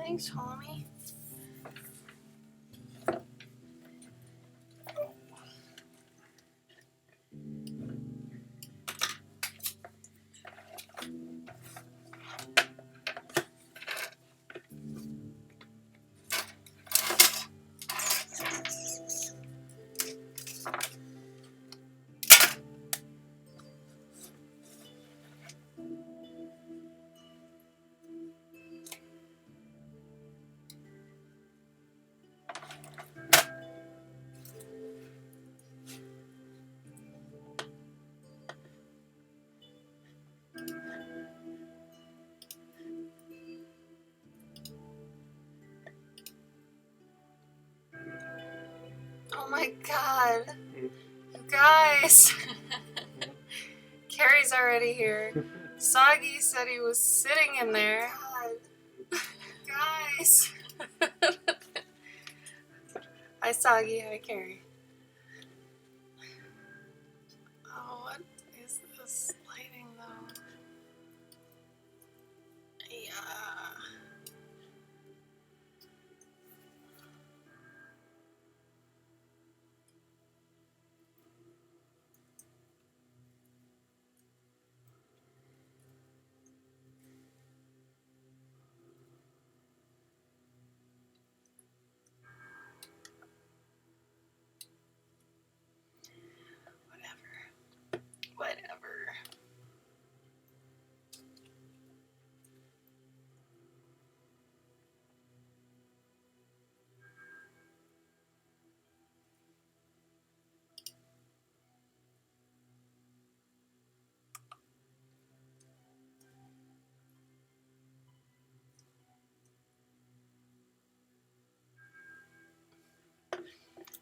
Thanks, homie. Oh my god. You guys. Carrie's already here. Soggy said he was sitting in there. God. Guys. Hi, Soggy. Hi, Carrie. Oh, what is this lighting, though? Yeah. Whatever.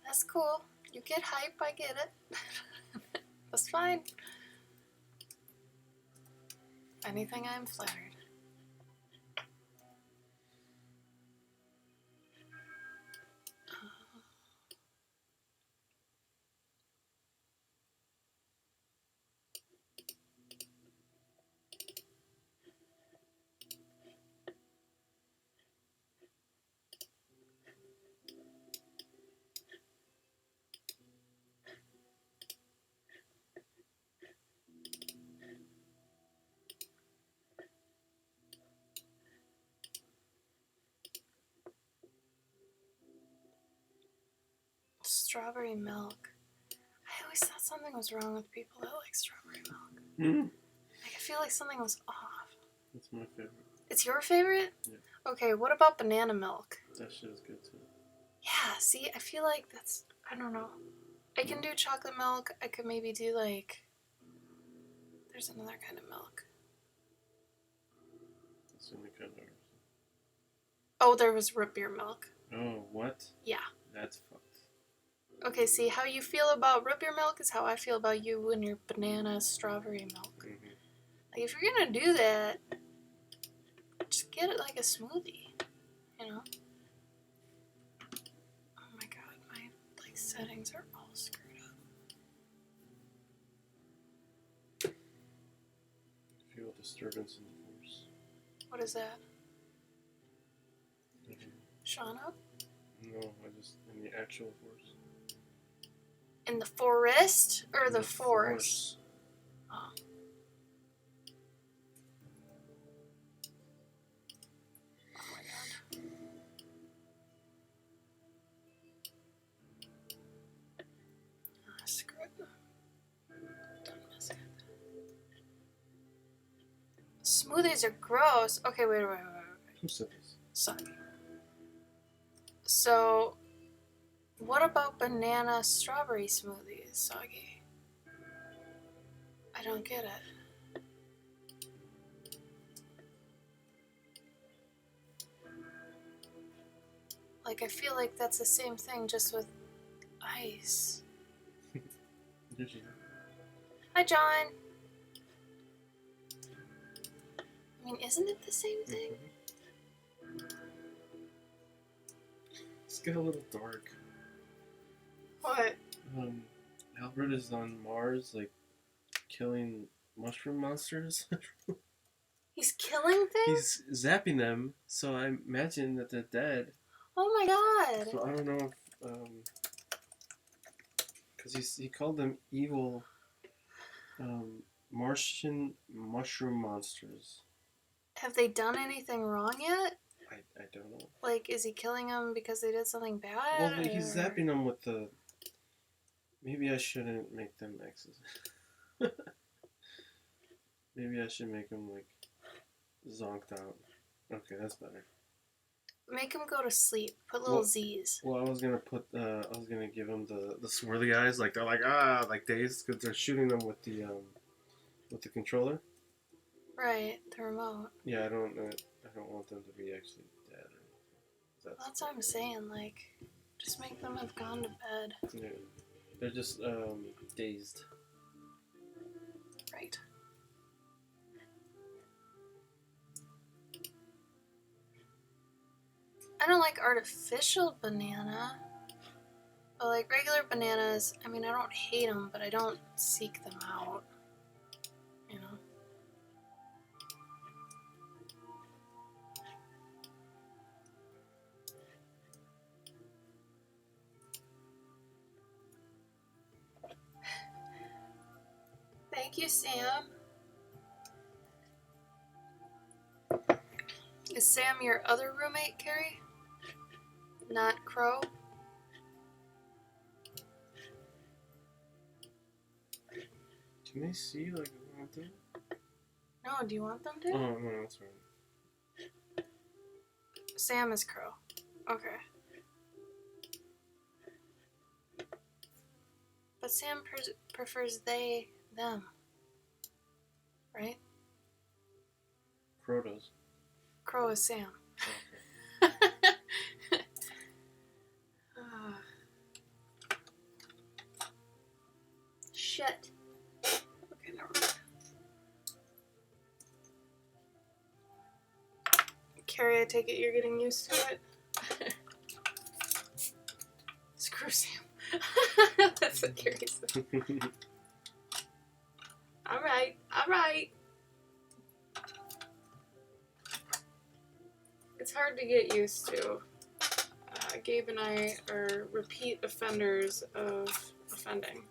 That's cool. You get hype, I get it. That's fine. Anything, I'm flattered. Strawberry milk. I always thought something was wrong with people that like strawberry milk. Mm-hmm. Like, I feel like something was off. That's my favorite. It's your favorite? Yeah. Okay, what about banana milk? That shit is good too. Yeah, see, I feel like that's, I don't know. I can do chocolate milk. I could maybe do like, there's another kind of milk. That's the only kind of. Oh, there was root beer milk. Oh, what? Yeah. That's fucked. Okay, see, how you feel about root beer milk is how I feel about you and your banana strawberry milk. Mm-hmm. Like, if you're gonna do that, just get it like a smoothie, you know? Oh my god, my, like, settings are all screwed up. Feel disturbance in the force. What is that? Mm-hmm. Shauna? No, I just in the actual force. In the forest or In the force? Oh. Oh my god. Ah, screw it. Don't mess with it. Smoothies are gross. Okay, wait. Who said this? Sorry. So, what about banana strawberry smoothies, Soggy? I don't get it. Like, I feel like that's the same thing, just with ice. Hi, John. I mean, isn't it the same thing? Mm-hmm. It's got a little dark. What? Albert is on Mars, like, killing mushroom monsters. He's killing things? He's zapping them, so I imagine that they're dead. Oh my god. So I don't know if, because he called them evil, Martian mushroom monsters. Have they done anything wrong yet? I don't know. Like, is he killing them because they did something bad? Well, he's zapping them with the... Maybe I shouldn't make them X's. Maybe I should make them, like, zonked out. Okay, that's better. Make him go to sleep. Put little Z's. Well, I was gonna give them the swirly eyes, like they're like like dazed because they're shooting them with the controller. Right, the remote. Yeah, I don't want them to be actually dead or anything. That's what I'm saying. Like, just make them have gone to bed. Yeah, they're just dazed. Right. I don't like artificial banana, but like regular bananas, I mean, I don't hate them, but I don't seek them out, you know? Thank you, Sam. Is Sam your other roommate, Carrie? Not Crow? Can they see like what I'm doing? No, do you want them to? Oh no, that's right. Sam is Crow. Okay. But Sam prefers they, them. Right? Crow does. Crow is Sam. Okay. Shit. Okay, never mind. Carrie, I take it you're getting used to it. Screw Sam. That's what Carrie said. Alright, alright. It's hard to get used to. Gabe and I are repeat offenders of offending.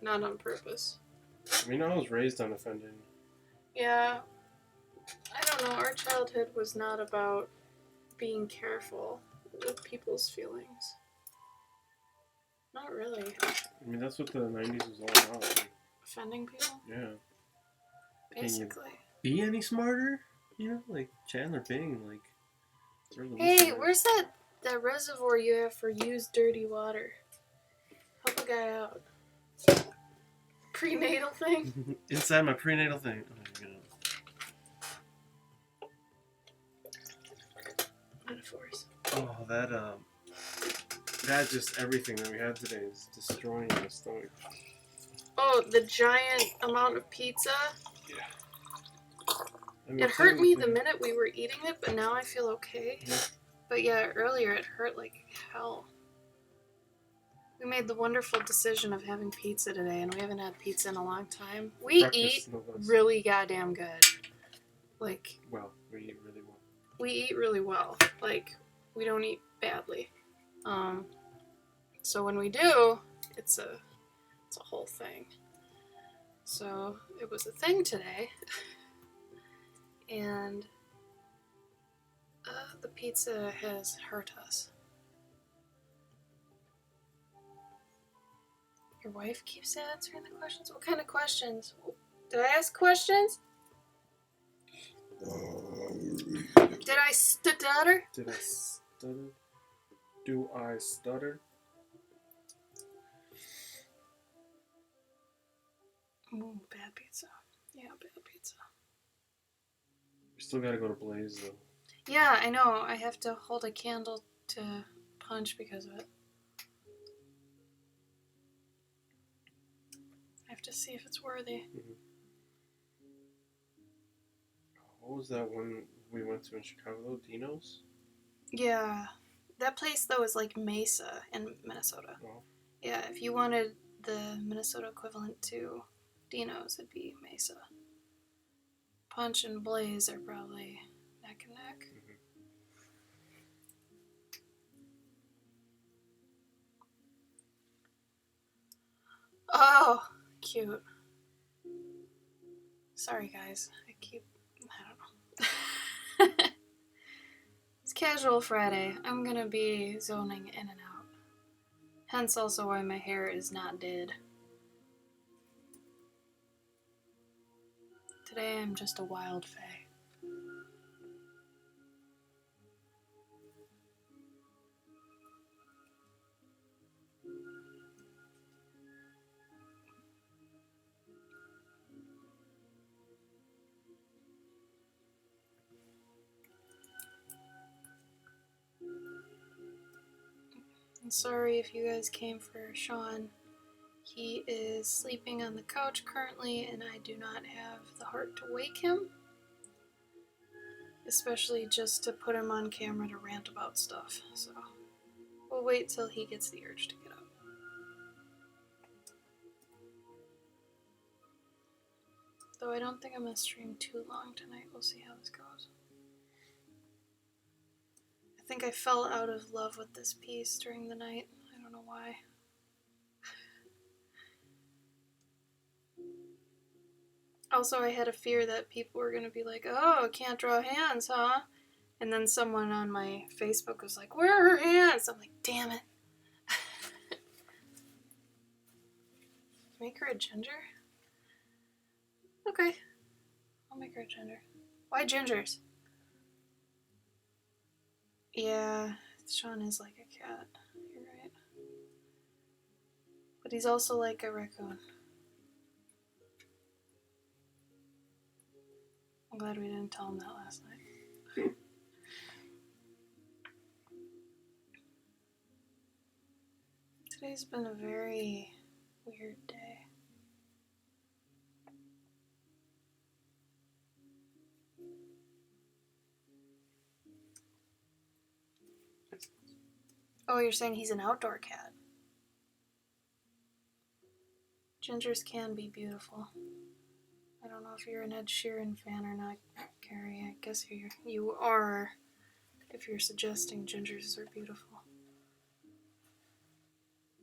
Not on purpose. I mean, I was raised on offending. Yeah. I don't know. Our childhood was not about being careful with people's feelings. Not really. I mean, that's what the 90s was all about. Like, Offending people? yeah. Basically. Be any smarter? You know, like Chandler Bing, like. Hey, where's that reservoir you have for used dirty water? Help a guy out. Prenatal thing? Inside my prenatal thing. Oh my god. Metaphors. Oh, that just everything that we had today is destroying my stomach. Oh, the giant amount of pizza? Yeah. I mean, It hurt me the minute we were eating it, but now I feel okay. Yeah. But yeah, earlier it hurt like hell. We made the wonderful decision of having pizza today, and we haven't had pizza in a long time. We eat really goddamn good. Like, well, we eat really well. We eat really well. Like, we don't eat badly. So when we do, it's a whole thing. So it was a thing today, and the pizza has hurt us. Your wife keeps answering the questions? What kind of questions? Did I ask questions? Did I stutter? Did I stutter? Do I stutter? Ooh, bad pizza. Yeah, bad pizza. We still gotta go to Blaze, though. Yeah, I know. I have to hold a candle to punch because of it. I have to see if it's worthy. Mm-hmm. What was that one we went to in Chicago? Dino's? Yeah. That place, though, is like Mesa in Minnesota. Oh. Yeah, if you wanted the Minnesota equivalent to Dino's, it'd be Mesa. Punch and Blaze are probably neck and neck. Oh, cute. Sorry, guys. I don't know. It's Casual Friday. I'm gonna be zoning in and out. Hence also why my hair is not did. Today I'm just a wild fae. I'm sorry if you guys came for Sean. He is sleeping on the couch currently, and I do not have the heart to wake him. Especially just to put him on camera to rant about stuff. So we'll wait till he gets the urge to get up. Though I don't think I'm going to stream too long tonight. We'll see how this goes. I think I fell out of love with this piece during the night. I don't know why. Also, I had a fear that people were going to be like, oh, can't draw hands, huh? And then someone on my Facebook was like, where are her hands? I'm like, damn it. Make her a ginger? Okay. I'll make her a ginger. Why gingers? Yeah, Sean is like a cat. You're right. But he's also like a raccoon. I'm glad we didn't tell him that last night. Today's been a very weird day. Oh, you're saying he's an outdoor cat. Gingers can be beautiful. I don't know if you're an Ed Sheeran fan or not, Carrie. I guess you are, if you're suggesting gingers are beautiful.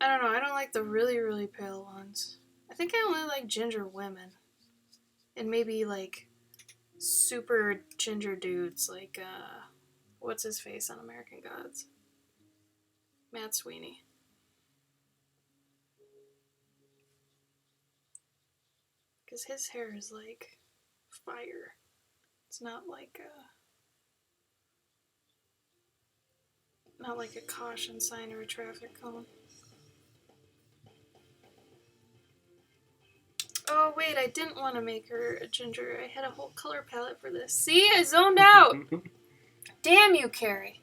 I don't know. I don't like the really, really pale ones. I think I only like ginger women. And maybe, like, super ginger dudes, like, what's his face on American Gods? Matt Sweeney. Because his hair is like fire. It's not like a caution sign or a traffic cone. Oh wait, I didn't want to make her a ginger. I had a whole color palette for this. See, I zoned out. Damn you, Carrie.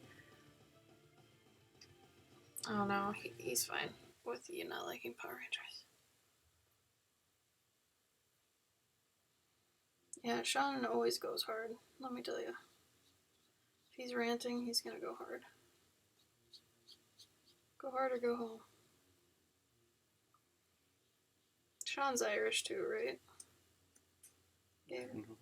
Oh no, he's fine with you not liking Power Rangers. Yeah, Sean always goes hard, let me tell you. If he's ranting, he's gonna go hard. Go hard or go home. Sean's Irish too, right? Yeah. Mm-hmm.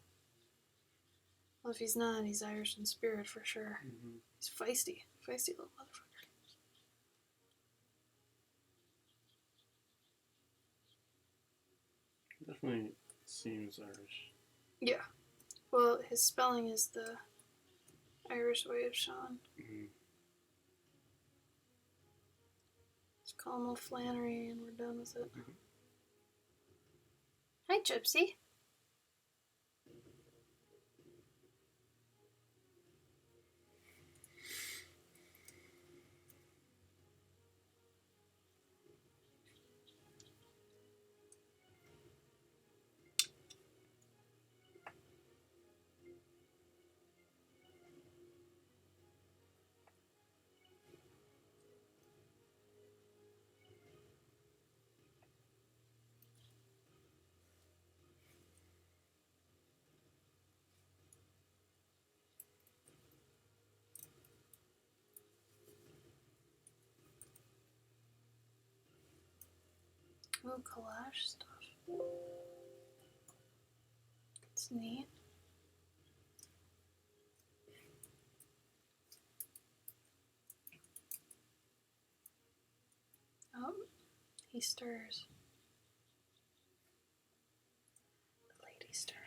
Well, if he's not, he's Irish in spirit for sure. Mm-hmm. He's feisty. Feisty little motherfucker. Definitely seems Irish. Yeah. Well, his spelling is the Irish way of Sean. Mm-hmm. Just call him O'Flannery and we're done with it. Mm-hmm. Hi, Gypsy. Ooh, collage stuff. It's neat. stirs. The lady stirs.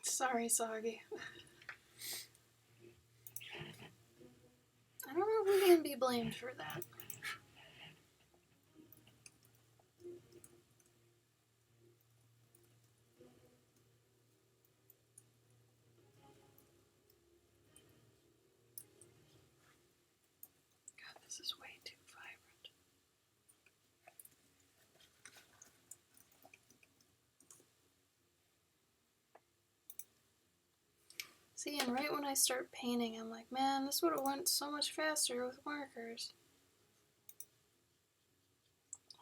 Sorry, Soggy. I don't know if we can be blamed for that. God, this is way too vibrant. See, and right when I start painting, I'm like, man, this would have went so much faster with markers.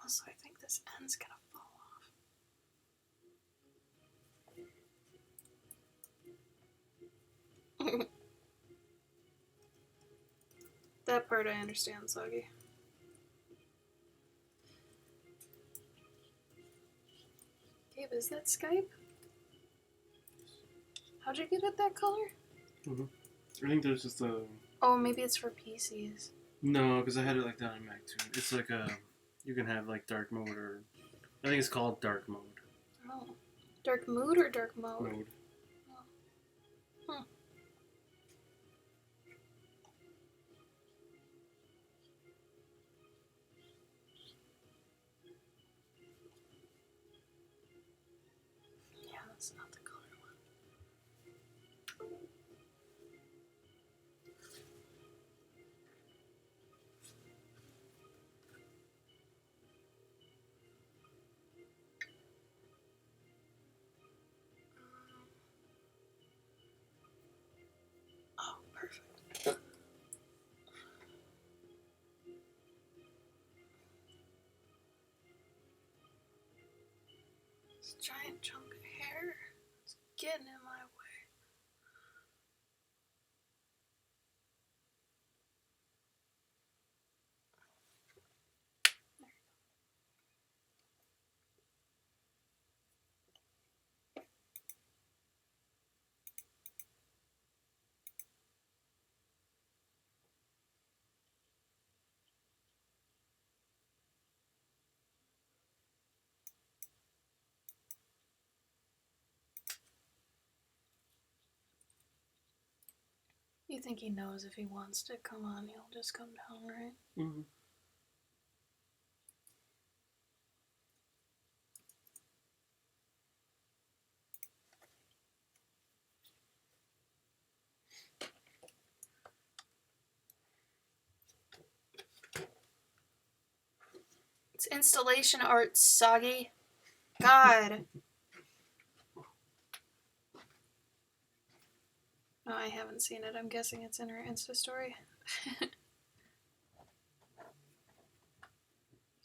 Also, I think this end's gonna fall off. That part I understand, Soggy. Gabe, is that Skype? How'd you get it that color? I think there's just a... Oh, maybe it's for PCs. No, because I had it like that on Mac too. It's like a... You can have like dark mode or... I think it's called dark mode. Oh. Dark mood or dark mode? Mode. Oh. Huh. Yeah, that's not the color one. Oh, perfect. This giant chunk of hair is getting in my way. You think he knows if he wants to come on, he'll just come down, right? Mm-hmm. It's installation art, Soggy. God. No, I haven't seen it. I'm guessing it's in her Insta story.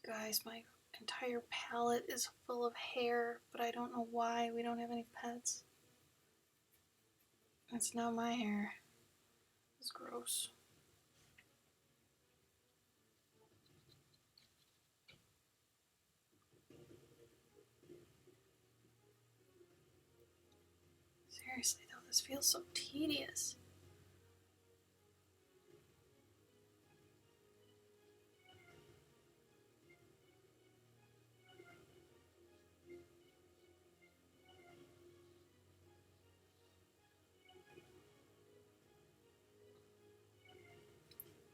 Guys, my entire palette is full of hair, but I don't know why. We don't have any pets. It's not my hair. It's gross. Seriously though, this feels so tedious.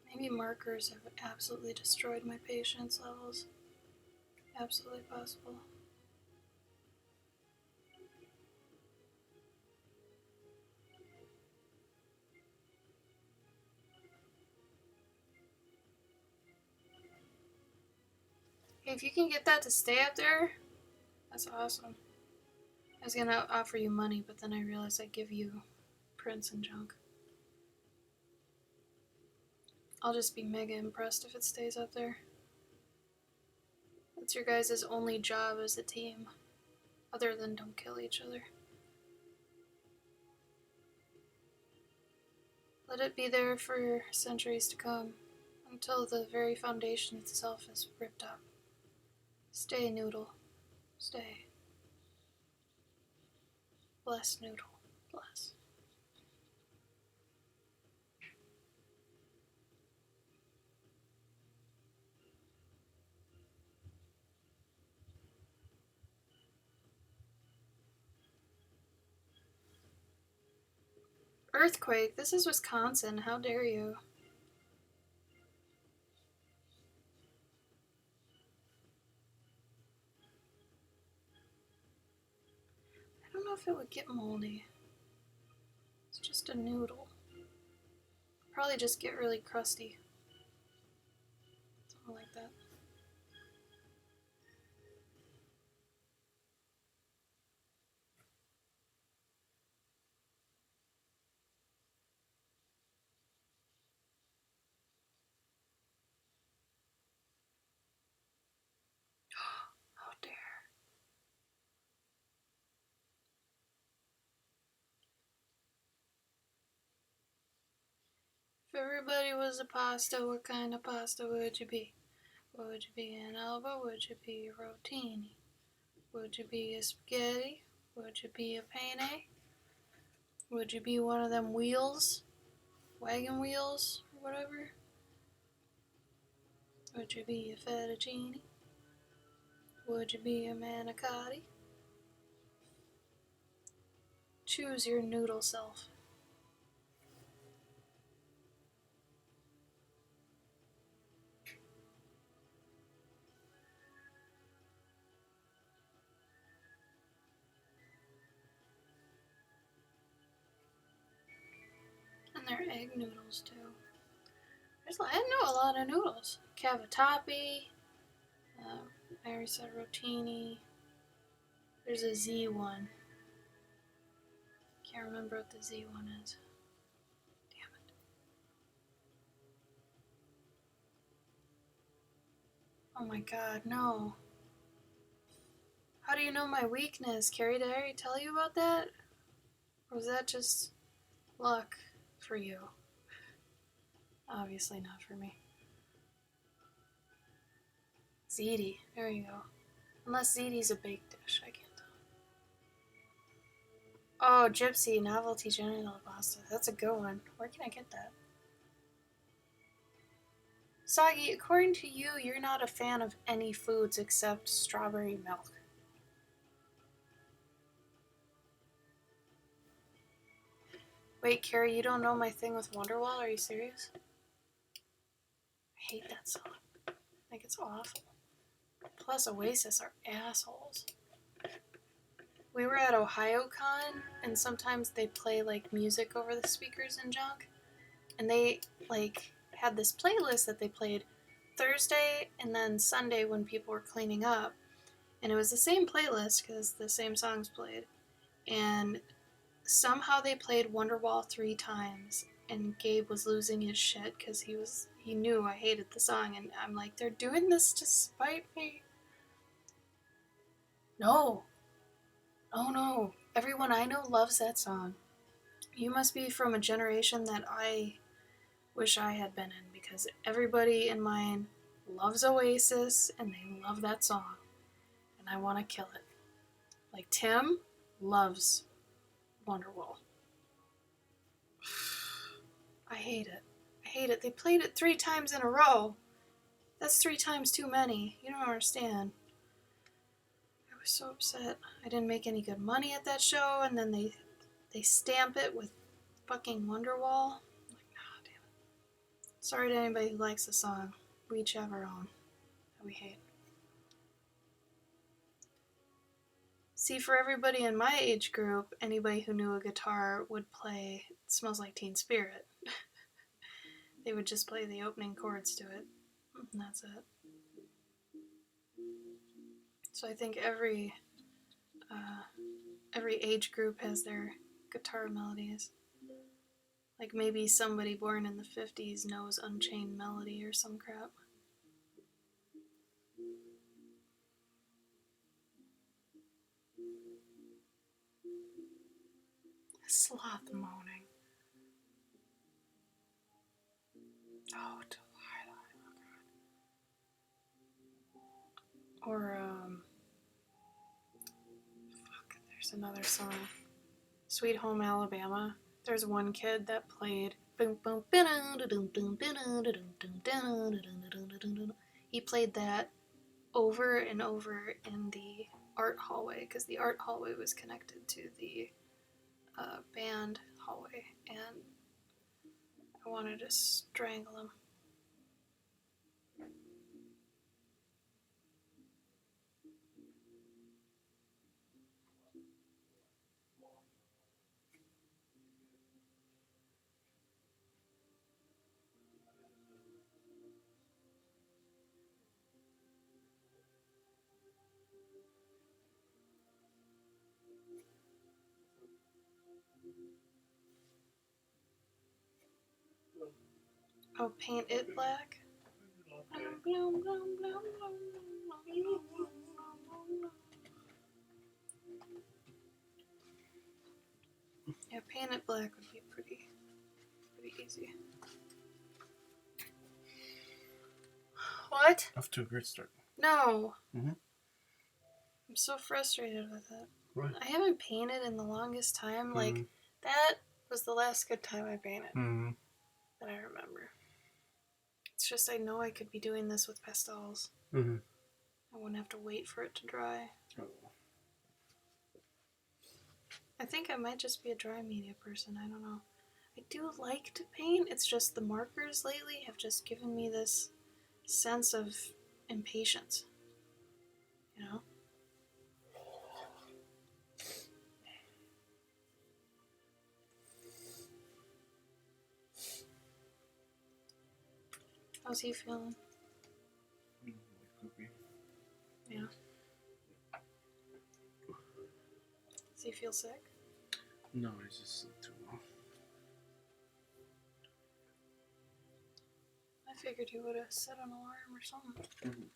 Maybe markers have absolutely destroyed my patience levels. Absolutely possible. Hey, if you can get that to stay up there, that's awesome. I was gonna offer you money, but then I realized I'd give you prints and junk. I'll just be mega impressed if it stays up there. What's your guys' only job as a team? Other than don't kill each other. Let it be there for centuries to come, until the very foundation itself is ripped up. Stay, Noodle. Stay. Bless, Noodle. Bless. Earthquake? This is Wisconsin. How dare you? I don't know if it would get moldy. It's just a noodle. Probably just get really crusty. Something like that. How dare. If everybody was a pasta, what kind of pasta would you be? Would you be an Elba? Would you be a rotini? Would you be a spaghetti? Would you be a penne? Would you be one of them wheels? Wagon wheels? Or whatever? Would you be a fettuccine? Would you be a manicotti? Choose your noodle self. And they're egg noodles too. I know a lot of noodles. Cavatappi. I already said rotini. There's a Z one. Can't remember what the Z one is. Damn it. Oh my god, no. How do you know my weakness? Carrie, did I already tell you about that? Or was that just luck for you? Obviously not for me. Ziti, there you go. Unless ziti's a baked dish, I can't tell. Oh, Gypsy, novelty genital pasta. That's a good one. Where can I get that? Sagi, according to you, you're not a fan of any foods except strawberry milk. Wait, Carrie, you don't know my thing with Wonderwall? Are you serious? I hate that song. Like, it's awful. Plus, Oasis are assholes. We were at OhioCon, and sometimes they play, like, music over the speakers and junk. And they, like, had this playlist that they played Thursday and then Sunday when people were cleaning up. And it was the same playlist, because the same songs played. And somehow they played Wonderwall 3 times, and Gabe was losing his shit because he knew I hated the song, and I'm like, they're doing this to spite me. No. Oh no. Everyone I know loves that song. You must be from a generation that I wish I had been in, because everybody in mine loves Oasis and they love that song. And I want to kill it. Like Tim loves Wonderwall. I hate it. I hate it. They played it 3 times in a row. That's 3 times too many. You don't understand. I was so upset. I didn't make any good money at that show, and then they stamp it with fucking Wonderwall. I'm like, ah, damn it. Sorry to anybody who likes the song. We each have our own that we hate. See, for everybody in my age group, anybody who knew a guitar would play Smells Like Teen Spirit. They would just play the opening chords to it, and that's it. So I think every age group has their guitar melodies. Like maybe somebody born in the 50s knows Unchained Melody or some crap. sloth moaning. Oh, Delilah. Or, fuck, there's another song. Sweet Home Alabama. There's one kid that played. He played that over and over in the art hallway because the art hallway was connected to the band hallway, and I wanted to strangle him. Oh, paint it black? Yeah, paint it black would be pretty easy. What? Off to a great start. No. Mm-hmm. I'm so frustrated with it. Right. I haven't painted in the longest time. Like, that was the last good time I painted that I remember. It's just I know I could be doing this with pastels. I wouldn't have to wait for it to dry. Oh. I think I might just be a dry media person. I don't know. I do like to paint. It's just the markers lately have just given me this sense of impatience. You know? How's he feeling? Yeah. Does he feel sick? No, he's just sleep too long. I figured he would have set an alarm or something.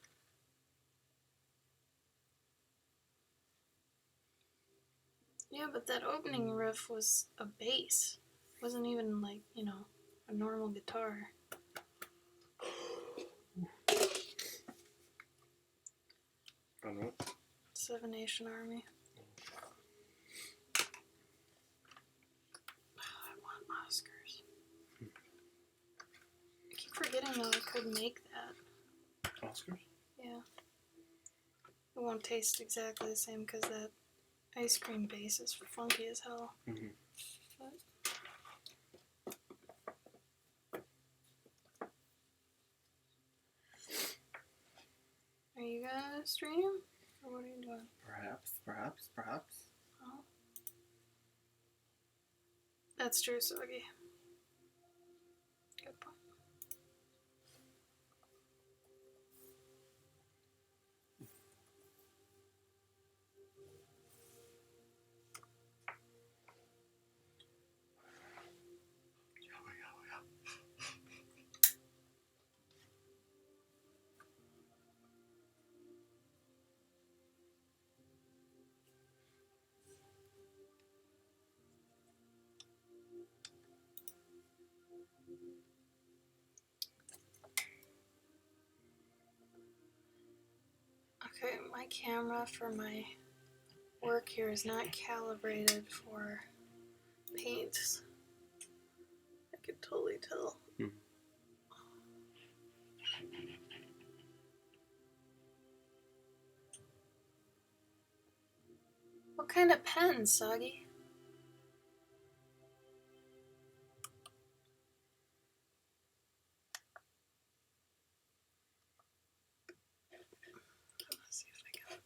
Yeah, but that opening riff was a bass. It wasn't even like, you know, a normal guitar. On what? Seven Nation Army. I want Oscars. I keep forgetting though I could make that. Oscars? Yeah. It won't taste exactly the same because that ice cream base is funky as hell. But are you gonna stream? Or what are you doing? Perhaps. Oh. That's true, Soggy. Good point. Okay, my camera for my work here is not calibrated for paints. I could totally tell. What kind of pen, Soggy? Let's see if I can.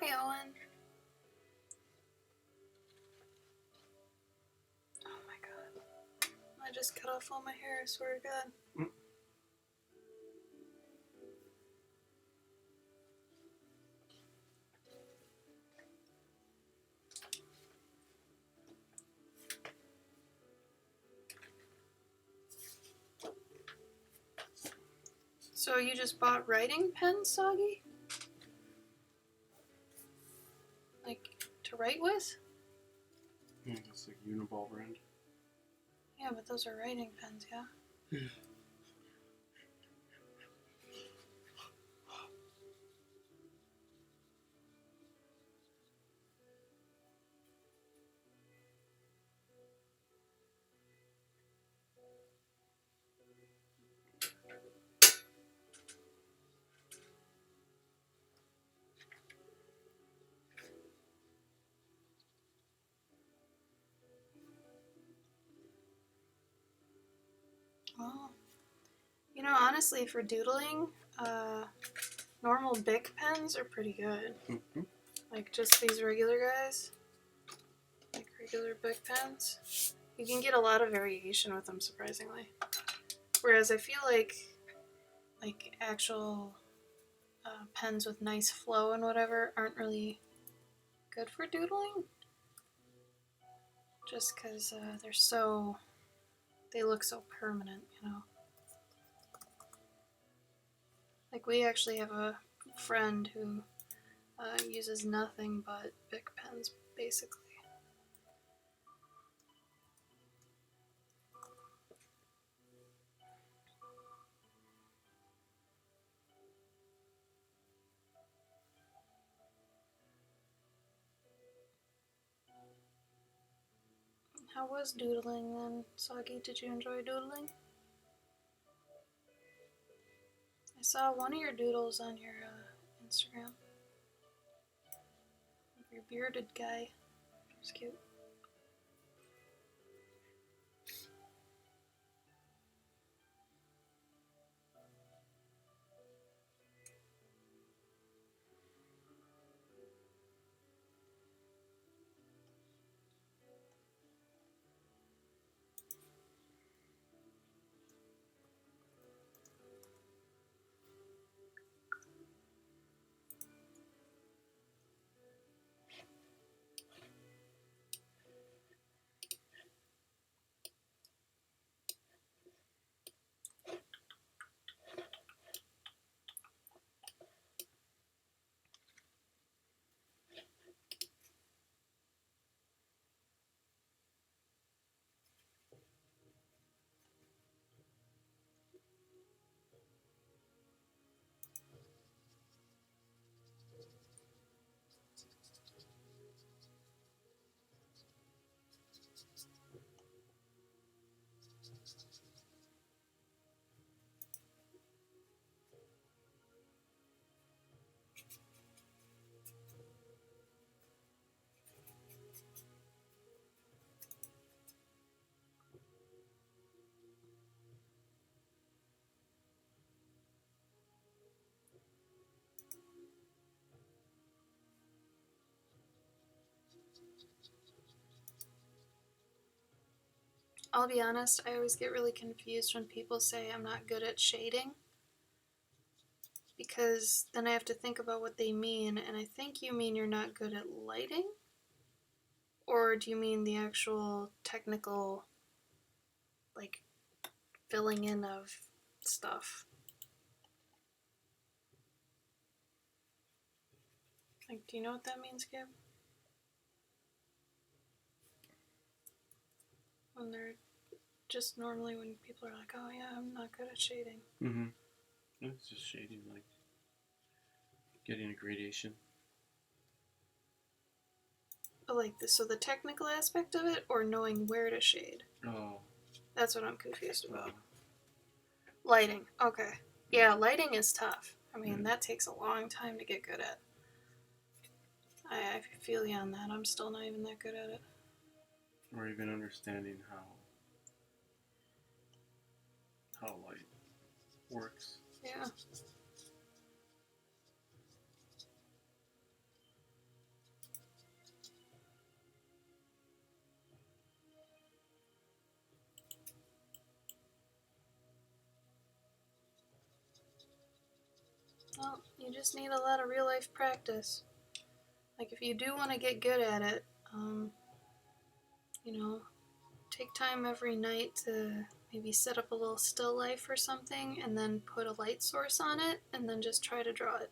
Hi, Owen. Oh my god. I just cut off all my hair, I swear to God. So you just bought writing pens, Soggy? Like, to write with? Yeah, it's like Uniball brand. Yeah, but those are writing pens, yeah? Yeah. Oh. You know, honestly, for doodling, normal Bic pens are pretty good. Mm-hmm. Like, just these regular guys. Like, regular Bic pens. You can get a lot of variation with them, surprisingly. Whereas I feel like actual pens with nice flow and whatever aren't really good for doodling. Just because they look so permanent, you know. Like, we actually have a friend who uses nothing but Bic pens, basically. How was doodling then, Soggy? Did you enjoy doodling? I saw one of your doodles on your Instagram. Your bearded guy. It was cute. I'll be honest, I always get really confused when people say I'm not good at shading. Because then I have to think about what they mean, and I think you mean you're not good at lighting? Or do you mean the actual technical, like, filling in of stuff? Like, do you know what that means, Gib? When they're just normally when people are like, oh yeah, I'm not good at shading. Mm-hmm. It's just shading, like getting a gradation. But like, so the technical aspect of it, or knowing where to shade? Oh. That's what I'm confused about. Lighting, okay. Yeah, lighting is tough. I mean, that takes a long time to get good at. I feel you on that. I'm still not even that good at it. Or even understanding how light works. Yeah. Well, you just need a lot of real life practice. Like, if you do want to get good at it, you know, take time every night to maybe set up a little still life or something, and then put a light source on it, and then just try to draw it.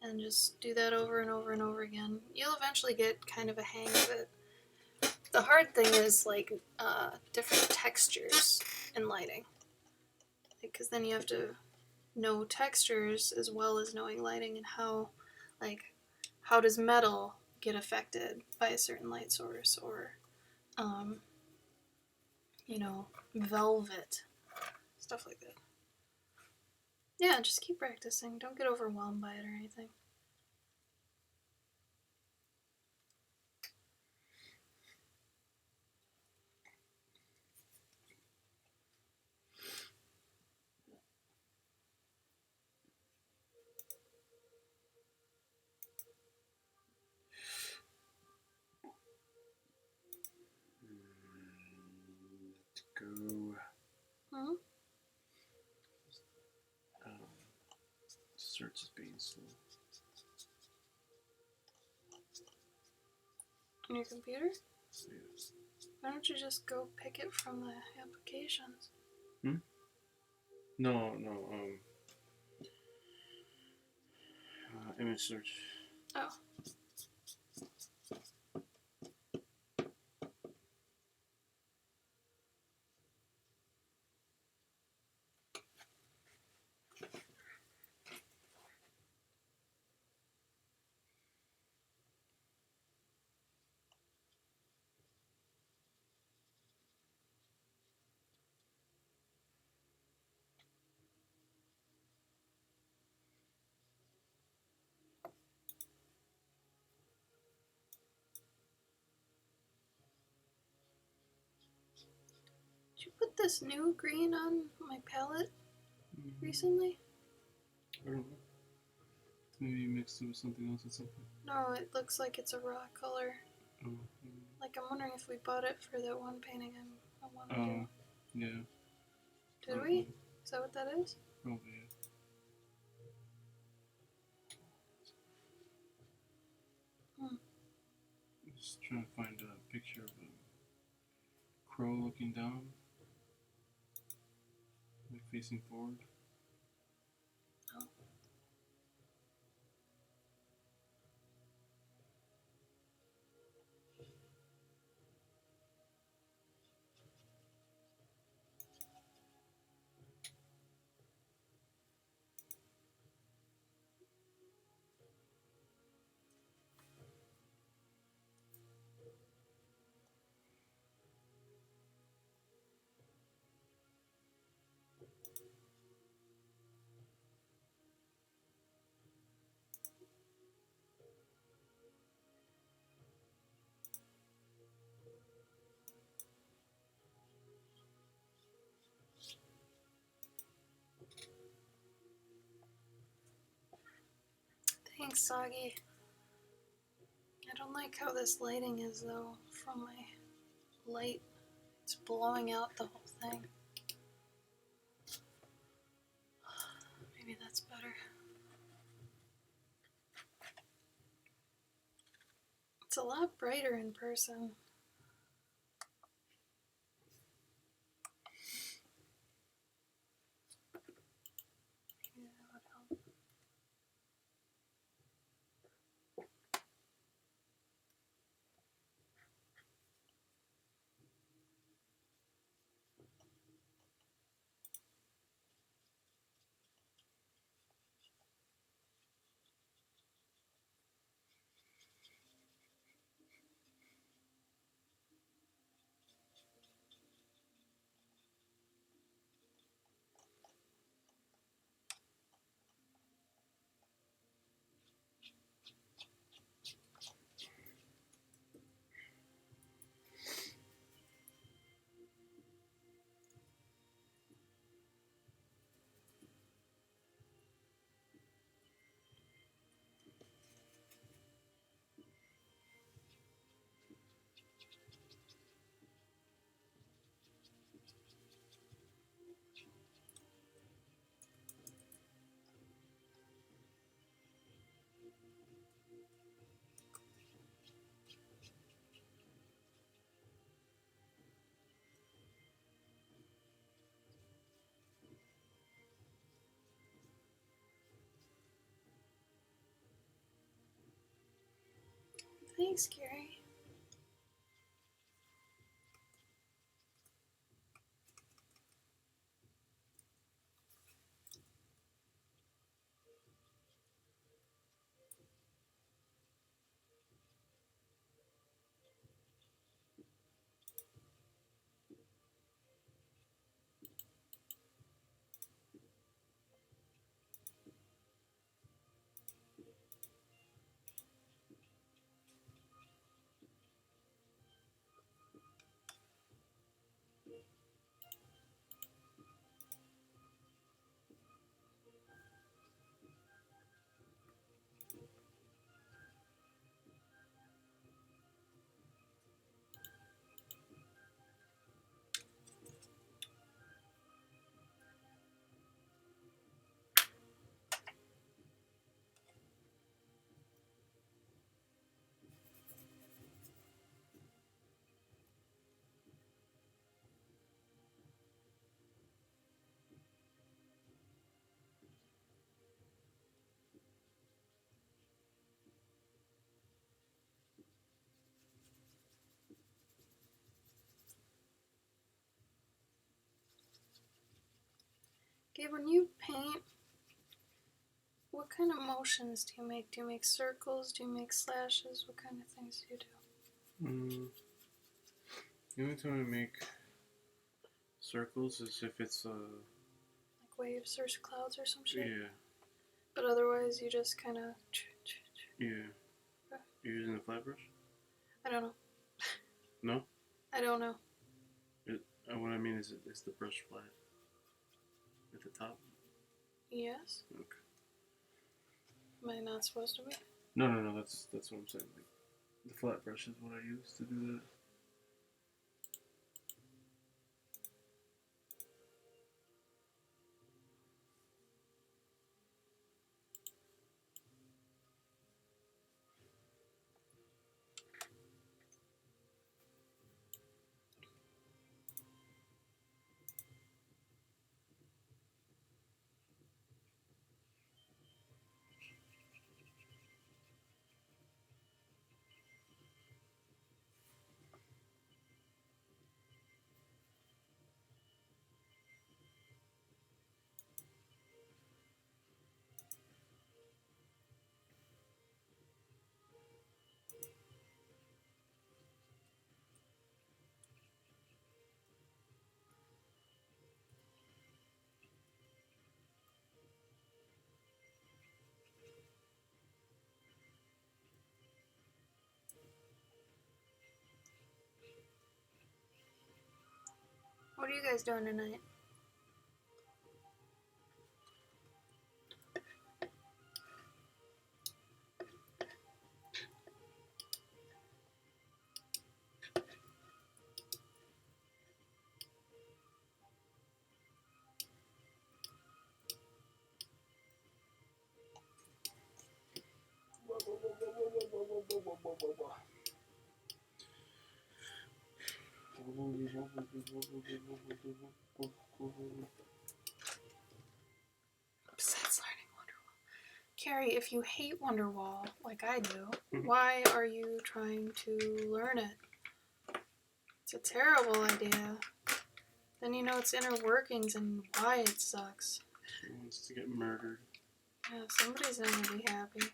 And just do that over and over and over again. You'll eventually get kind of a hang of it. The hard thing is, like, different textures in lighting. Because then you have to know textures as well as knowing lighting, and how does metal get affected by a certain light source, or velvet, stuff like that. Yeah, just keep practicing. Don't get overwhelmed by it or anything. Let's go. Hmm? Search is being slow. On your computer? Yes. Why don't you just go pick it from the applications? No. Image search. Oh. Did you put this new green on my palette recently? I don't know. Maybe you mixed it with something else or something. No, it looks like it's a raw color. Oh. Like, I'm wondering if we bought it for that one painting I want to do. Yeah. Did we? Is that what that is? Probably, yeah. I'm just trying to find a picture of a crow looking down, like facing forward. Oh. Thanks, Soggy. I don't like how this lighting is, though, from my light. It's blowing out the whole thing. Maybe that's better. It's a lot brighter in person. Maybe that would help. Thanks, Gary. Gabe, when you paint, what kind of motions do you make? Do you make circles? Do you make slashes? What kind of things do you do? The only time I make circles is if it's like waves or clouds or some shit? Yeah. But otherwise you just kind of... Yeah. You're using a flat brush? I don't know. No? I don't know. What I mean is the brush flat at the top? Yes. Okay. Am I not supposed to be? No, that's what I'm saying. Like, the flat brush is what I use to do that. What are you guys doing tonight? Besides learning Wonderwall. Carrie, if you hate Wonderwall, like I do, why are you trying to learn it? It's a terrible idea. Then you know its inner workings and why it sucks. She wants to get murdered. Yeah, somebody's not gonna be happy.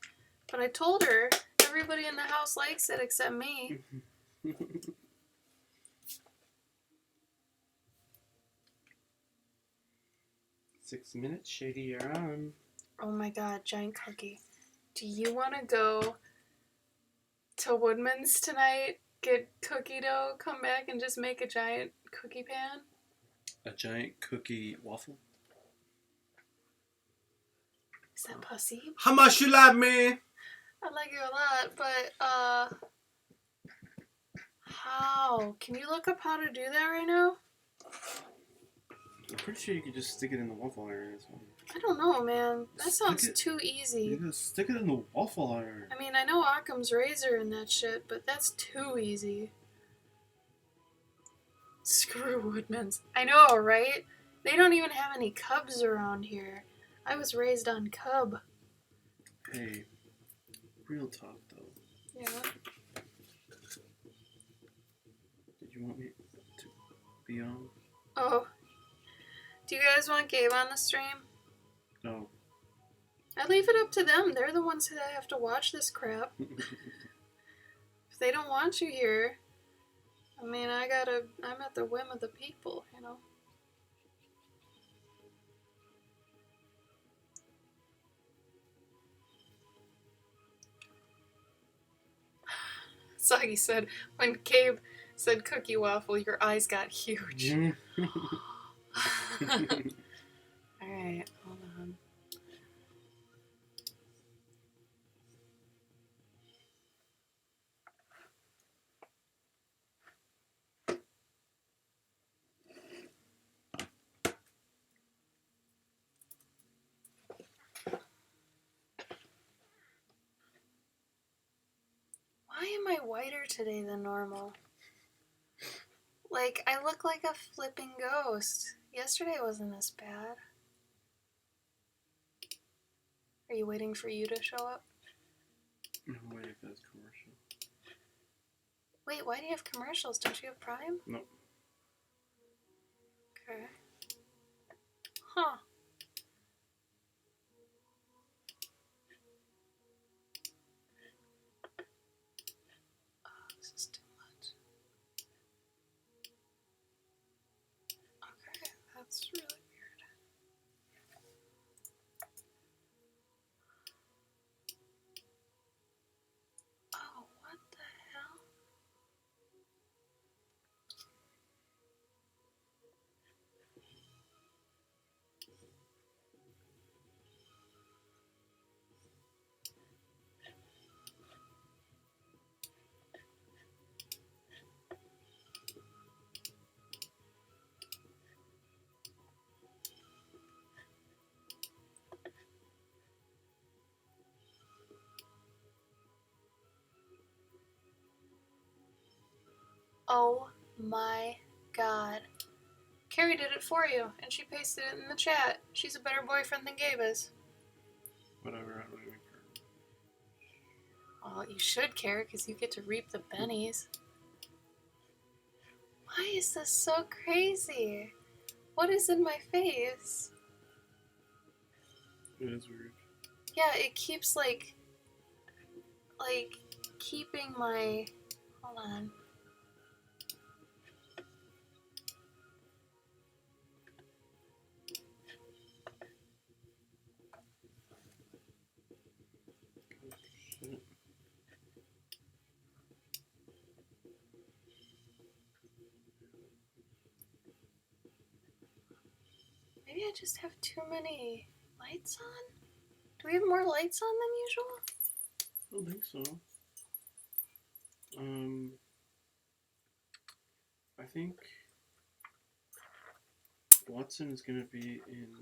But I told her everybody in the house likes it except me. 6 minutes, Shady, you're on. Oh my god, giant cookie. Do you want to go to Woodman's tonight, get cookie dough, come back and just make a giant cookie pan? A giant cookie waffle? Is that pussy? How much you like me? I like you a lot, but, how? Can you look up how to do that right now? I'm pretty sure you could just stick it in the waffle iron. I don't know, man. That sounds too easy. You gotta stick it in the waffle iron. I mean, I know Occam's razor and that shit, but that's too easy. Screw Woodman's. I know, right? They don't even have any Cubs around here. I was raised on Cub. Hey, real talk though. Yeah. you want me to be on? Oh. Do you guys want Gabe on the stream? No. I leave it up to them. They're the ones that have to watch this crap. If they don't want you here, I mean, I'm at the whim of the people, you know? Sagi said, when Gabe said cookie waffle, your eyes got huge. Alright, hold on. Why am I whiter today than normal? Like, I look like a flipping ghost. Yesterday wasn't this bad. Are you waiting for you to show up? I'm waiting for this commercial. Wait, why do you have commercials? Don't you have Prime? Nope. Okay. Huh. Oh, this is too much. Okay, that's really weird. Oh, what the hell? Oh my god. Carrie did it for you, and she pasted it in the chat. She's a better boyfriend than Gabe is. Whatever, I don't even care. Well, you should care, because you get to reap the bennies. Why is this so crazy? What is in my face? It is weird. Yeah, it keeps, like, keeping my... Hold on. Shit. Maybe I just have too many lights on? Do we have more lights on than usual? I don't think so. I think Watson is gonna be in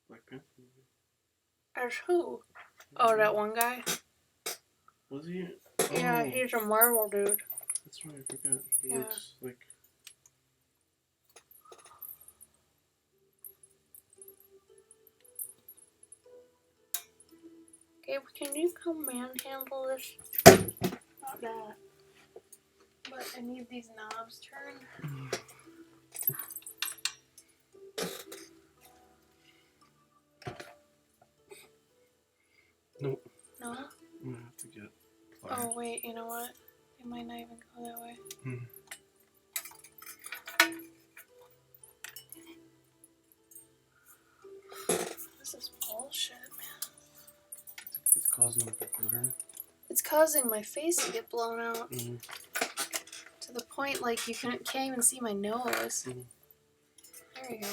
Black Panther movie. As who? Oh, that one guy? Was he? Yeah, Oh, he's a Marvel dude. that's right, I forgot. He Yeah. looks like... Gabe, can you come manhandle this? Not that. But I need these knobs turned. Nope. No? I'm gonna have to get pliers. Oh, wait, you know what? It might not even go that way. This is bullshit, man. It's causing like a glare. It's causing my face to get blown out. To the point, like, you can't even see my nose. There we go.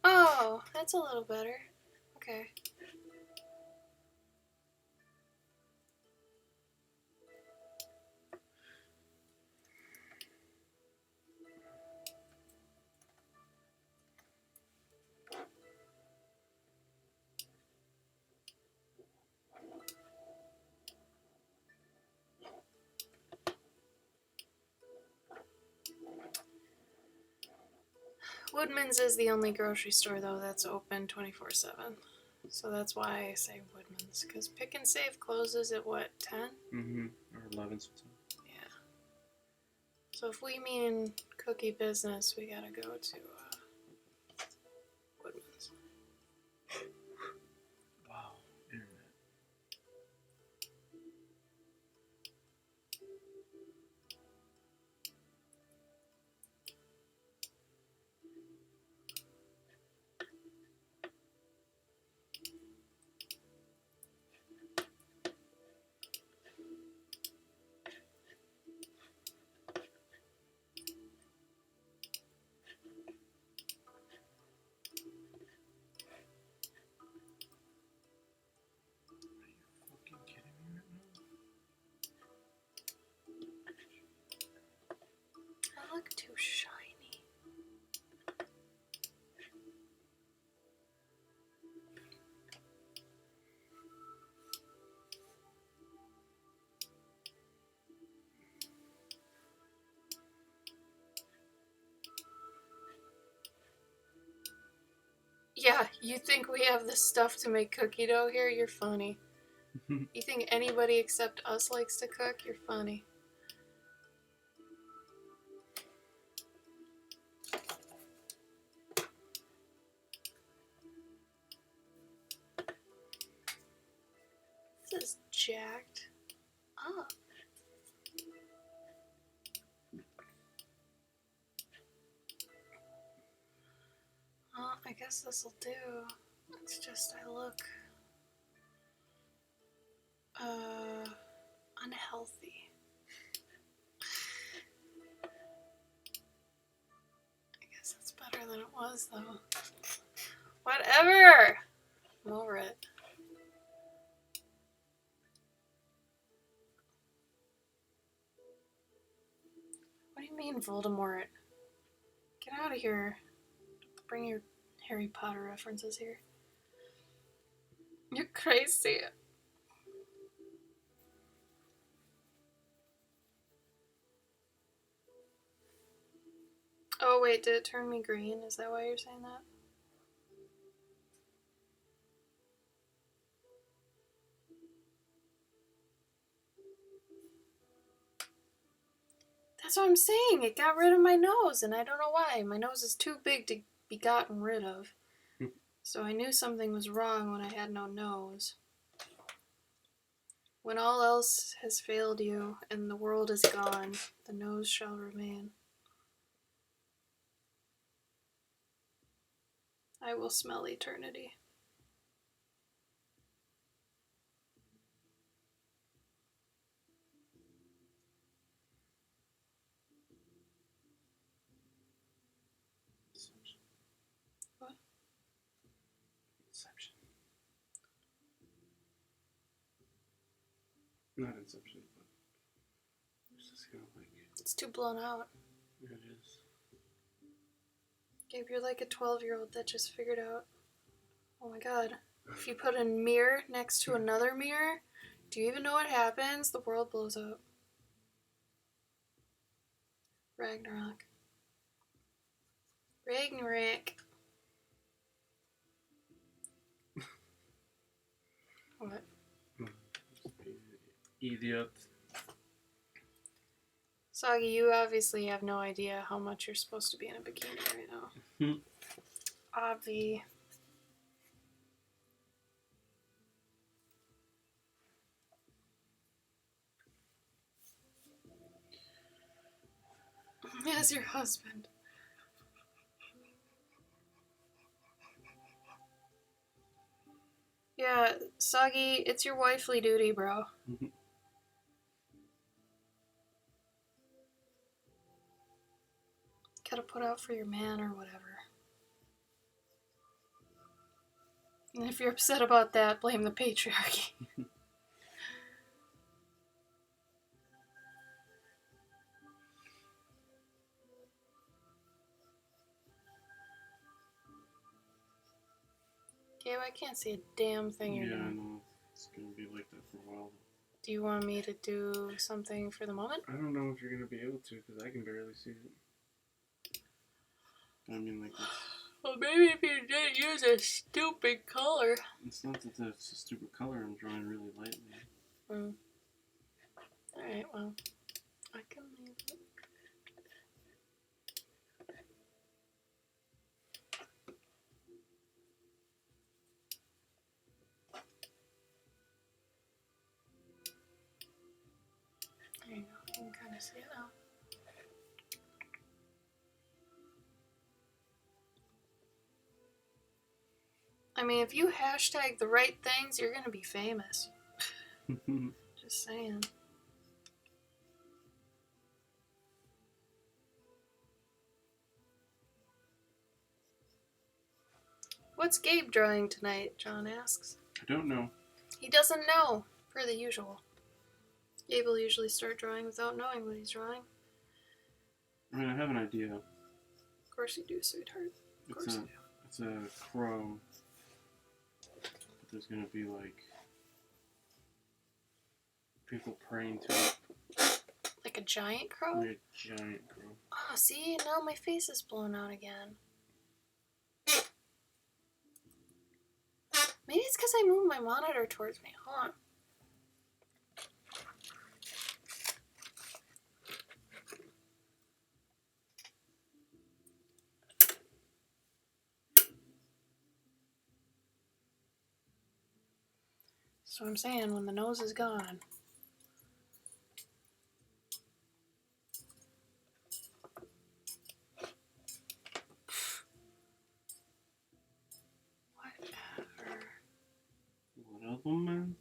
Oh, that's a little better. Okay. Woodman's is the only grocery store, though, that's open 24/7. So that's why I say Woodman's. Because Pick and Save closes at what, 10? Or 11 sometimes. Yeah. So if we mean cookie business, we gotta go to Woodman's. Wow, internet. Fucking kidding me right now? I look too shiny. Yeah, you think we have the stuff to make cookie dough here? You're funny. You think anybody except us likes to cook? You're funny. This is jacked up. I guess this'll do. It's just I look unhealthy. I guess it's better than it was though. Whatever! I'm over it. What do you mean, Voldemort? Get out of here. Bring your Harry Potter references here. You're crazy. Oh wait, did it turn me green? Is that why you're saying that? That's what I'm saying. It got rid of my nose, and I don't know why. My nose is too big to be gotten rid of. So I knew something was wrong when I had no nose. When all else has failed you, and the world is gone, the nose shall remain. I will smell eternity. Inception. What? Inception. Not Inception, but it's just kind of like... It's too blown out. Yeah, it is. Gabe, you're like a 12-year-old that just figured out, oh my god, if you put a mirror next to another mirror, do you even know what happens? The world blows up. Ragnarok. Ragnarok. What? Idiot. Soggy, you obviously have no idea how much you're supposed to be in a bikini right now. Obvi. As your husband. Yeah, Soggy, it's your wifely duty, bro. Gotta put out for your man or whatever. And if you're upset about that, blame the patriarchy. Gabe, I can't see a damn thing you're doing. Yeah, I know. It's gonna be like that for a while. Do you want me to do something for the moment? I don't know if you're gonna be able to, because I can barely see it. I mean, like, Well, maybe if you didn't use a stupid color. it's not that it's a stupid color. I'm drawing really lightly. Alright, well, I can leave it. I see it now. I mean, if you hashtag the right things, you're gonna be famous. Just saying. What's Gabe drawing tonight? John asks. I don't know. He doesn't know, per the usual. Gabe will usually start drawing without knowing what he's drawing. I mean, I have an idea. Of course you do, sweetheart. Of course you do. It's a crow. But there's gonna be like people praying to it. Like a giant crow? Like a giant crow. Oh, see? Now my face is blown out again. Maybe it's because I moved my monitor towards me. Hold on. That's what I'm saying, when the nose is gone. Whatever, man.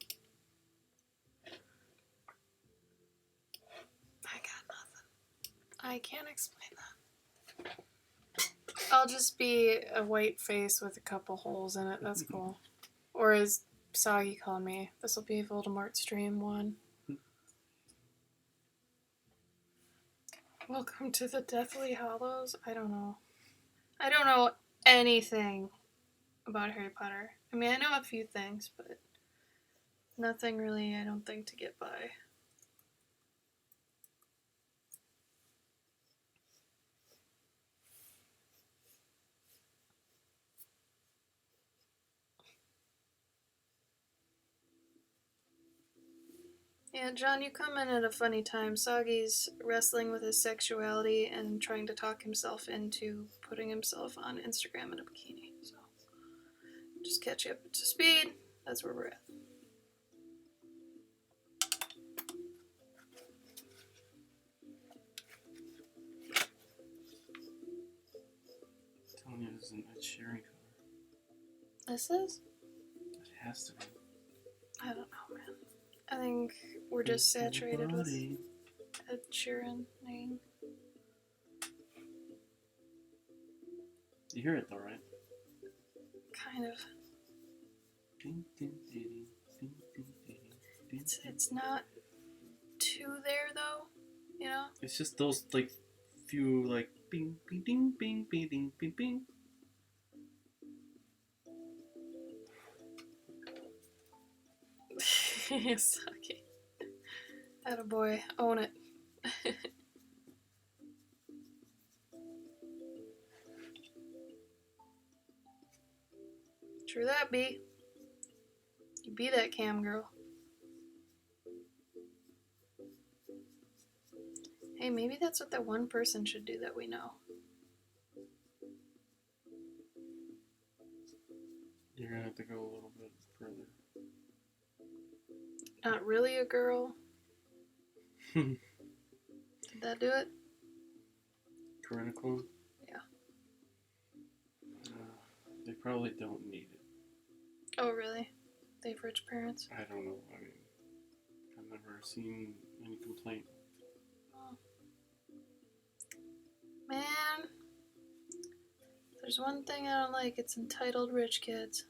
I got nothing. I can't explain that. I'll just be a white face with a couple holes in it. That's cool. Or as Soggy called me, this will be Voldemort Stream 1. Welcome to the Deathly Hallows. I don't know. I don't know anything about Harry Potter. I mean, I know a few things, but nothing really, I don't think, to get by. Yeah, John, you come in at a funny time. Soggy's wrestling with his sexuality and trying to talk himself into putting himself on Instagram in a bikini. So, just catch you up to speed. That's where we're at. I'm telling you, this is an Ed Sheeran cover. This is? It has to be. I don't know, man. I think we're just saturated with Ed Sheeran name. You hear it though, right? Kind of. It's not too there though, you know? It's just those like few like bing bing ding bing bing ding bing bing. Sucky. Attaboy. Own it. True that, B. You be that cam girl. Hey, maybe that's what that one person should do that we know. You're gonna have to go a little bit further. Not really a girl. Did that do it? Critical? Yeah. They probably don't need it. Oh, really? They have rich parents? I don't know. I mean, I've never seen any complaint. Oh. Man. There's one thing I don't like. It's entitled rich kids.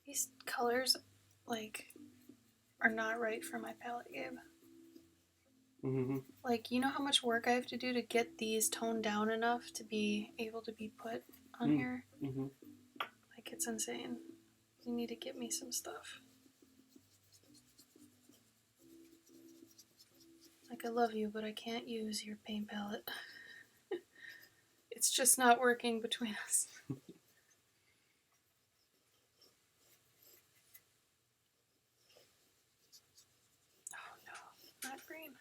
These colors, like, are not right for my palette, Gabe. Mm-hmm. Like, you know how much work I have to do to get these toned down enough to be able to be put on here? Mm-hmm. Like, it's insane. You need to get me some stuff. I love you, but I can't use your paint palette. It's just not working between us. Oh no, not green.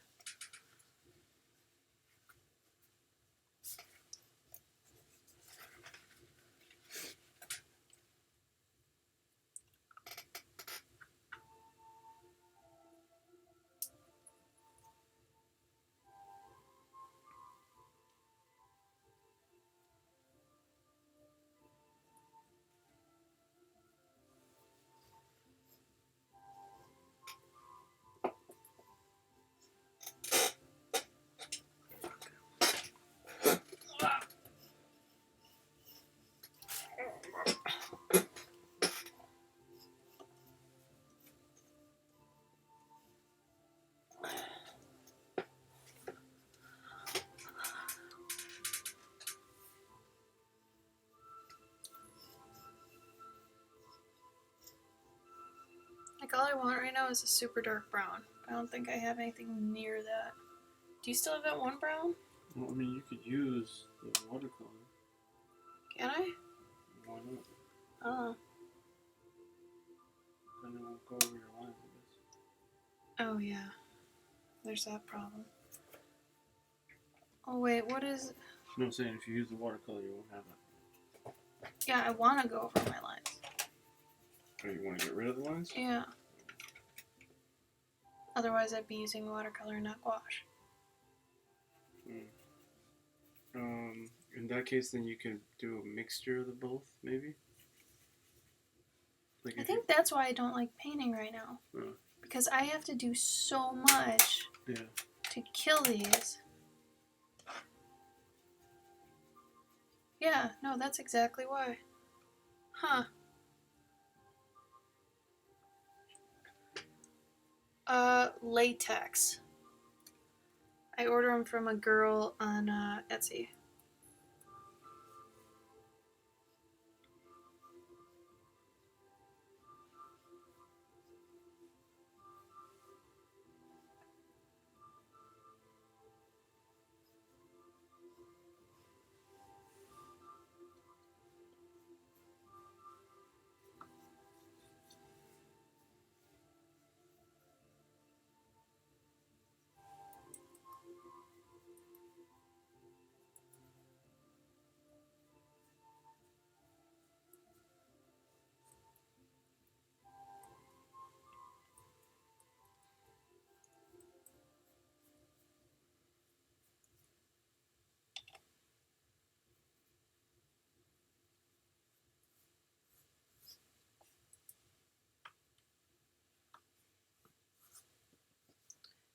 Like, all I want right now is a super dark brown. I don't think I have anything near that. Do you still have that one brown? Well, I mean, you could use the watercolor. Can I? Why not? Oh. Then it won't go over your lines, I guess. Oh, yeah. There's that problem. Oh, wait, what is... No, I'm saying if you use the watercolor, you won't have that. Yeah, I want to go over my lines. Oh, you want to get rid of the lines? Yeah. Otherwise, I'd be using watercolor, not gouache. In that case, then you can do a mixture of the both, maybe? Like I think that's why I don't like painting right now. Because I have to do so much to kill these. Yeah, no, that's exactly why. Huh. Latex. I order them from a girl on Etsy.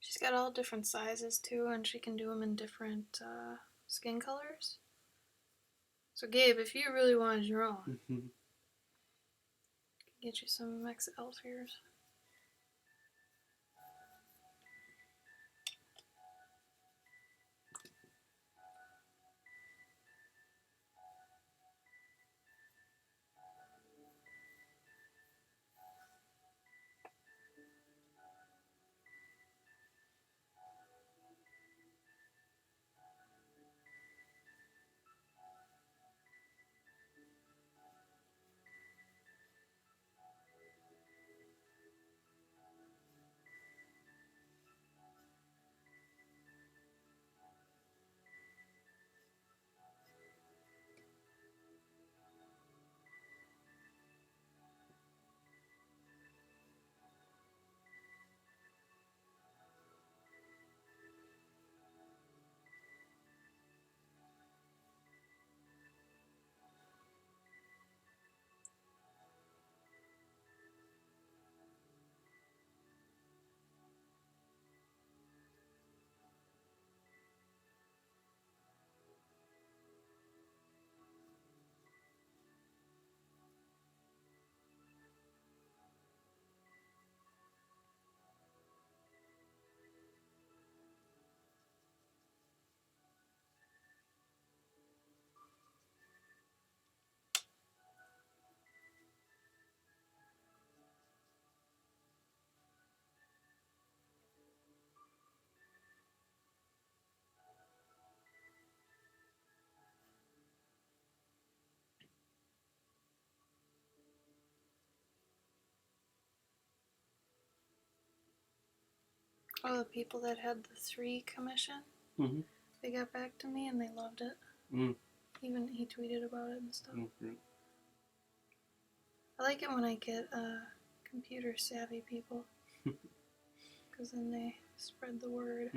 She's got all different sizes too, and she can do them in different skin colors. So Gabe, if you really wanted your own, I can get you some XL fears. Oh, the people that had the 3 commission, they got back to me and they loved it. Even he tweeted about it and stuff. I like it when I get computer savvy people, because then they spread the word.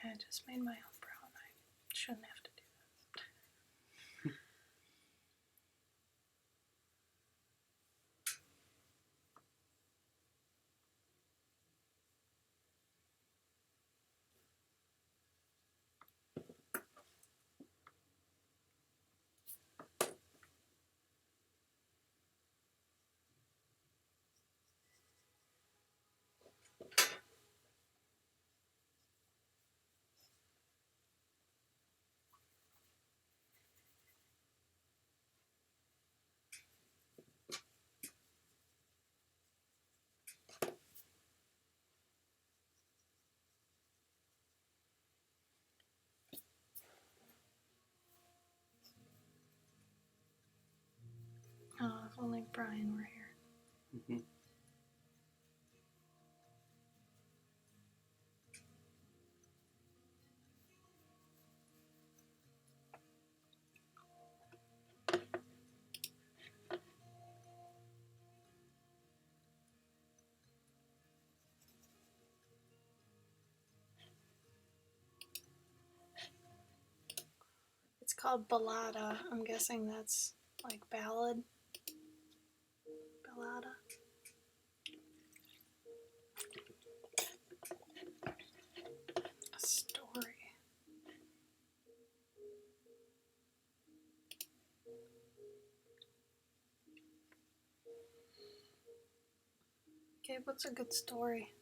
I just made my own brown. I shouldn't have to do this. Oh, if only Brian were here. It's called Ballada. I'm guessing that's like ballad. Ballada. A story. Okay, what's a good story?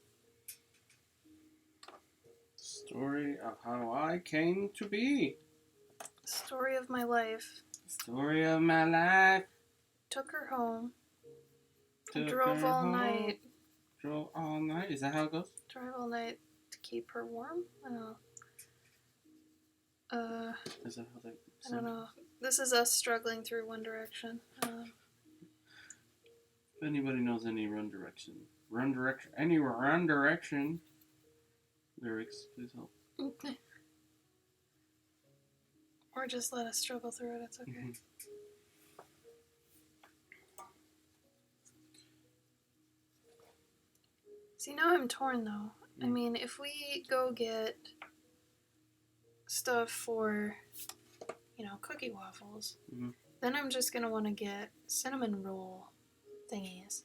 Story of how I came to be. Story of my life. Story of my life. Took her home. Drove all night. Drove all night? Is that how it goes? Drive all night to keep her warm? I don't know. Is that how they I don't know. This is us struggling through One Direction. If anybody knows any any Run Direction lyrics, please help. Or just let us struggle through it. It's okay. Mm-hmm. See, now I'm torn, though. I Mm. mean, if we go get stuff for, cookie waffles, Mm-hmm. then I'm just going to want to get cinnamon roll thingies.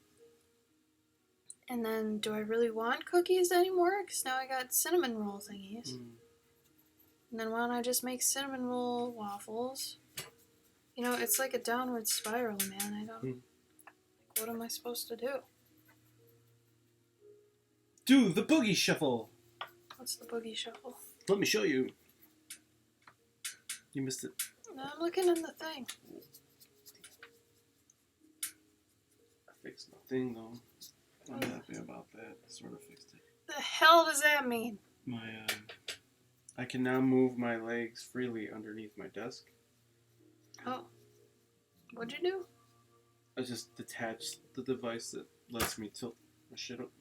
And then, do I really want cookies anymore? Because now I got cinnamon roll thingies. Mm. And then why don't I just make cinnamon roll waffles? It's like a downward spiral, man. I don't... What am I supposed to do? Do the boogie shuffle. What's the boogie shuffle? Let me show you. You missed it. No, I'm looking in the thing. I fixed my thing, though. I'm happy about that. I sort of fixed it. The hell does that mean? I can now move my legs freely underneath my desk. Oh. What'd you do? I just detached the device that lets me tilt my shit up.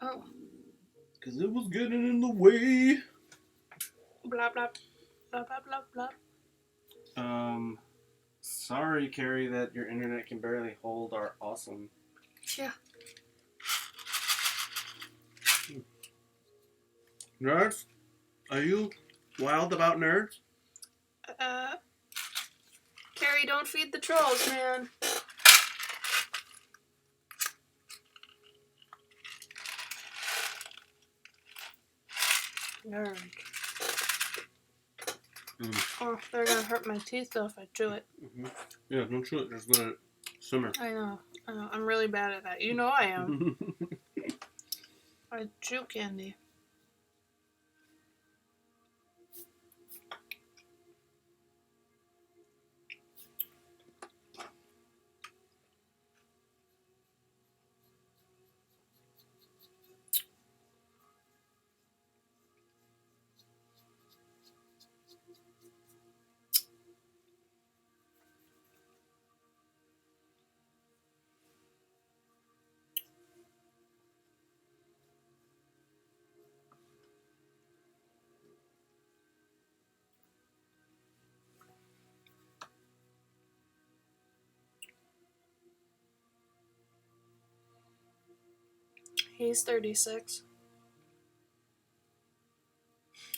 Oh. Because it was getting in the way. Blah, blah, blah, blah, blah, blah. Sorry, Carrie, that your internet can barely hold our awesome. Yeah. Nerds? Are you wild about nerds? Carrie, don't feed the trolls, man. Nerd. Oh, they're gonna hurt my teeth though if I chew it. Mm-hmm. Yeah, don't chew it. Just let it simmer. I know. I'm really bad at that. You know I am. I chew candy. He's 36.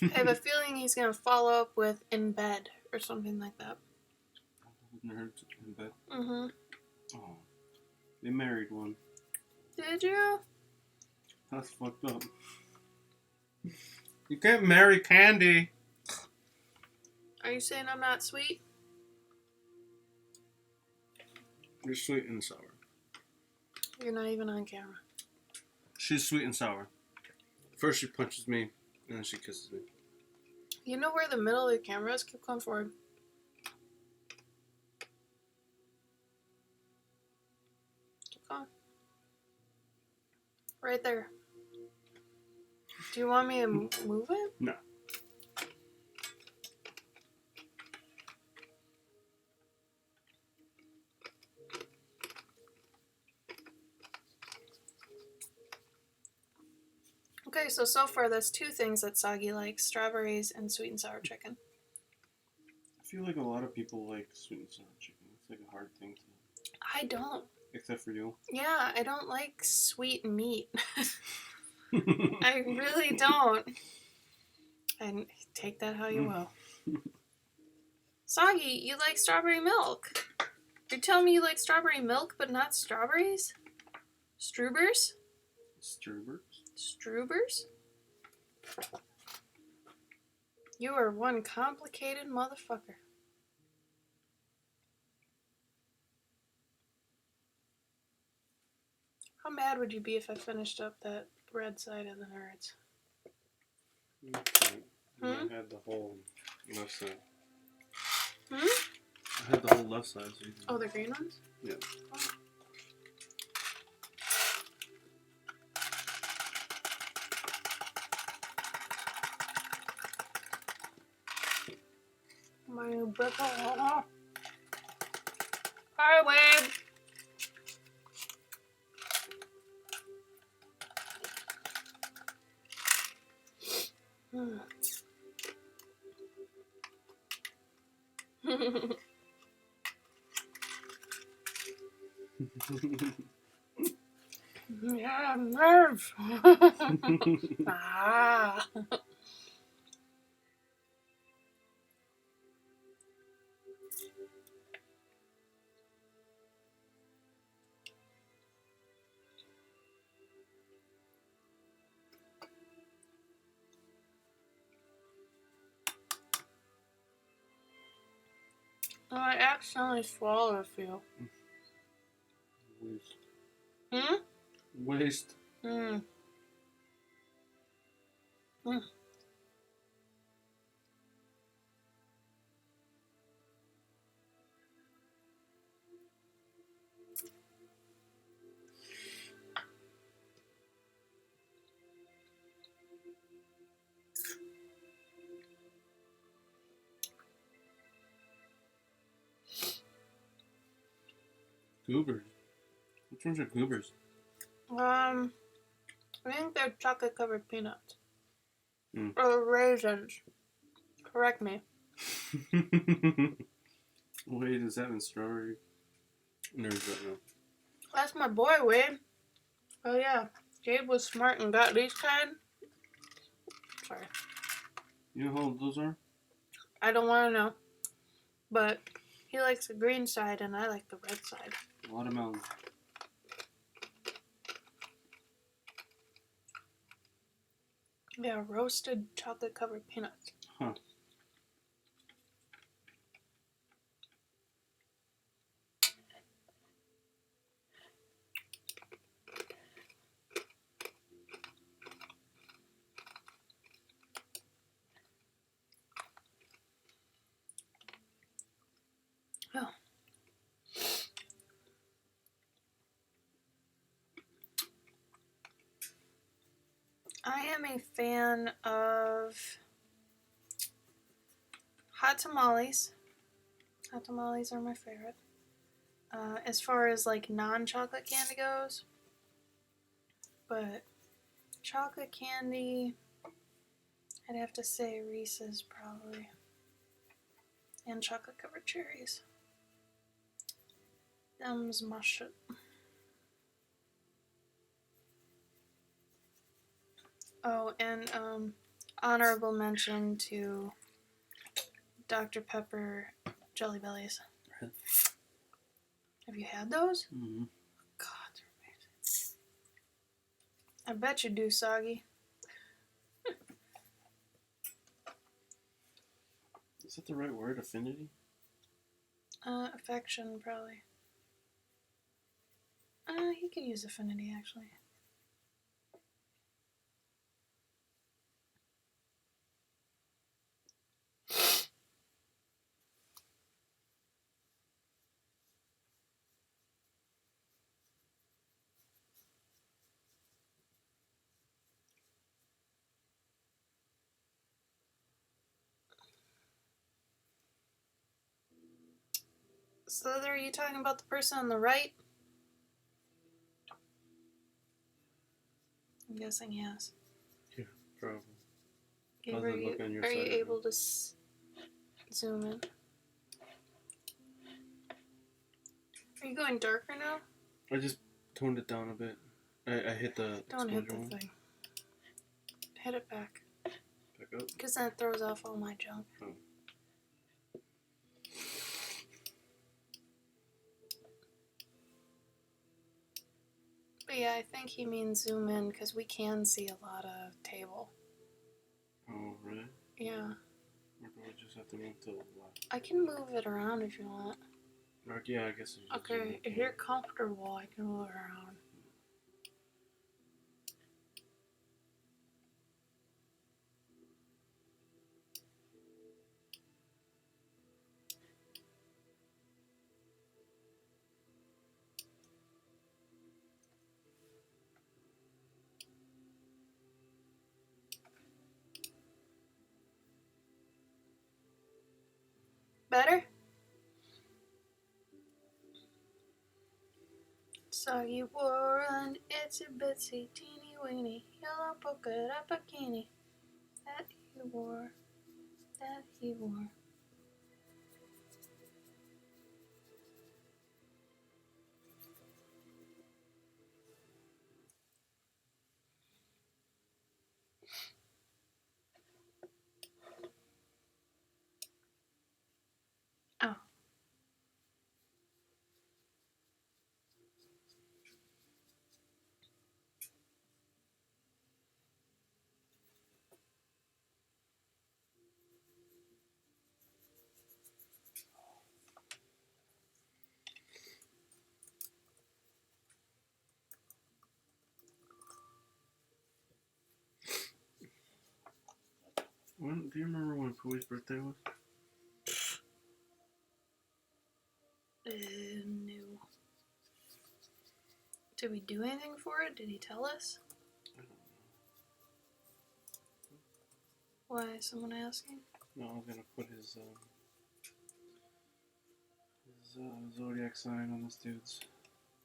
I have a feeling he's gonna follow up with in bed or something like that. Nerds in bed. Mm-hmm. Oh, they married one. Did you? That's fucked up. You can't marry candy. Are you saying I'm not sweet? You're sweet and sour. You're not even on camera. She's sweet and sour. First she punches me, and then she kisses me. You know where the middle of the camera is? Keep going forward. Keep going. Right there. Do you want me to move it? No. Okay, so far that's two things that Soggy likes. Strawberries and sweet and sour chicken. I feel like a lot of people like sweet and sour chicken. It's like a hard thing to... I don't. Except for you. Yeah, I don't like sweet meat. I really don't. And take that how you will. Soggy, you like strawberry milk. You're telling me you like strawberry milk but not strawberries? Strubers? Strubers? Strubers? You are one complicated motherfucker. How mad would you be if I finished up that red side of the nerds? Okay. I had the whole left side. Hmm? I had the whole left side. So Oh, the green ones? Yeah. Oh. My new brick. Hi, Wade. Yeah, nerve. Ah. Oh, I accidentally swallowed a few. Waste. Hmm? Waste. Hmm. Hmm. Goobers. Which ones are goobers? I think they're chocolate covered peanuts. Mm. Or raisins. Correct me. Wait, is that in strawberry? Or is that no? That's my boy, Wade. Oh yeah. Gabe was smart and got these kind. Sorry. You know how old those are? I don't want to know. But he likes the green side and I like the red side. Watermelon. Yeah, roasted chocolate covered peanuts. Huh. Oh. I am a fan of hot tamales. Hot tamales are my favorite. As far as like non-chocolate candy goes, but chocolate candy, I'd have to say Reese's probably, and chocolate covered cherries. Them's my shit. Oh, and honorable mention to Dr. Pepper Jelly Bellies. Really? Have you had those? Mm-hmm. God, they're amazing. I bet you do, Soggy. Is that the right word? Affinity? Affection, probably. He could use affinity, actually. So, are you talking about the person on the right? I'm guessing yes. Yeah, probably. Gabe, How's it look on your are you side? able to zoom in? Are you going darker now? I just toned it down a bit. I hit the Don't hit the exposure one. thing. Hit it back. Back up. Because then it throws off all my junk. Oh. But yeah, I think he means zoom in because we can see a lot of table. Oh, really? Yeah. Or do I just have to move to the left? I can move it around if you want. Or, yeah, I guess it's just Okay, if you're comfortable, I can move it around. Better? So you wore an itsy bitsy teeny weeny yellow polka dot bikini that he wore. Do you remember when Pooey's birthday was? No. Did we do anything for it? Did he tell us? I don't Why? Someone asking? know. No, I was gonna put his zodiac sign on this dude's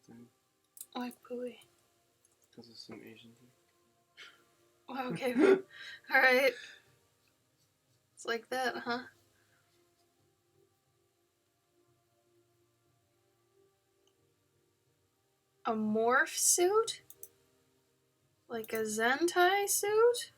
thing. Why Pooey? Because it's some Asian thing. Well, okay. Alright. It's like that, huh? A morph suit? Like a Zentai suit?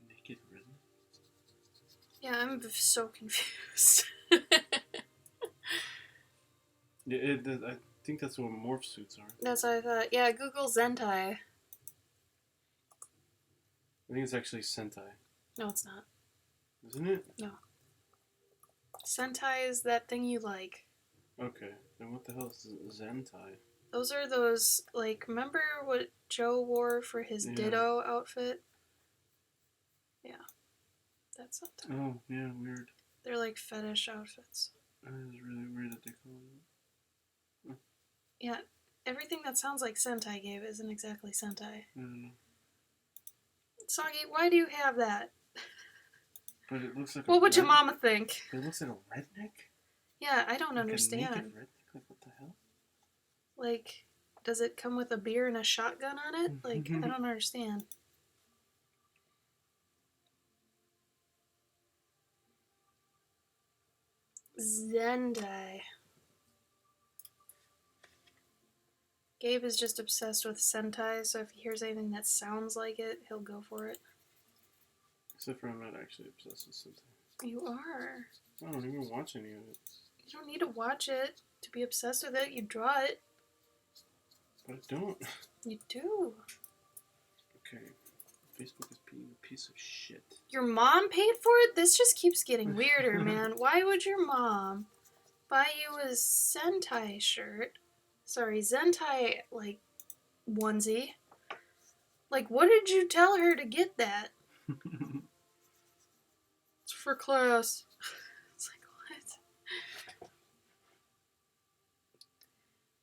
Naked redneck? Yeah, I'm so confused. Yeah, I think that's what morph suits are. That's what I thought. Yeah, Google Zentai. I think it's actually Sentai. No, it's not. Isn't it? No. Sentai is that thing you like. Okay. Then what the hell is Zentai? Those are those, like, remember what Joe wore for his Ditto outfit? Yeah. That's Sentai. Oh, yeah, weird. They're like fetish outfits. That is really weird that they call it. Yeah, everything that sounds like Sentai gave isn't exactly Sentai. I don't know. Soggy, why do you have that? But it looks like what would your mama think? But it looks like a redneck? Yeah, I don't like understand. A naked redneck? Like, what the hell? Like, does it come with a beer and a shotgun on it? Like, I don't understand. Zendai. Gabe is just obsessed with Sentai, so if he hears anything that sounds like it, he'll go for it. Except for I'm not actually obsessed with Sentai. You are. I don't even watch any of it. You don't need to watch it to be obsessed with it. You draw it. But I don't. You do. Okay. Facebook is being a piece of shit. Your mom paid for it? This just keeps getting weirder, man. Why would your mom buy you a Sentai shirt? Sorry, Zentai, like, onesie. Like, what did you tell her to get that? It's for class. It's like, what?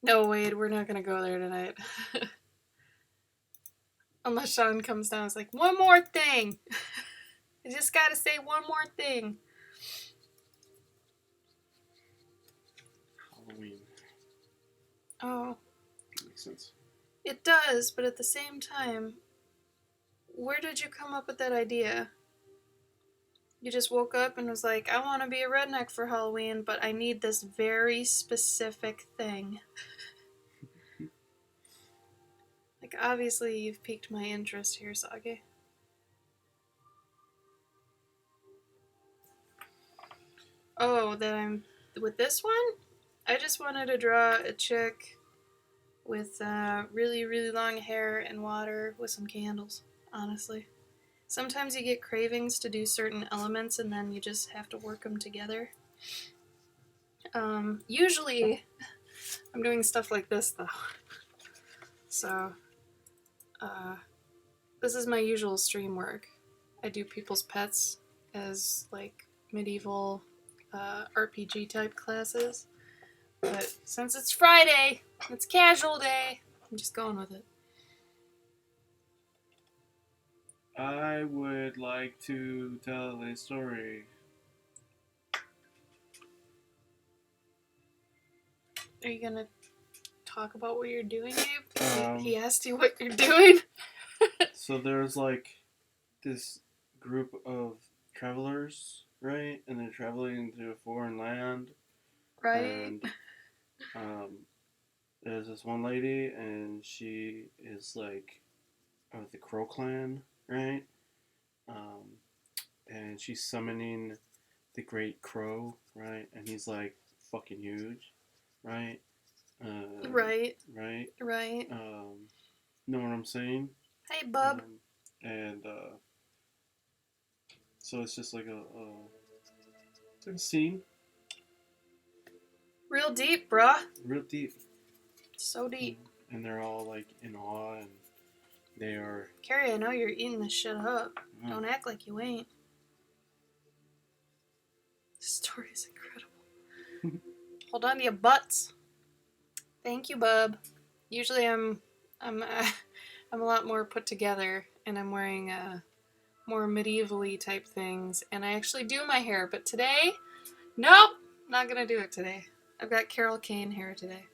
No, Wade, we're not gonna go there tonight. Unless Sean comes down and is like, one more thing. I just gotta say one more thing. Halloween. Oh. Makes sense. It does, but at the same time, where did you come up with that idea? You just woke up and was like, I want to be a redneck for Halloween, but I need this very specific thing. Like, obviously, you've piqued my interest here, Sage. Oh, that I'm... With this one? I just wanted to draw a chick with really, really long hair and water with some candles, honestly. Sometimes you get cravings to do certain elements and then you just have to work them together. Usually, I'm doing stuff like this, though. So, this is my usual stream work. I do people's pets as, like, medieval RPG type classes. But since it's Friday, it's casual day, I'm just going with it. I would like to tell a story. Are you gonna talk about what you're doing, Gabe? He asked you what you're doing? So there's like this group of travelers, right? And they're traveling to a foreign land. Right. And there's this one lady, and she is like of the Crow clan, right? And she's summoning the Great Crow, right? And he's like fucking huge, right? Right. Right. Right. Know what I'm saying? Hey, bub. And so it's just like it's like a scene. Real deep, bruh. Real deep. So deep. And they're all like in awe, and they are. Carrie, I know you're eating this shit up. Don't act like you ain't. This story is incredible. Hold on to your butts. Thank you, bub. Usually I'm a lot more put together, and I'm wearing more medievally type things, and I actually do my hair. But today, nope, not gonna do it today. I've got Carol Kane hair today.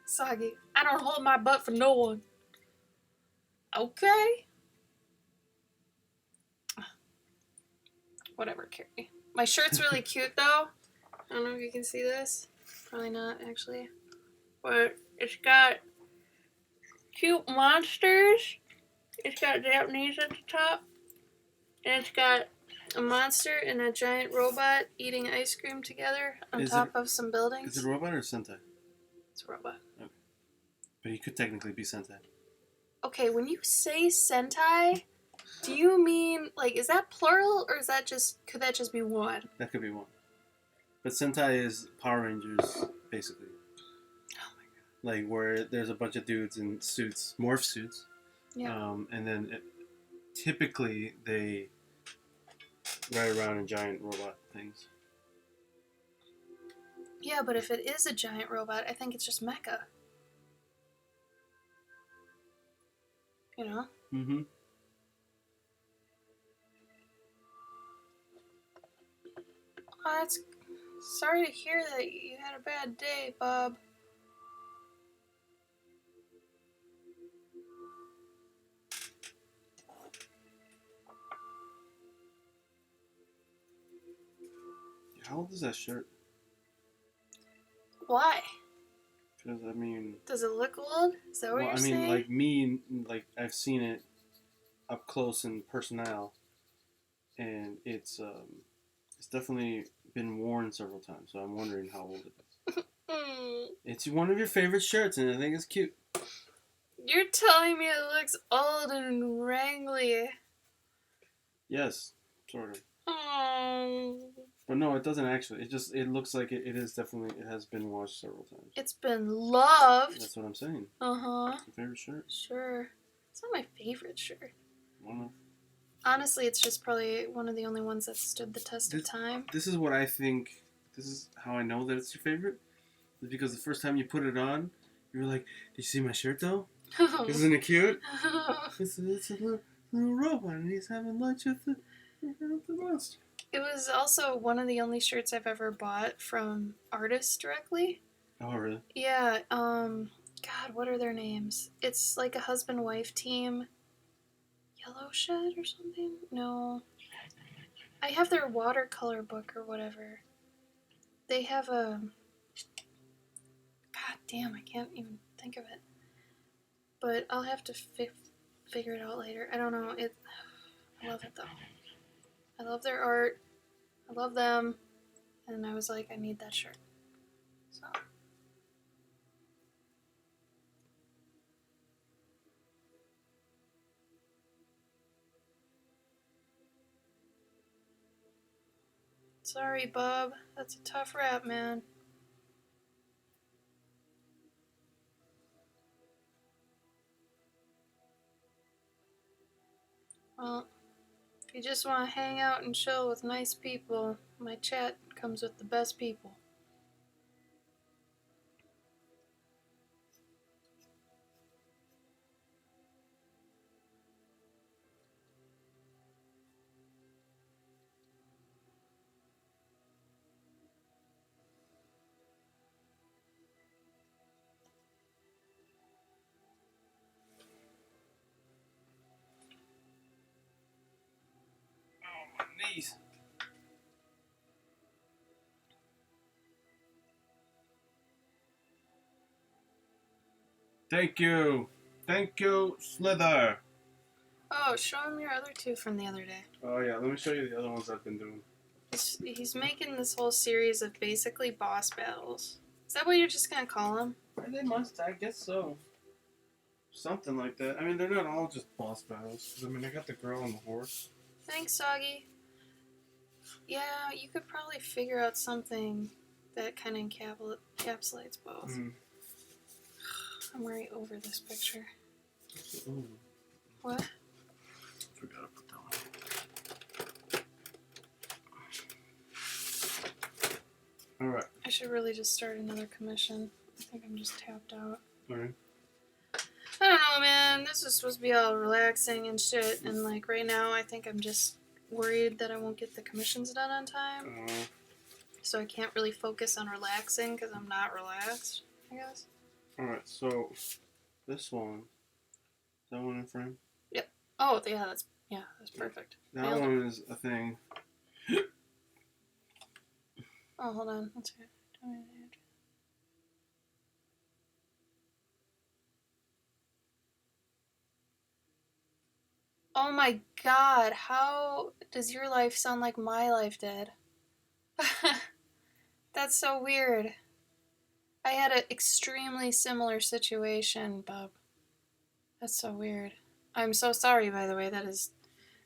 Soggy, I don't hold my butt for no one. Okay. Whatever, Carrie. My shirt's really cute, though. I don't know if you can see this. Probably not, actually. But it's got cute monsters. It's got Japanese at the top. And it's got a monster and a giant robot eating ice cream together on top of some buildings. Is it a robot or Sentai? It's a robot. Okay. But he could technically be Sentai. Okay, when you say Sentai, do you mean, like, is that plural, or is that just, could that just be one? That could be one. But Sentai is Power Rangers, basically. Oh my god. Like, where there's a bunch of dudes in suits, morph suits. Yeah. And then typically they ride around in giant robot things. Yeah, but if it is a giant robot, I think it's just mecha. You know? Mm-hmm. Oh, that's... Sorry to hear that you had a bad day, Bob. How old is that shirt? Why? Because, I mean... Does it look old? Is that what you're saying? Like, me, like, I've seen it up close and personal, and it's definitely been worn several times, so I'm wondering how old it is. It's one of your favorite shirts, and I think it's cute. You're telling me it looks old and wrangly. Yes, sort of. Oh. But no, it doesn't actually. It looks like it is definitely, it has been washed several times. It's been loved. That's what I'm saying. Uh-huh. It's your favorite shirt? Sure. It's not my favorite shirt. One of. Honestly, it's just probably one of the only ones that stood the test of time. This is what I think. This is how I know that it's your favorite. Is because the first time you put it on, you were like, "Did you see my shirt though? Isn't it cute? It's a little robot, and he's having lunch with the monster." It was also one of the only shirts I've ever bought from artists directly. Oh, really? Yeah. God, what are their names? It's like a husband-wife team. Yellow Shed or something? No. I have their watercolor book or whatever. They have a... God damn, I can't even think of it. But I'll have to figure it out later. I don't know. I love it, though. I love their art. I love them. And I was like, I need that shirt. So... Sorry, Bob. That's a tough rap, man. Well, if you just want to hang out and chill with nice people, my chat comes with the best people. Oh, my knees. Thank you. Thank you, Slither. Oh, show him your other two from the other day. Oh, yeah. Let me show you the other ones I've been doing. He's making this whole series of basically boss battles. Is that what you're just gonna call them? They must. I guess so. Something like that. I mean, they're not all just boss battles. 'Cause, I mean, I got the girl and the horse. Thanks, Soggy. Yeah, you could probably figure out something that kind of encapsulates both. I'm already over this picture. Ooh. What? Forgot to put that one. Alright. I should really just start another commission. I think I'm just tapped out. Alright. I don't know, man. This is supposed to be all relaxing and shit, and like right now I think I'm just worried that I won't get the commissions done on time. So I can't really focus on relaxing because I'm not relaxed, I guess. Alright, so this one. Is that one in frame? Yep. Oh, yeah, that's perfect. That one is a thing. Oh, hold on. That's good. Oh my god, how does your life sound like my life did? That's so weird. I had an extremely similar situation, Bub. That's so weird. I'm so sorry, by the way. That is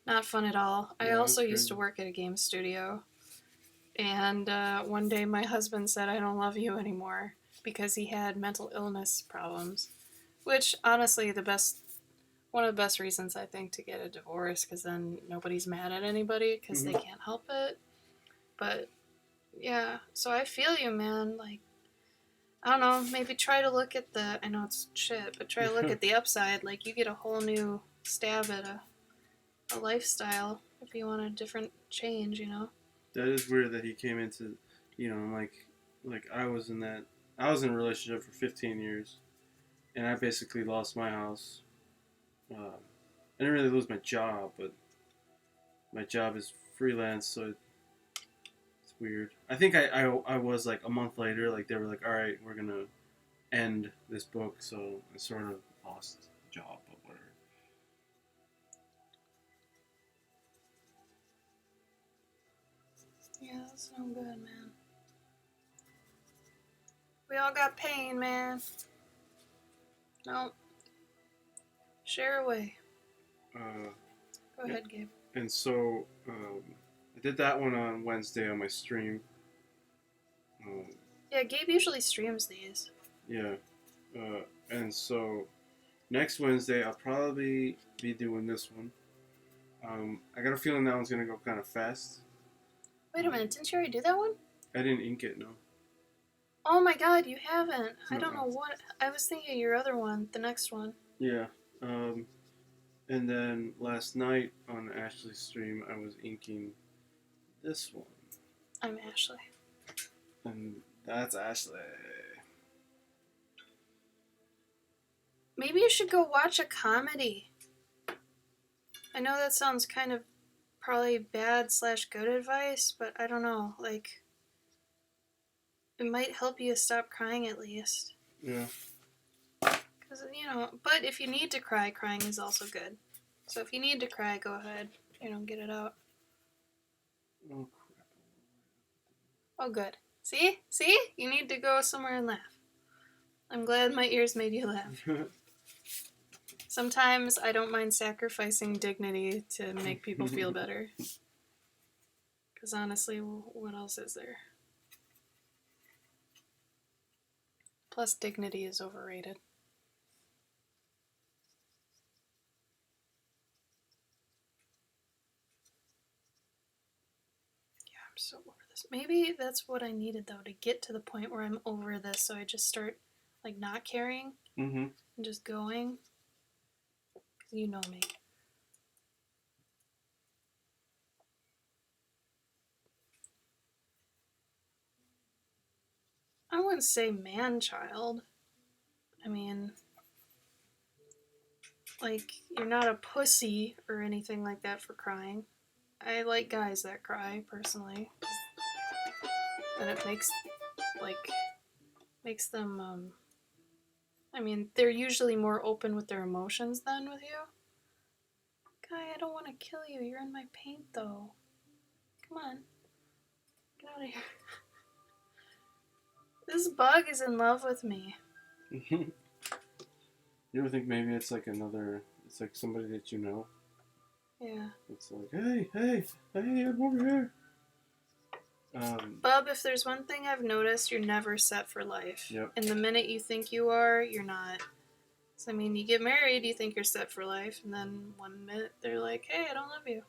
not fun at all. I also used to work at a game studio. And one day my husband said, I don't love you anymore because he had mental illness problems. Which, honestly, one of the best reasons, I think, to get a divorce, because then nobody's mad at anybody because they can't help it. But, yeah, so I feel you, man. Like, I don't know, maybe try to look at I know it's shit, but try to look at the upside. Like, you get a whole new stab at a lifestyle if you want a different change, you know? That is weird that he came into, like I was in a relationship for 15 years, and I basically lost my house. I didn't really lose my job, but my job is freelance, so it's weird. I think I was like a month later, like they were like, all right, we're gonna end this book, so I sort of lost the job, but whatever. Yeah, that's no good, man. We all got pain, man. No. Share away. Go ahead, Gabe. And so, I did that one on Wednesday on my stream. Yeah, Gabe usually streams these. Yeah. And so, next Wednesday, I'll probably be doing this one. I got a feeling that one's going to go kind of fast. Wait a minute, didn't you already do that one? I didn't ink it, no. Oh my god, you haven't. I don't know what. I was thinking your other one, the next one. Yeah. And then last night on Ashley's stream, I was inking this one. I'm Ashley. And that's Ashley. Maybe you should go watch a comedy. I know that sounds kind of probably bad/good advice, but I don't know. Like, it might help you stop crying at least. Yeah. Because, but if you need to cry, crying is also good. So if you need to cry, go ahead. Get it out. Oh, crap. Oh, good. See? You need to go somewhere and laugh. I'm glad my ears made you laugh. Sometimes I don't mind sacrificing dignity to make people feel better. Because honestly, what else is there? Plus, dignity is overrated. Yeah, I'm so over this. Maybe that's what I needed, though, to get to the point where I'm over this, so I just start, like, not caring and just going. Because you know me. I wouldn't say man-child. I mean, like, you're not a pussy or anything like that for crying. I like guys that cry, personally. And it makes them, I mean, they're usually more open with their emotions than with you. Guy, I don't want to kill you. You're in my paint, though. Come on. Get out of here. This bug is in love with me. You ever think maybe it's like it's like somebody that you know? Yeah. It's like, hey, I'm over here. Bub, if there's one thing I've noticed, you're never set for life. Yep. And the minute you think you are, you're not. So, I mean, you get married, you think you're set for life, and then one minute they're like, hey, I don't love you.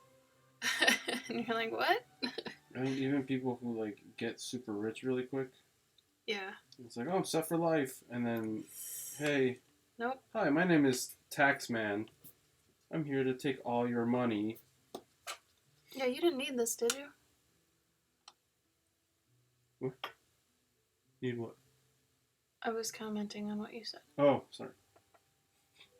And you're like, what? I mean, even people who like get super rich really quick. Yeah. It's like, oh, I'm set for life, and then, hey. Nope. Hi, my name is Taxman. I'm here to take all your money. Yeah, you didn't need this, did you? What? Need what? I was commenting on what you said. Oh, sorry.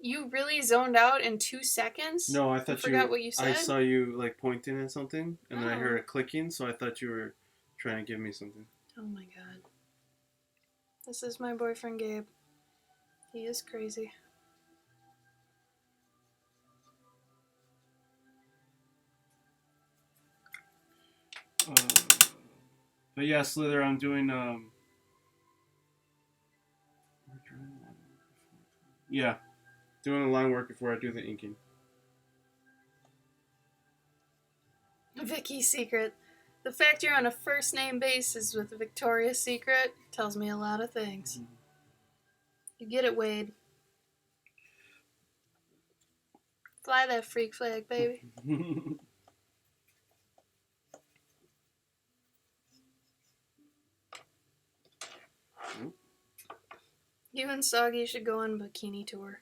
You really zoned out in 2 seconds? No, I thought you forgot what you said. I saw you like pointing at something, and then I heard Oh. it clicking, so I thought you were trying to give me something. Oh my god. This is my boyfriend Gabe. He is crazy. But yeah, Slither, I'm doing yeah, doing the line work before I do the inking. Vicky's Secret. The fact you're on a first name basis with Victoria's Secret tells me a lot of things. Mm-hmm. You get it, Wade. Fly that freak flag, baby. You and Soggy should go on bikini tour.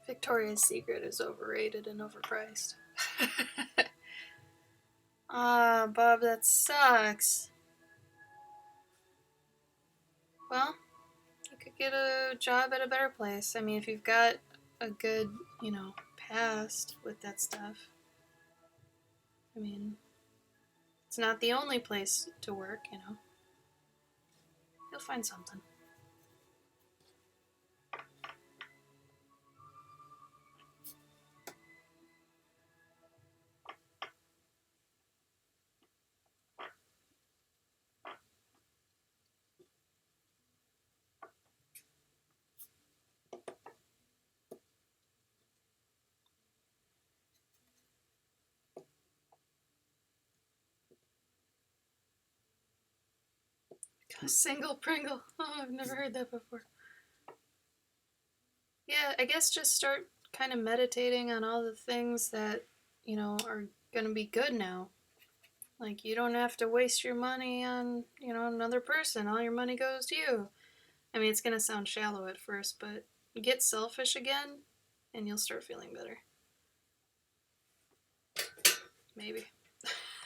Victoria's Secret is overrated and overpriced. Ah, Bob, that sucks. Well, you could get a job at a better place. I mean, if you've got a good, past with that stuff. I mean, it's not the only place to work, You'll find something. A single Pringle. Oh, I've never heard that before. Yeah, I guess just start kind of meditating on all the things that, are going to be good now. Like, you don't have to waste your money on, another person. All your money goes to you. I mean, it's going to sound shallow at first, but get selfish again, and you'll start feeling better. Maybe.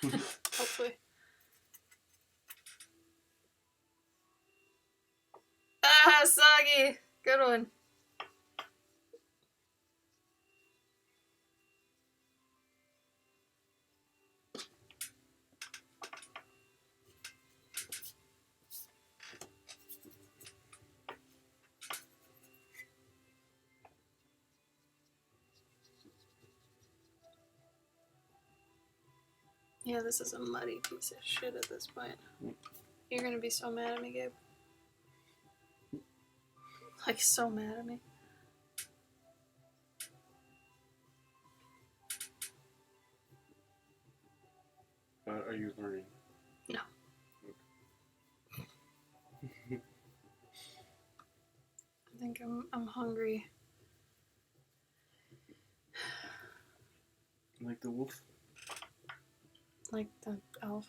Hopefully. Ah, Soggy! Good one. Yeah, this is a muddy piece of shit at this point. You're gonna be so mad at me, Gabe. Like, so mad at me. Are you learning? No. I think I'm hungry. Like the wolf? Like the elf.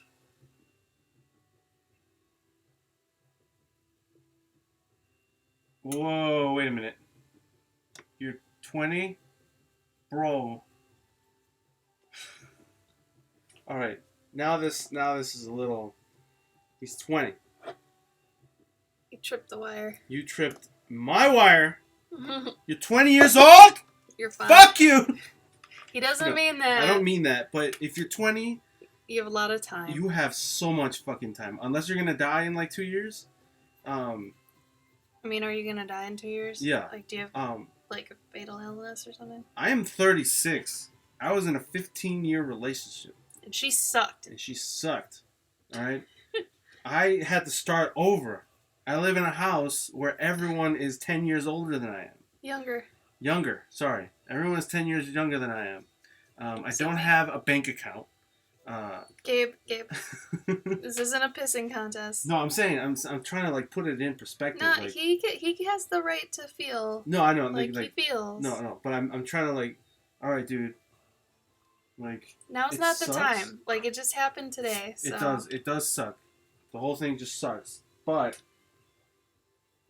Whoa, wait a minute. You're 20? Bro. Alright. Now this is a little... He's 20. You tripped the wire. You tripped my wire? You're 20 years old? You're fine. Fuck you! He doesn't mean that. I don't mean that, but if you're 20... You have a lot of time. You have so much fucking time. Unless you're gonna die in like 2 years. I mean, are you gonna die in 2 years? Yeah. Like, do you have like a fatal illness or something? I am 36. I was in a 15-year relationship. And she sucked. Alright? I had to start over. I live in a house where everyone is 10 years older than I am. Younger, sorry. Everyone is 10 years younger than I am. I don't have a bank account. Gabe, this isn't a pissing contest. No, I'm saying, I'm trying to like put it in perspective. No, like, he has the right to feel. No, I know. Like he feels. No, but I'm trying to like, all right, dude. Like now's not the time. Like it just happened today. So. It does suck. The whole thing just sucks. But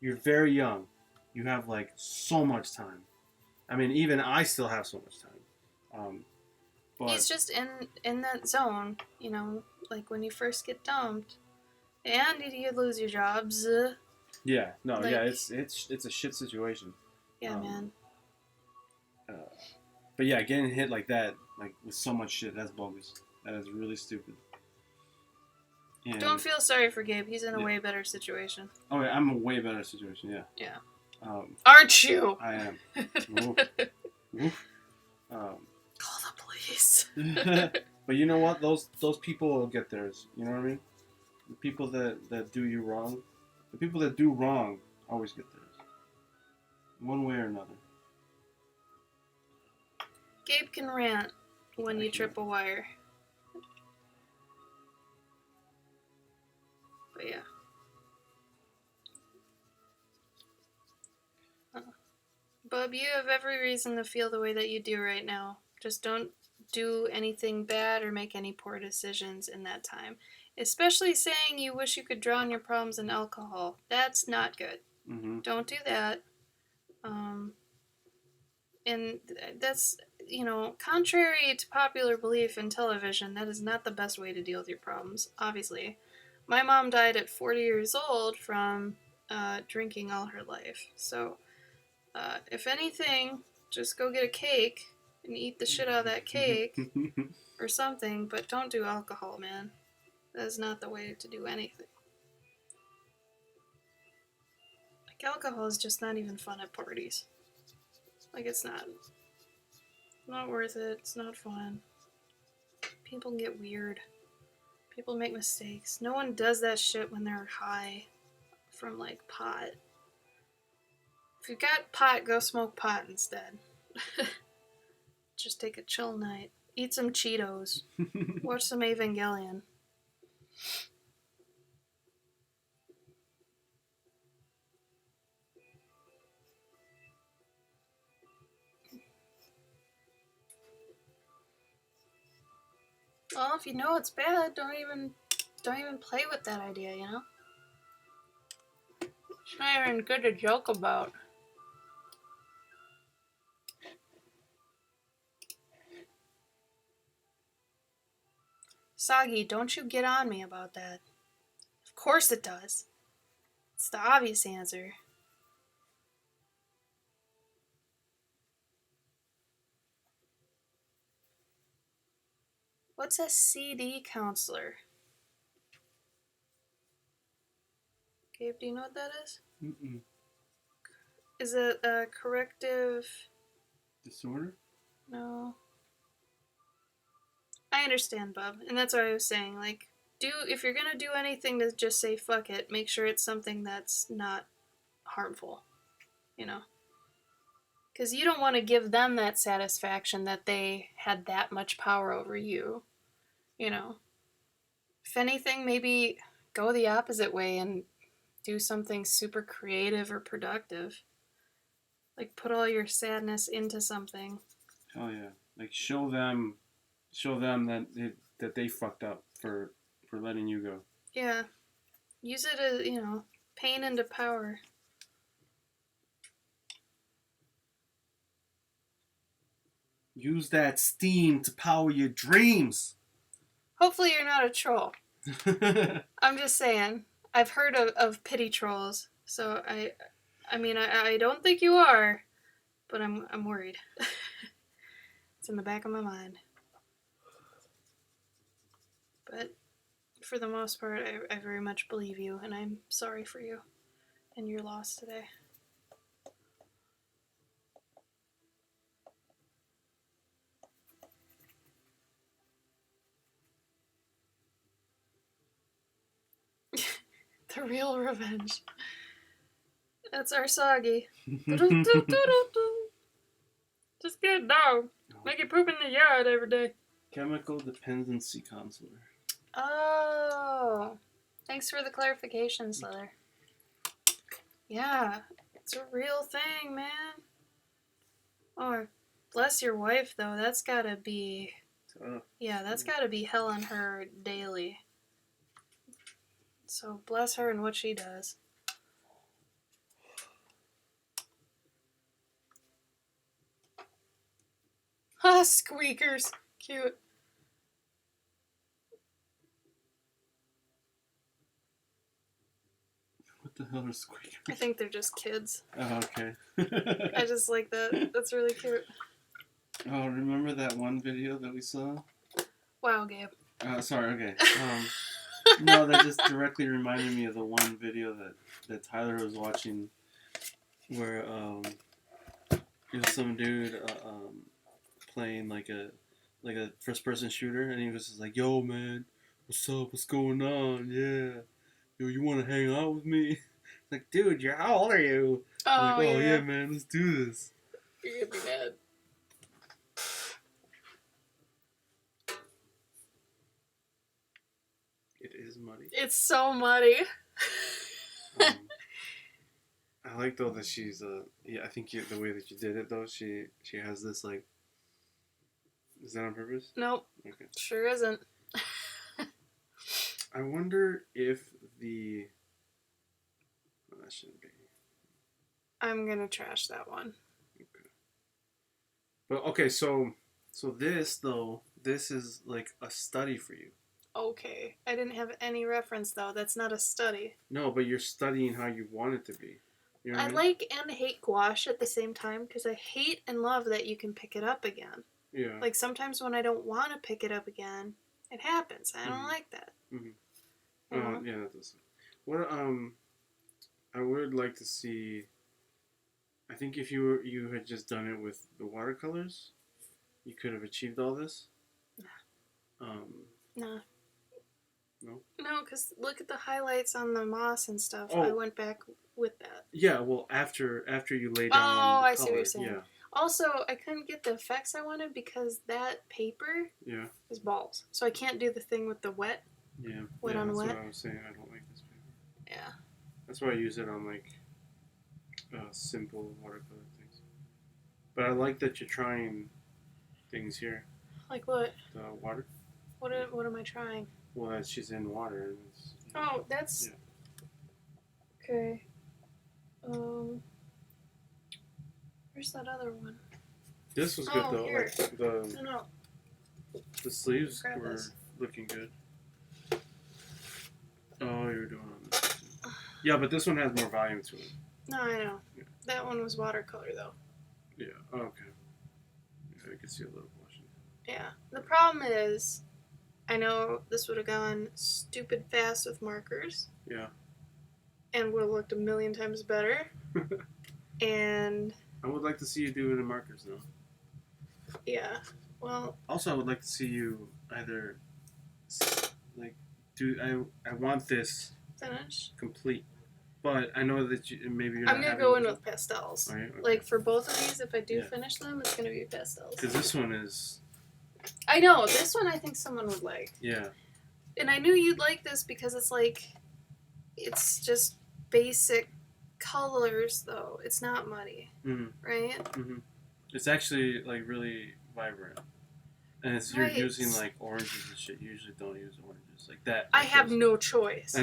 you're very young. You have like so much time. I mean, even I still have so much time. But he's just in that zone, you know, like when you first get dumped, and you lose your jobs. Yeah, no, like, yeah, it's a shit situation. Yeah, man. But yeah, getting hit like that, like with so much shit, that's bogus. That is really stupid. And don't feel sorry for Gabe. He's in a way better situation. Oh yeah, I'm in a way better situation. Yeah. Yeah. Aren't you? I am. Oof. Oof. Call the police. But you know what? Those people will get theirs. You know what I mean? The people that do you wrong, the people that do wrong always get theirs. One way or another. Gabe can rant when you trip a wire. But yeah. Bub, you have every reason to feel the way that you do right now. Just don't do anything bad or make any poor decisions in that time. Especially saying you wish you could drown your problems in alcohol. That's not good. Mm-hmm. Don't do that. And that's, you know, contrary to popular belief in television, that is not the best way to deal with your problems, obviously. My mom died at 40 years old from drinking all her life. So, if anything, just go get a cake and eat the shit out of that cake or something, but don't do alcohol, man. That is not the way to do anything. Like, alcohol is just not even fun at parties. Like, it's not worth it. It's not fun. People get weird. People make mistakes. No one does that shit when they're high from, like, pot. If you've got pot, go smoke pot instead. Just take a chill night. Eat some Cheetos. Watch some Evangelion. Well, if you know it's bad, don't even play with that idea, you know? It's not even good to joke about. Sagi, don't you get on me about that. Of course it does. It's the obvious answer. What's a CD counselor? Gabe, do you know what that is? Mm-mm. Is it a corrective... Disorder? No. I understand, Bub, and that's what I was saying. Like, if you're gonna do anything to just say fuck it, make sure it's something that's not harmful, you know? Because you don't want to give them that satisfaction that they had that much power over you, you know? If anything, maybe go the opposite way and do something super creative or productive. Like, put all your sadness into something. Hell yeah. Like, show them that they fucked up for letting you go. Yeah. Use it as, you know, pain into power. Use that steam to power your dreams. Hopefully you're not a troll. I'm just saying. I've heard of pity trolls, so I mean I don't think you are, but I'm worried. It's in the back of my mind. But for the most part, I very much believe you, and I'm sorry for you and your loss today. The real revenge. That's our soggy. Just get it down. Make it poop in the yard every day. Chemical dependency counselor. Oh. Thanks for the clarification, Slither. Yeah, it's a real thing, man. Oh, bless your wife, though. That's gotta be... Yeah, that's gotta be hell on her daily. So bless her and what she does. Ah, squeakers. Cute. What the hell are squeakers? I think they're just kids. Oh, okay. I just like that. That's really cute. Oh, remember that one video that we saw? Wow, Gabe. Sorry, okay. No, that just directly reminded me of the one video that Tyler was watching where it was some dude playing like a first person shooter, and he was just like, "Yo, man, what's up? What's going on? Yeah, yo, you want to hang out with me?" Like, dude, how old are you? Oh, I'm like, yeah. Yeah, man, let's do this. You're gonna be mad. It is muddy. It's so muddy. I like though that she's yeah. I think the way that you did it though, she has this like. Is that on purpose? Nope. Okay. Sure isn't. I wonder if the. Well, that shouldn't be. I'm gonna trash that one. Okay. But okay, so this though, this is like a study for you. Okay. I didn't have any reference though. That's not a study. No, but you're studying how you want it to be. You know what I I mean? like and hate gouache at the same time because I hate and love that you can pick it up again. Yeah. Like sometimes when I don't want to pick it up again, it happens. I don't like that. Mm-hmm. Yeah, that does. What I would like to see. I think if you had just done it with the watercolors, you could have achieved all this. Nah. No. No, because look at the highlights on the moss and stuff. Oh. I went back with that. Yeah, well, after you lay down. Oh, the I see what color, you're saying. Yeah. Also, I couldn't get the effects I wanted because that paper is balls. So I can't do the thing with the wet. Yeah. Wet on that's wet. What I was saying. I don't like this paper. Yeah. That's why I use it on like simple watercolor things. But I like that you're trying things here. Like what? The water. What am I trying? Well, that she's in water. And it's, Oh, that's... Yeah. Okay. Where's that other one? This was good though. Here. Like No. the sleeves Grab were this. looking good. Oh, you were doing on this. Yeah, but this one has more volume to it. No, I know. Yeah. That one was watercolor though. Yeah. Oh, okay. Yeah, I can see a little blush. Yeah. The problem is, I know this would have gone stupid fast with markers. Yeah. And would have looked a million times better. And... I would like to see you do it in markers though. Yeah. Well... Also, I would like to see you either, like, I want this... Finish? Complete. But I know that maybe you're I'm not going to go in with pastels. Are you? Okay. Like, for both of these, if I do finish them, it's going to be pastels. Because this one is... I know. This one I think someone would like. Yeah. And I knew you'd like this because it's like... It's just basic colors, though. It's not muddy. Mm-hmm. Right? Mm-hmm. It's actually, like, really vibrant. And it's, you're using, like, oranges and shit. You usually don't use oranges. Like that. I have no choice.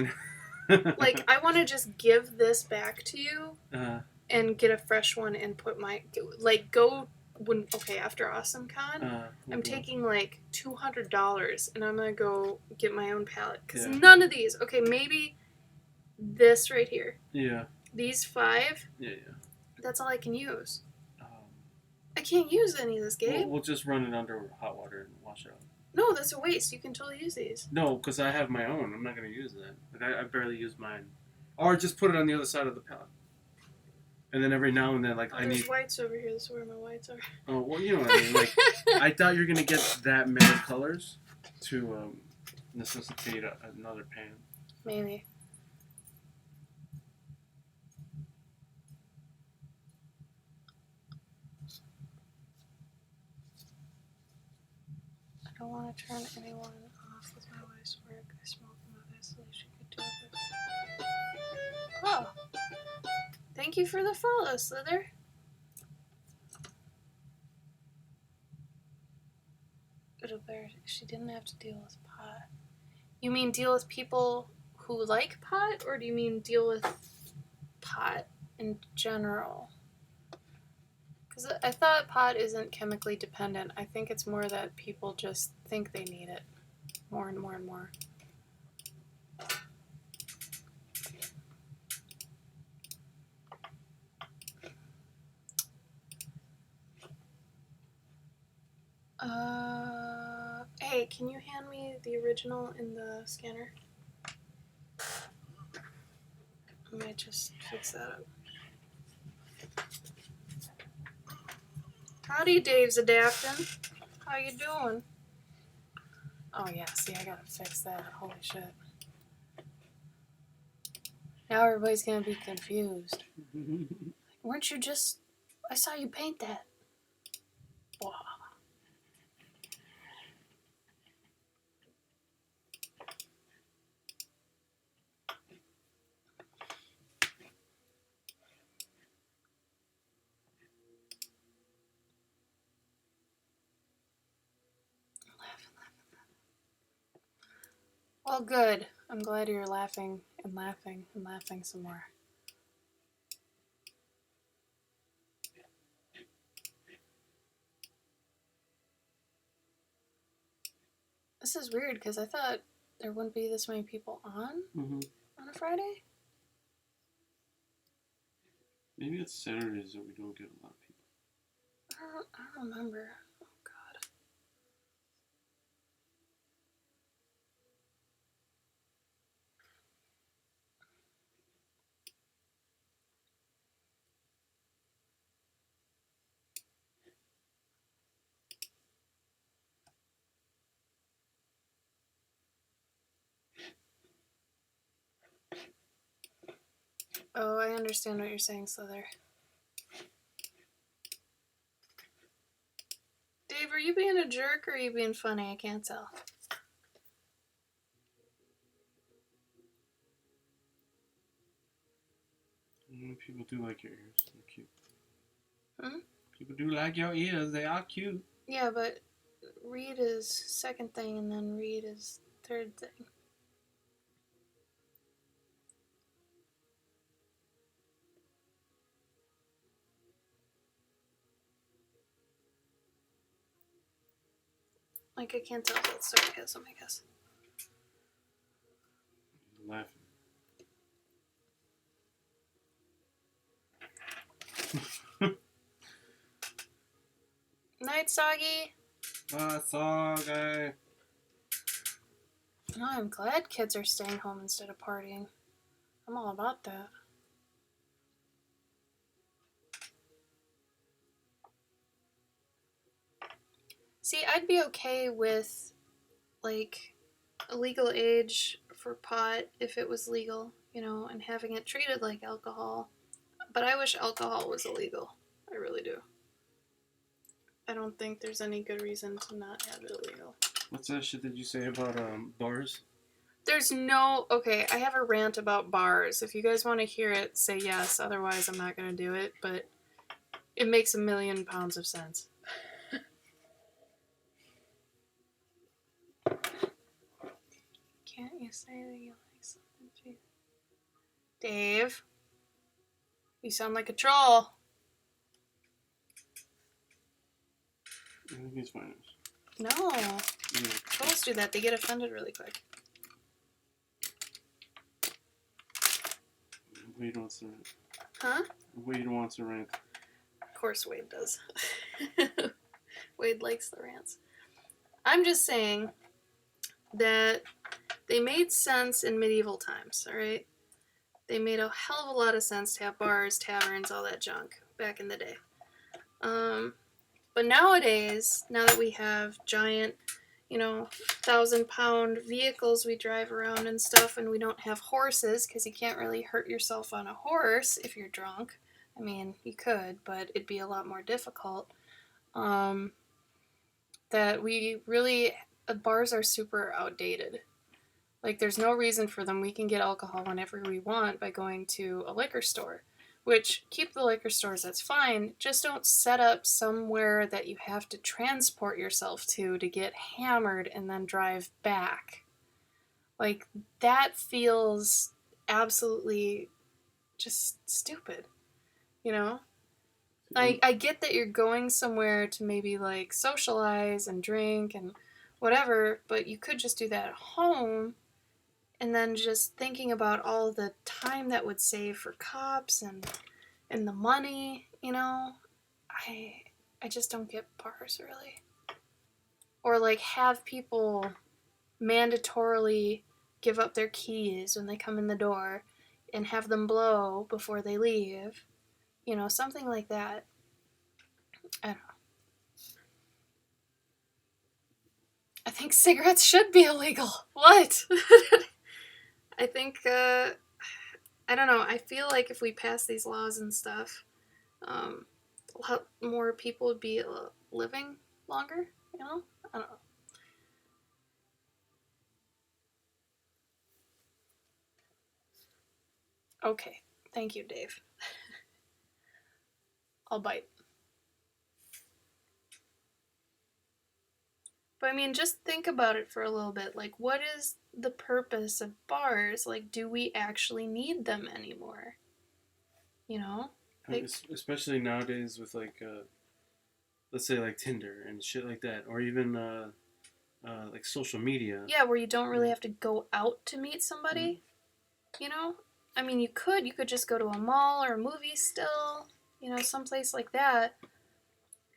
Like, I want to just give this back to you and get a fresh one and put my... Like, go okay, after AwesomeCon, I'm taking like $200 and I'm gonna go get my own palette because none of these. Okay, maybe this right here. Yeah. These 5. Yeah. That's all I can use. I can't use any of this, Gabe. We'll just run it under hot water and wash it out. No, that's a waste. You can totally use these. No, because I have my own. I'm not gonna use that. Like I barely use mine. Or just put it on the other side of the palette. And then every now and then, like, I need... There's whites over here. This is where my whites are. Oh, well, you know what I mean. Like, I thought you were going to get that many colors to necessitate another pan. Maybe. I don't want to turn anyone off with my wife's work. I smoke them with isolation. Could do it. Oh. Thank you for the follow, Slither. She didn't have to deal with pot. You mean deal with people who like pot, or do you mean deal with pot in general? Because I thought pot isn't chemically dependent. I think it's more that people just think they need it more and more and more. Hey, can you hand me the original in the scanner? I might just fix that up. Howdy, Dave's adapting. How you doing? Oh yeah, see, I gotta fix that. Holy shit. Now everybody's gonna be confused. Weren't you just... I saw you paint that. Wow. Well, good. I'm glad you're laughing and laughing and laughing some more. This is weird because I thought there wouldn't be this many people on a Friday. Maybe it's Saturdays that we don't get a lot of people. I don't remember. Oh, God. Oh, I understand what you're saying, Slither. Dave, are you being a jerk or are you being funny? I can't tell. People do like your ears. They're cute. Hmm? People do like your ears. They are cute. Yeah, but read is second thing and then read is third thing. Like, I can't tell if that's sarcasm, I guess. Laughing. Night, Soggy. Soggy. No, I'm glad kids are staying home instead of partying. I'm all about that. See, I'd be okay with, like, a legal age for pot if it was legal, you know, and having it treated like alcohol. But I wish alcohol was illegal. I really do. I don't think there's any good reason to not have it illegal. What's that shit that you say about bars? There's no... Okay, I have a rant about bars. If you guys want to hear it, say yes. Otherwise, I'm not going to do it. But it makes £1,000,000 of sense. Can't you say that you like something, too? Dave? You sound like a troll. I think he's fine. No. Yeah. Trolls do that. They get offended really quick. Wade wants to rant. Huh? Wade wants to rant. Of course Wade does. Wade likes the rants. I'm just saying that they made sense in medieval times, alright? They made a hell of a lot of sense to have bars, taverns, all that junk back in the day. But nowadays, now that we have giant, 1,000-pound vehicles we drive around and stuff, and we don't have horses, because you can't really hurt yourself on a horse if you're drunk. I mean, you could, but it'd be a lot more difficult. That we really, bars are super outdated. Like, there's no reason for them. We can get alcohol whenever we want by going to a liquor store. Which, keep the liquor stores, that's fine. Just don't set up somewhere that you have to transport yourself to get hammered and then drive back. Like, that feels absolutely just stupid. I get that you're going somewhere to maybe, like, socialize and drink and whatever, but you could just do that at home. And then just thinking about all the time that would save for cops and the money, I just don't get bars, really. Or, like, have people mandatorily give up their keys when they come in the door and have them blow before they leave. Something like that. I don't know. I think cigarettes should be illegal. What? I think, I don't know. I feel like if we pass these laws and stuff, a lot more people would be living longer, I don't know. Okay. Thank you, Dave. I'll bite. But I mean, just think about it for a little bit. Like, what is the purpose of bars? Like, do we actually need them anymore? Like, especially nowadays with, like, let's say, like, Tinder and shit like that. Or even, like, social media. Yeah, where you don't really have to go out to meet somebody. Mm-hmm. I mean, you could just go to a mall or a movie still. Someplace like that.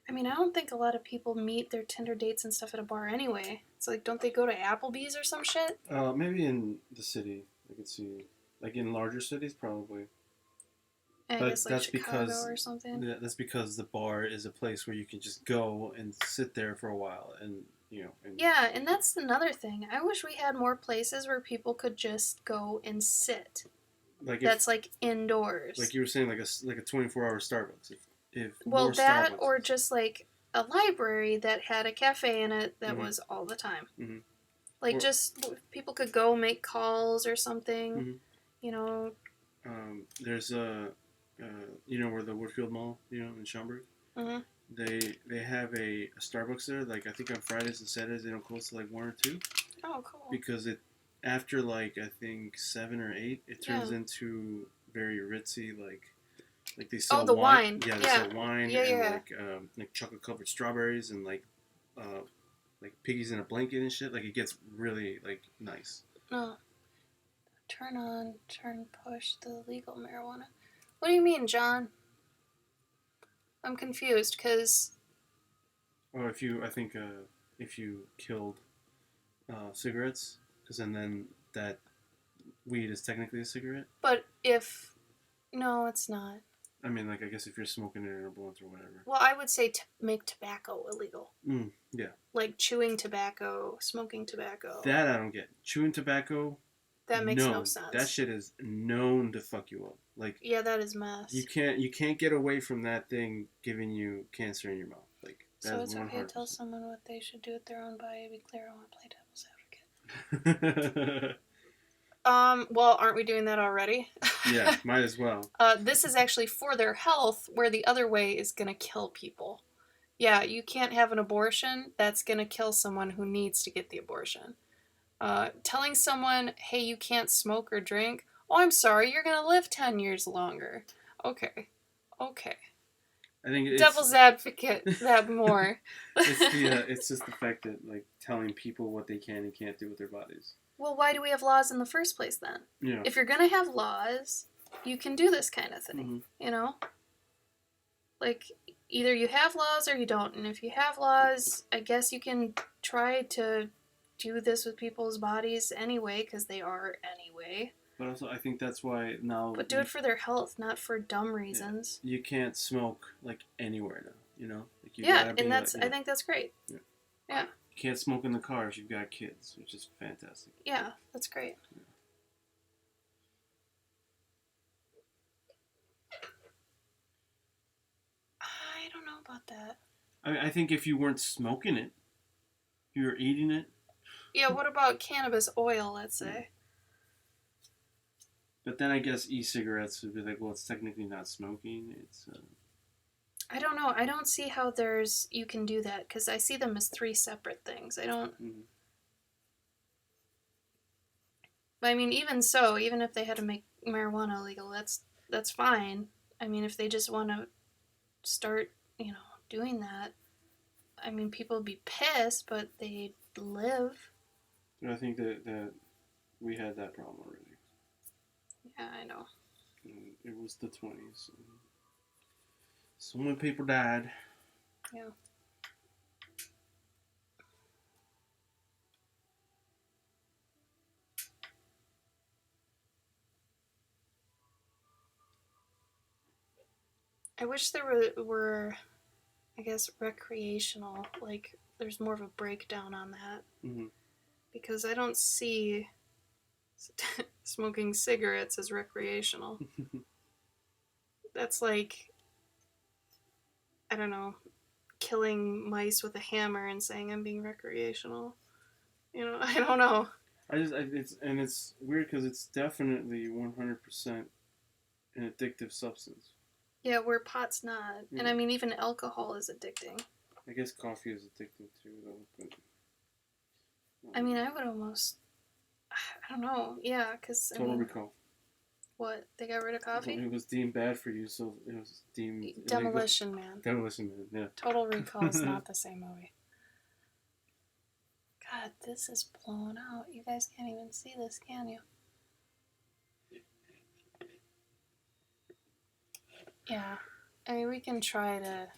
I mean, I don't think a lot of people meet their Tinder dates and stuff at a bar anyway. It's like, don't they go to Applebee's or some shit? Maybe in the city. I could see. Like, in larger cities, probably. I guess, like, that's Chicago or something. Yeah, that's because the bar is a place where you can just go and sit there for a while and, Yeah, and that's another thing. I wish we had more places where people could just go and sit. That's like indoors. Like you were saying, like a 24-hour Starbucks. Well, that Starbucks or just like a library that had a cafe in it that was all the time. Mm-hmm. Like, just people could go make calls or something. Mm-hmm. There's where the Woodfield Mall, in Schaumburg. Mm-hmm. They have a Starbucks there. Like, I think on Fridays and Saturdays they don't close to like 1 or 2. Oh, cool. Because after like I think 7 or 8, it turns into very ritzy, like they sell wine. Yeah, they sell wine and like chocolate covered strawberries and like piggies in a blanket and shit. Like, it gets really like nice. Oh. Push the legal marijuana. What do you mean, John? I'm confused, because... Oh, if you killed cigarettes, because then that weed is technically a cigarette. But if... No, it's not. I mean, like, I guess if you're smoking it in a blunt or whatever. Well, I would say make tobacco illegal. Yeah. Like chewing tobacco, smoking tobacco. That I don't get. Chewing tobacco... That makes no sense. That shit is known to fuck you up. Like, yeah, that is mess. You can't get away from that thing giving you cancer in your mouth. Like, so it's okay to tell someone what they should do with their own body. To be clear, I want to play devil's advocate. Well, aren't we doing that already? Yeah, might as well. This is actually for their health, where the other way is gonna kill people. Yeah, you can't have an abortion. That's gonna kill someone who needs to get the abortion. Telling someone, hey, you can't smoke or drink. Oh, I'm sorry, you're gonna live 10 years longer. Okay. I think it's devil's advocate that more. it's just the fact that like telling people what they can and can't do with their bodies. Well, why do we have laws in the first place then? Yeah. If you're gonna have laws, you can do this kind of thing. Mm-hmm. You know, like either you have laws or you don't. And if you have laws, I guess you can try to do this with people's bodies anyway, because they are anyway. But also, I think that's why now. But do it for their health, not for dumb reasons. Yeah, you can't smoke like anywhere now. You know. Like, yeah, and that's. I think that's great. Yeah. Yeah. You can't smoke in the car if you've got kids, which is fantastic. Yeah, that's great. Yeah. I don't know about that. I think if you weren't smoking it, if you were eating it. Yeah, what about cannabis oil, let's say? But then I guess e-cigarettes would be like, well, it's technically not smoking. It's. I don't know. I don't see how you can do that, because I see them as 3 separate things. I don't. Mm-hmm. But I mean, even so, even if they had to make marijuana illegal, that's fine. I mean, if they just want to start, doing that, I mean, people would be pissed, but they'd live. I think that we had that problem already. Yeah, I know. It was the 20s. So many people died. Yeah. I wish there were, I guess, recreational, like, there's more of a breakdown on that. Mm-hmm. Because I don't see smoking cigarettes as recreational. That's like, I don't know, killing mice with a hammer and saying I'm being recreational. I don't know. It's weird because it's definitely 100% an addictive substance. Yeah, where pot's not. Yeah. And I mean, even alcohol is addicting. I guess coffee is addicting too, though. But, I mean, I would almost, I don't know. Yeah, because Total Recall. What? They got rid of coffee? It was deemed bad for you, so it was deemed Demolition Man. Demolition Man, yeah. Total Recall is not the same movie. God, this is blown out. You guys can't even see this, can you? Yeah. I mean, we can try to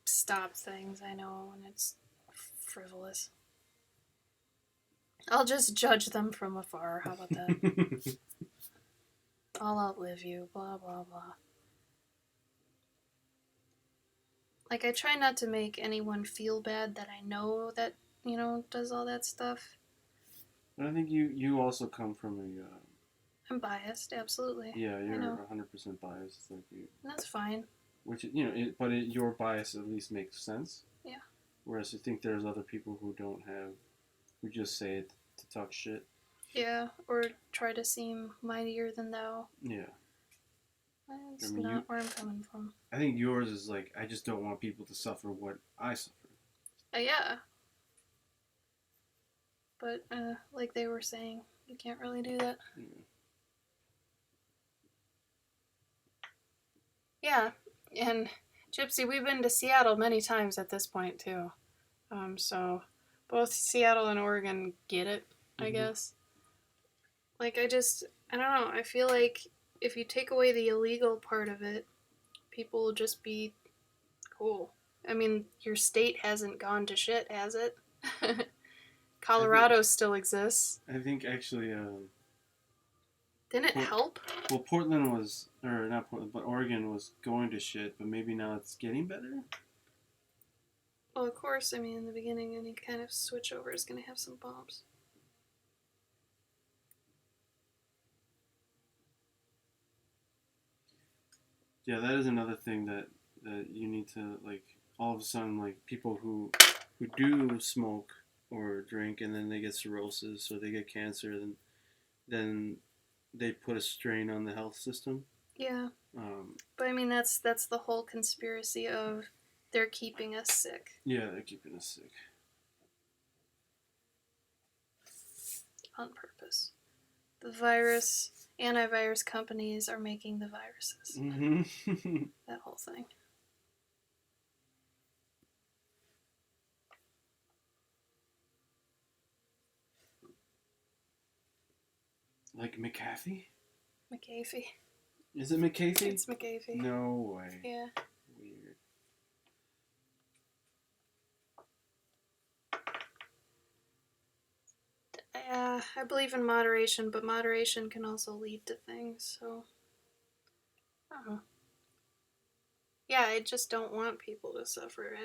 stop things, I know, when it's frivolous. I'll just judge them from afar. How about that? I'll outlive you, blah, blah, blah. Like, I try not to make anyone feel bad that I know that, does all that stuff. But I think you also come from a... I'm biased, absolutely. Yeah, you're 100% biased. Like you. And that's fine. Which, your bias at least makes sense. Yeah. Whereas I think there's other people who who just say it to talk shit. Yeah, or try to seem mightier than thou. Yeah. That's not where I'm coming from. I think yours is like, I just don't want people to suffer what I suffer. Yeah. But, like they were saying, you can't really do that. Yeah, and Gypsy, we've been to Seattle many times at this point, too. So both Seattle and Oregon get it, I guess. Like, I don't know, I feel like if you take away the illegal part of it, people will just be cool. I mean, your state hasn't gone to shit, has it? Colorado still exists. I think actually... Didn't it help? Well, Portland was... Or not Portland, but Oregon was going to shit, but maybe now it's getting better? Well, of course, I mean, in the beginning, any kind of switch over is going to have some bumps. Yeah, that is another thing that you need to, like, all of a sudden, like, people who do smoke or drink and then they get cirrhosis or they get cancer, then they put a strain on the health system. Yeah. But I mean, that's the whole conspiracy of they're keeping us sick. Yeah, they're keeping us sick. On purpose. The virus antivirus companies are making the viruses. Mm-hmm. That whole thing. Like McAfee? McAfee. Is it McAfee? It's McAfee. No way. Yeah. Weird. I believe in moderation, but moderation can also lead to things, so I don't know. Yeah, I just don't want people to suffer.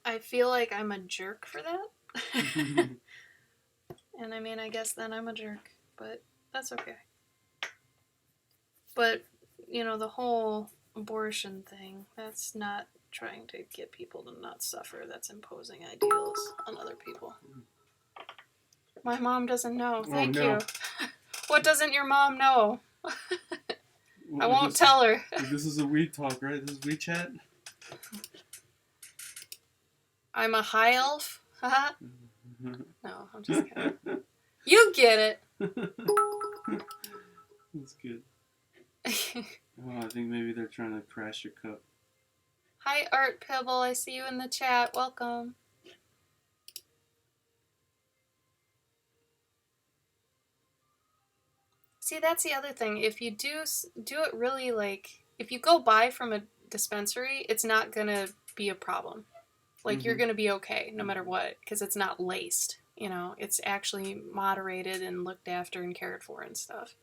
I feel like I'm a jerk for that. And I mean, I guess then I'm a jerk, but that's okay. But, the whole abortion thing, that's not trying to get people to not suffer. That's imposing ideals on other people. My mom doesn't know. Thank you. What doesn't your mom know? I won't tell her. This is a we talk, right? This is WeChat? I'm a high elf? Haha. No, I'm just kidding. You get it. That's good. Oh, I think maybe they're trying to crash your cup. Hi, Art Pibble. I see you in the chat. Welcome. See, that's the other thing. If you do it really, if you go buy from a dispensary, it's not going to be a problem. You're going to be okay no matter what, because it's not laced. It's actually moderated and looked after and cared for and stuff.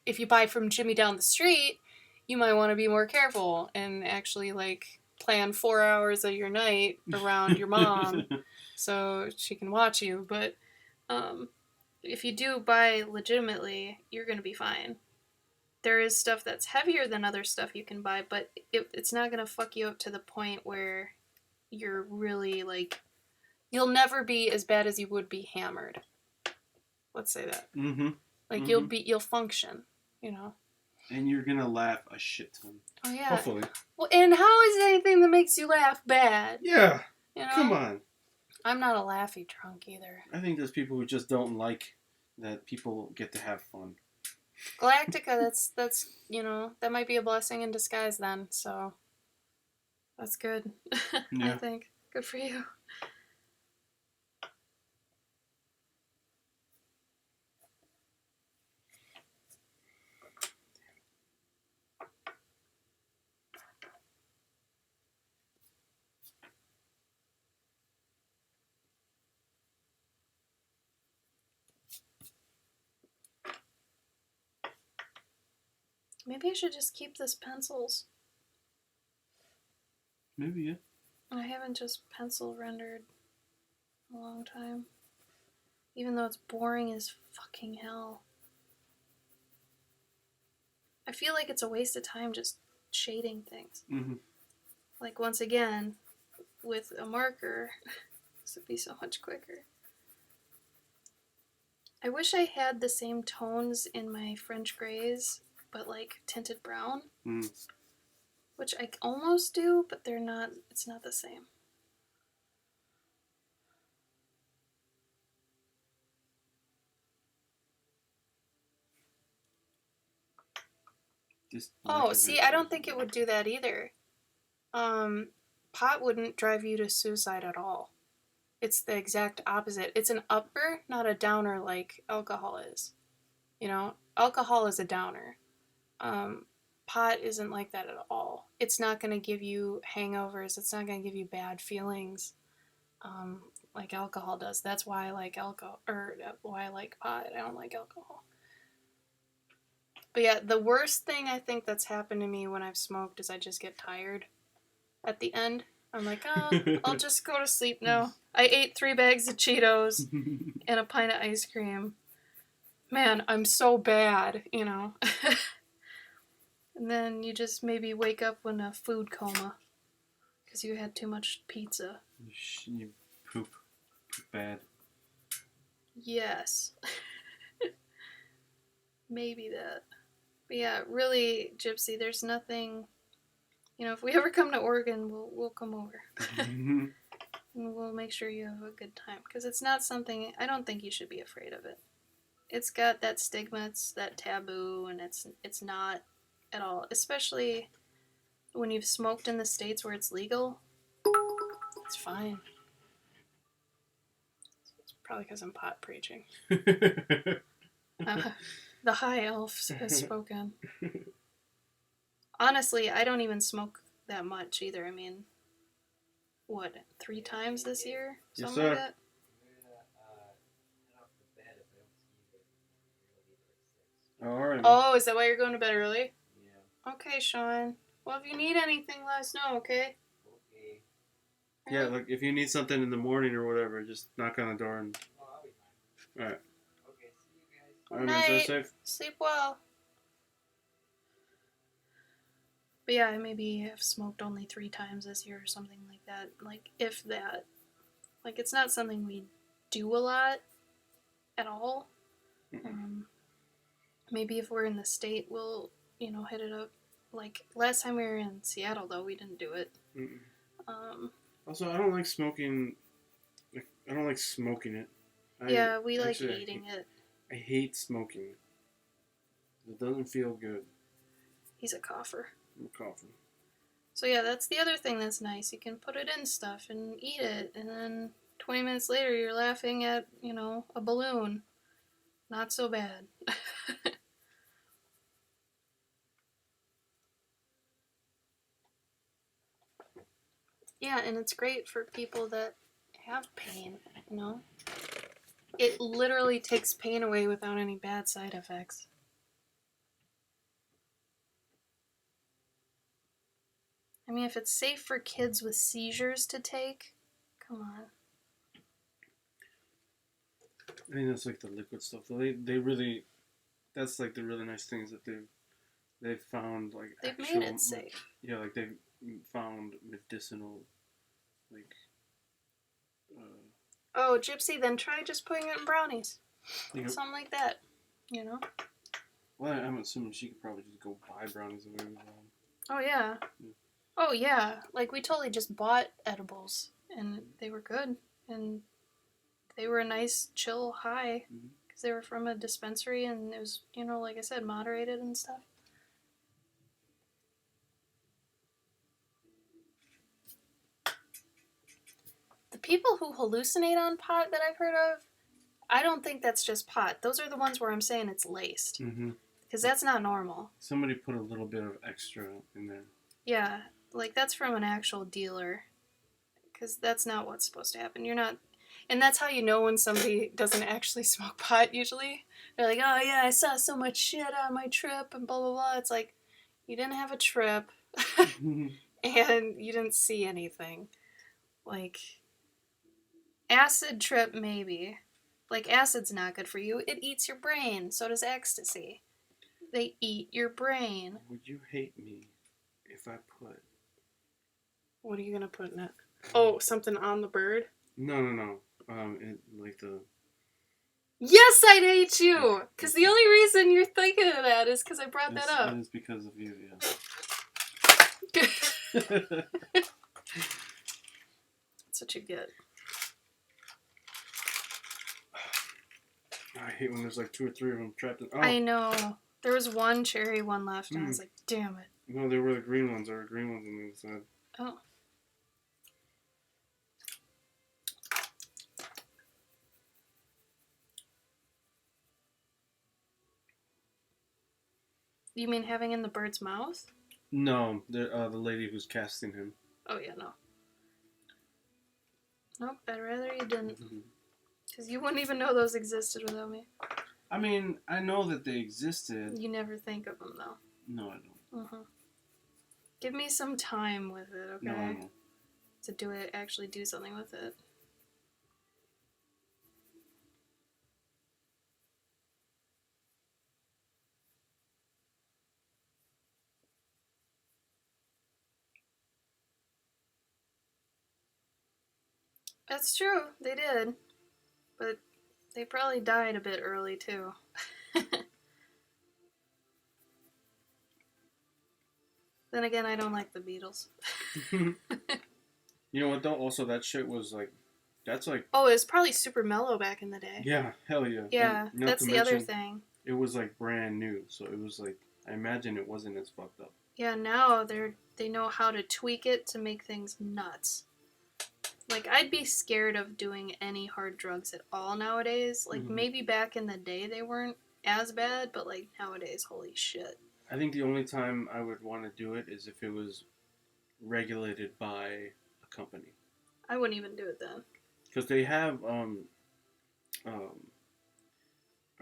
If you buy from Jimmy down the street, you might want to be more careful and actually, plan 4 hours of your night around your mom so she can watch you. But if you do buy legitimately, you're going to be fine. There is stuff that's heavier than other stuff you can buy, but it's not going to fuck you up to the point where you're really, you'll never be as bad as you would be hammered. Let's say that. Mm-hmm. You'll function, And you're gonna laugh a shit ton. Oh, yeah. Hopefully. Well, and how is anything that makes you laugh bad? Yeah. Come on. I'm not a laughy drunk either. I think there's people who just don't like that people get to have fun. Galactica, that's that might be a blessing in disguise then, so that's good. Yeah. I think. Good for you. Maybe I should just keep this pencils. Maybe, yeah. I haven't just pencil rendered in a long time. Even though it's boring as fucking hell. I feel like it's a waste of time just shading things. Mm-hmm. Once again, with a marker, this would be so much quicker. I wish I had the same tones in my French grays, but tinted brown. Mm. Which I almost do, but they're not, it's not the same. See, I don't think it would do that either. Pot wouldn't drive you to suicide at all. It's the exact opposite. It's an upper, not a downer like alcohol is. Alcohol is a downer. Pot isn't like that at all. It's not going to give you hangovers. It's not going to give you bad feelings like alcohol does. That's why I like why I like pot. I don't like alcohol. But yeah, the worst thing I think that's happened to me when I've smoked is I just get tired at the end. I'm like, I'll just go to sleep now. I ate 3 bags of Cheetos and a pint of ice cream. Man, I'm so bad, And then you just maybe wake up in a food coma because you had too much pizza. You poop bad. Yes. Maybe that. But yeah, really, Gypsy, there's nothing... if we ever come to Oregon, we'll come over. And we'll make sure you have a good time. Because it's not something... I don't think you should be afraid of it. it's got that stigma, it's that taboo, and it's not at all. Especially when you've smoked in the states where it's legal, it's fine. It's probably because I'm pot preaching. The high elf has spoken. Honestly, I don't even smoke that much either. I mean, what, 3 times this year? Something like that? Alright. Oh, is that why you're going to bed early? Yeah. Okay, Sean. Well, if you need anything, let us know, okay? Okay. Yeah, like if you need something in the morning or whatever, just knock on the door and... Alright. Okay, see you guys. Good night. Stay safe. Sleep well. But yeah, I maybe have smoked only 3 times this year or something like that. Like, if that. Like, it's not something we do a lot at all. Maybe if we're in the state, we'll, hit it up. Like, last time we were in Seattle, though, we didn't do it. Also, I don't like smoking. I don't like smoking it. Yeah, we like eating it. I hate smoking. It doesn't feel good. He's a cougher. I'm a cougher. So yeah, that's the other thing that's nice. You can put it in stuff and eat it, and then 20 minutes later you're laughing at, a balloon. Not so bad. Yeah, and it's great for people that have pain, It literally takes pain away without any bad side effects. I mean, if it's safe for kids with seizures to take, come on. I think that's like the liquid stuff. They really, that's like the really nice things that they've found, like they've made it safe. Yeah, like they've found medicinal, like. Oh, Gypsy, then try just putting it in brownies. Yep. Something like that, Well, I'm assuming she could probably just go buy brownies and maybe. Oh yeah. Oh yeah. Like we totally just bought edibles and they were good and they were a nice chill high because they were from a dispensary and it was, like I said, moderated and stuff. The people who hallucinate on pot that I've heard of, I don't think that's just pot. Those are the ones where I'm saying it's laced. Because that's not normal. Somebody put a little bit of extra in there. Yeah, like that's from an actual dealer. Because that's not what's supposed to happen. You're not... And that's how you know when somebody doesn't actually smoke pot, usually. They're like, oh yeah, I saw so much shit on my trip and blah, blah, blah. It's like, you didn't have a trip. And you didn't see anything. Like, acid trip, maybe. Like, acid's not good for you. It eats your brain. So does ecstasy. They eat your brain. Would you hate me if I put... What are you going to put in it? Oh, something on the bird? No. Like the... Yes, I'd hate you! Because the only reason you're thinking of that is because I brought that up. It is because of you, yeah. That's what you get. I hate when there's like 2 or 3 of them trapped in... Oh. I know. There was one cherry one left, and I was like, damn it. No, they were the green ones. There were green ones on the other side. Oh. You mean having in the bird's mouth? No, the lady who's casting him. Oh, yeah, no. Nope, I'd rather you didn't. Because you wouldn't even know those existed without me. I mean, I know that they existed. You never think of them, though. No, I don't. Give me some time with it, okay? No, I don't. To actually do something with it. That's true, they did. But they probably died a bit early, too. Then again, I don't like the Beatles. You know what, though? Also, that shit was, like, That's like, Oh, it was probably super mellow back in the day. yeah, hell yeah. Yeah, And not that's to the other mention, thing. it was like brand new, so it was like, I imagine it wasn't as fucked up. Yeah, now they know how to tweak it to make things nuts. Like, I'd be scared of doing any hard drugs at all nowadays. Like, maybe back in the day they weren't as bad, but like nowadays, holy shit. I think the only time I would want to do it is if it was regulated by a company. I wouldn't even do it then. Because they have, um,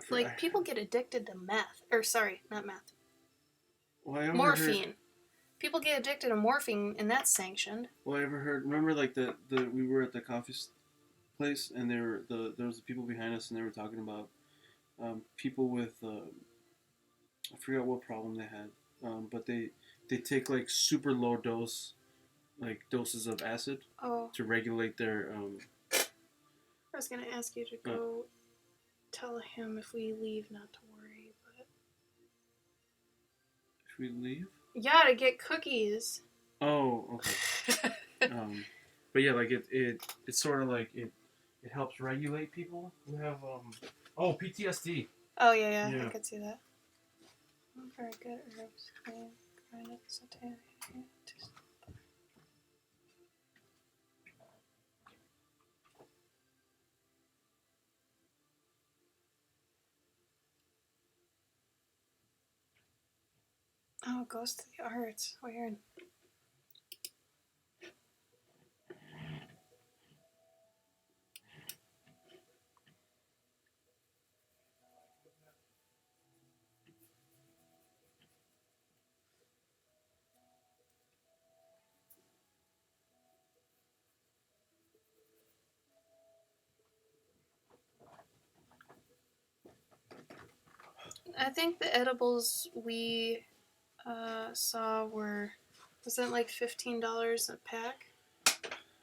like, people get addicted to meth. Or, sorry, not meth. Well, morphine. People get addicted to morphine, and that's sanctioned. Well, I ever heard, remember, like, we were at the coffee place, and there was the people behind us, and they were talking about people with, I forgot what problem they had, but they take, like, super low dose, like, doses of acid to regulate their, I was going to ask you to go tell him if we leave not to worry, but... If we leave? Yeah, to get cookies. Oh, okay. But yeah, like, it's sort of like, it helps regulate people who have, PTSD. Oh, yeah. I could see that. Very good herbs. Oh, it goes to the arts. Weird. I think the edibles we saw wasn't like $15 a pack?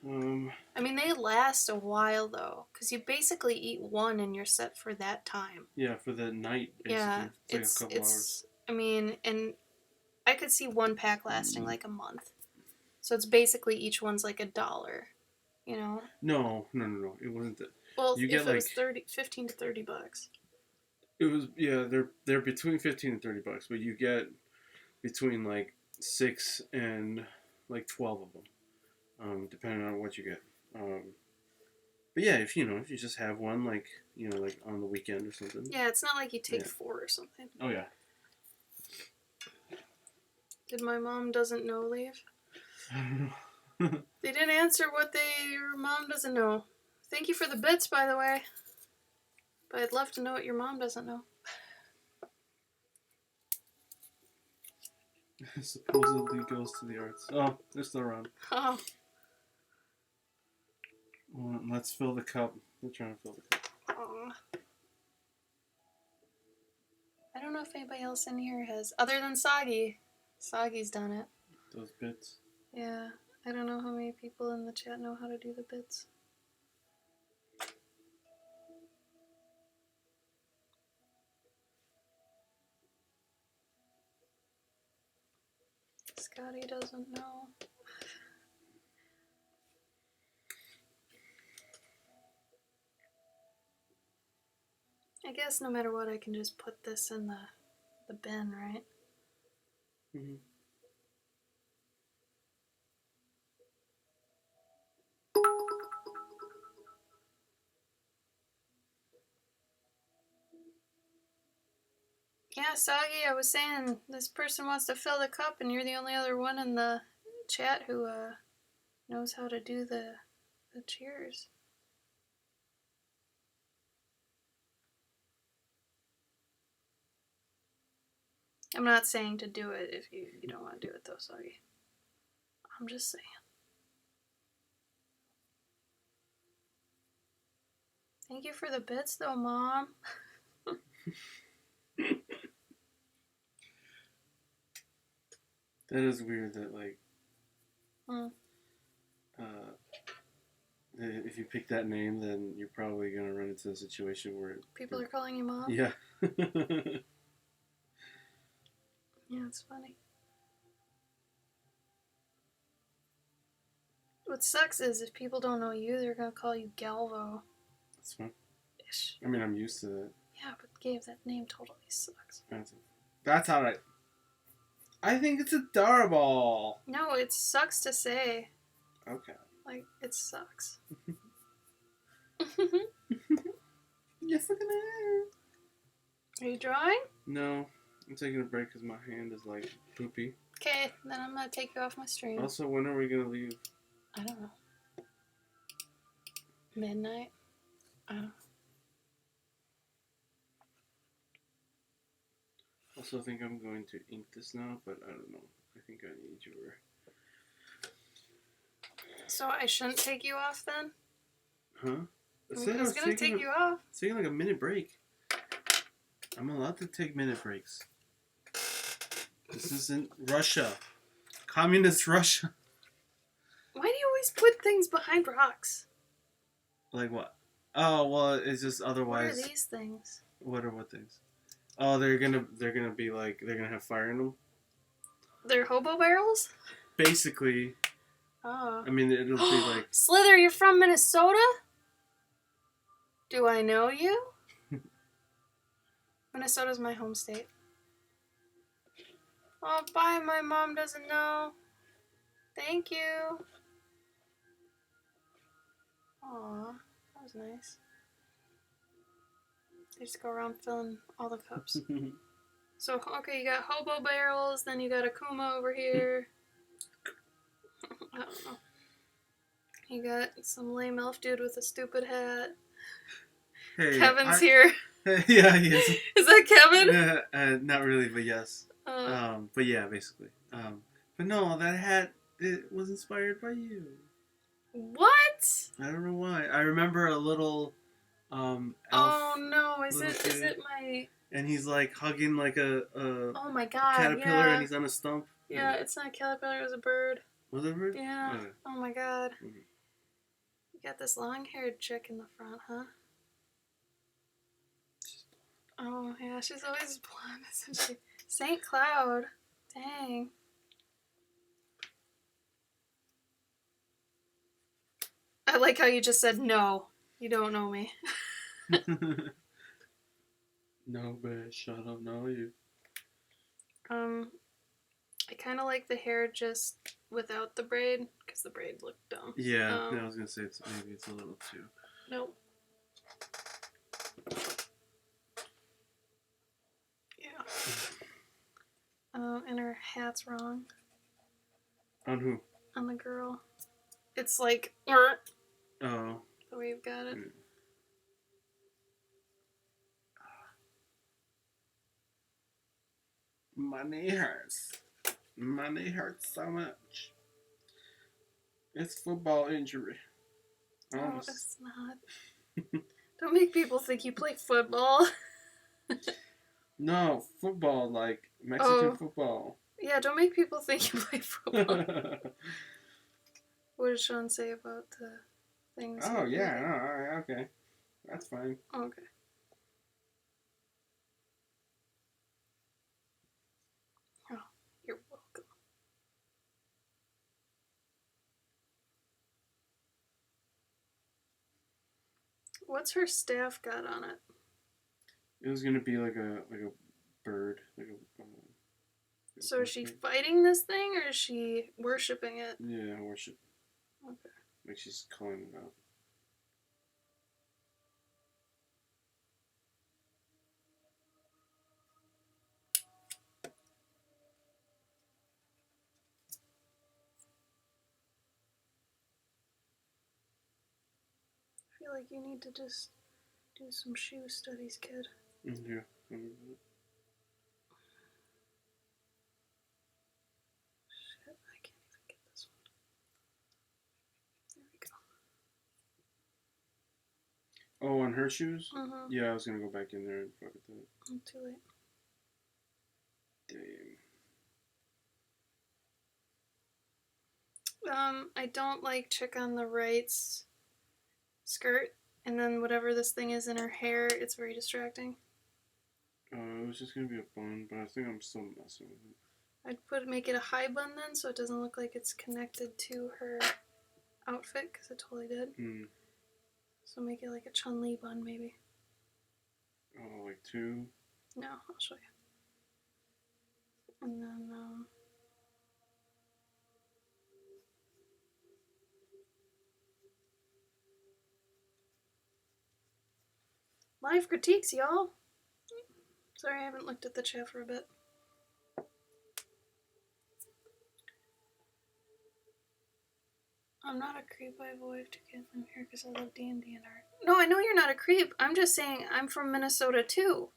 I mean, they last a while though, because you basically eat one and you're set for that time. Yeah, for the night, basically. Yeah, it's like a couple hours. I mean, and I could see one pack lasting like a month. So it's basically each one's like $1, you know? No. It wasn't that. Well, you if it was 15 to $30. It was, yeah, they're between 15 and $30, but you get between like 6 and like 12 of them, depending on what you get. But yeah, if you just have one, like, like on the weekend or something. Yeah, it's not like you take 4 or something. Oh yeah. Did my mom doesn't know leave? They didn't answer what your mom doesn't know. Thank you for the bits, by the way. But I'd love to know what your mom doesn't know. Supposedly goes to the arts. Oh, they're still around. Oh. Well, let's fill the cup. We're trying to fill the cup. Oh. I don't know if anybody else in here has, other than Soggy. Soggy's done it. Those bits. Yeah. I don't know how many people in the chat know how to do the bits. Scotty doesn't know. I guess no matter what, I can just put this in the bin, right? Mm-hmm. Yeah, Soggy, I was saying this person wants to fill the cup, and you're the only other one in the chat who knows how to do the cheers. I'm not saying to do it if you don't want to do it, though, Soggy. I'm just saying. Thank you for the bits, though, Mom. That is weird that, like, if you pick that name, then you're probably going to run into a situation where... People are calling you Mom? Yeah. Yeah, it's funny. What sucks is if people don't know you, they're gonna call you Galvo. That's fine. Ish. I mean, I'm used to that. Yeah, but Gabe, that name totally sucks. That's alright. I think it's adorable. No, it sucks to say. Okay. Like, it sucks. Yes, look at that. Are you drawing? No, I'm taking a break because my hand is like poopy. Okay, then I'm gonna take you off my stream. Also, when are we gonna leave? I don't know. Midnight? I don't know. Also, I think I'm going to ink this now, but I don't know. I think I need your... So I shouldn't take you off then? Huh? I was gonna take you off. It's taking like a minute break. I'm allowed to take minute breaks. This isn't Russia. Communist Russia. Why do you always put things behind rocks? Like what? Oh, well, it's just otherwise... What are these things? What are what things? Oh, they're gonna be like, they're gonna have fire in them? They're hobo barrels? Basically. Oh. I mean, it'll be like... Slither, you're from Minnesota? Do I know you? Minnesota's my home state. Oh, bye, my mom doesn't know. Thank you. Aw, that was nice. They just go around filling all the cups. So, okay, you got hobo barrels, then you got Akuma over here. I don't know. You got some lame elf dude with a stupid hat. Hey, Kevin's here. Yeah, he is. Is that Kevin? Not really, but yes. But yeah, basically. But no, that hat, it was inspired by you. What? I don't know why. I remember a little elf. Oh no, is it my... And he's like hugging like a oh my god, caterpillar, yeah. and he's on a stump. Yeah, it's not a caterpillar, it was a bird. Was it a bird? Yeah. Okay. Oh my god. Mm-hmm. You got this long-haired chick in the front, huh? Oh yeah, she's always blonde, isn't she? St. Cloud. Dang. I like how you just said no. You don't know me. No, bitch, I don't know you. I kind of like the hair just without the braid, because the braid looked dumb. Yeah, I was gonna say maybe it's a little too. Nope. Yeah. And her hat's wrong. On who? On the girl. It's like, oh. The way you've got it. My knee hurts. My knee hurts so much. It's football injury. No, it's not. Don't make people think you play football. No, football, like Mexican football. Yeah, don't make people think you play football. What did Sean say about the things? Oh, yeah, no, okay. That's fine. Okay. Oh, you're welcome. What's her staff got on it? It was gonna be like a bird, So is she fighting this thing, or is she worshipping it? Yeah, worship. Okay. Like she's calling it out. I feel like you need to just do some shoe studies, kid. Yeah. Shit, I can't even get this one. There we go. Oh, on her shoes? Mm-hmm. Yeah, I was gonna go back in there and fuck with that. I'm too late. Damn. I don't like chick on the right's skirt, and then whatever this thing is in her hair, it's very distracting. It was just gonna be a bun, but I think I'm still messing with it. I'd make it a high bun then, so it doesn't look like it's connected to her outfit, because it totally did. Mm. So make it like a Chun-Li bun, maybe. Oh, like 2? No, I'll show you. And then, live critiques, y'all. Sorry, I haven't looked at the chat for a bit. I'm not a creep. I have a wife to get from here because I love D&D and art. No, I know you're not a creep. I'm just saying I'm from Minnesota too.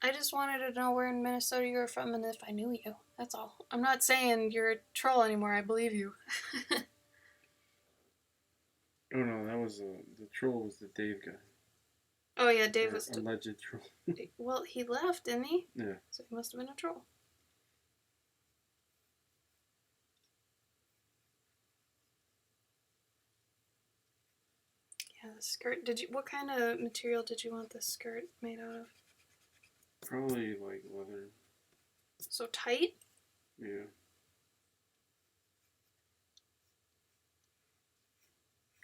I just wanted to know where in Minnesota you were from and if I knew you. That's all. I'm not saying you're a troll anymore. I believe you. Oh no, that was the troll was the Dave guy. Oh yeah, Dave was alleged troll. Well, he left, didn't he? Yeah. So he must have been a troll. Yeah, the skirt. What kind of material did you want the skirt made out of? Probably like leather. So tight? Yeah.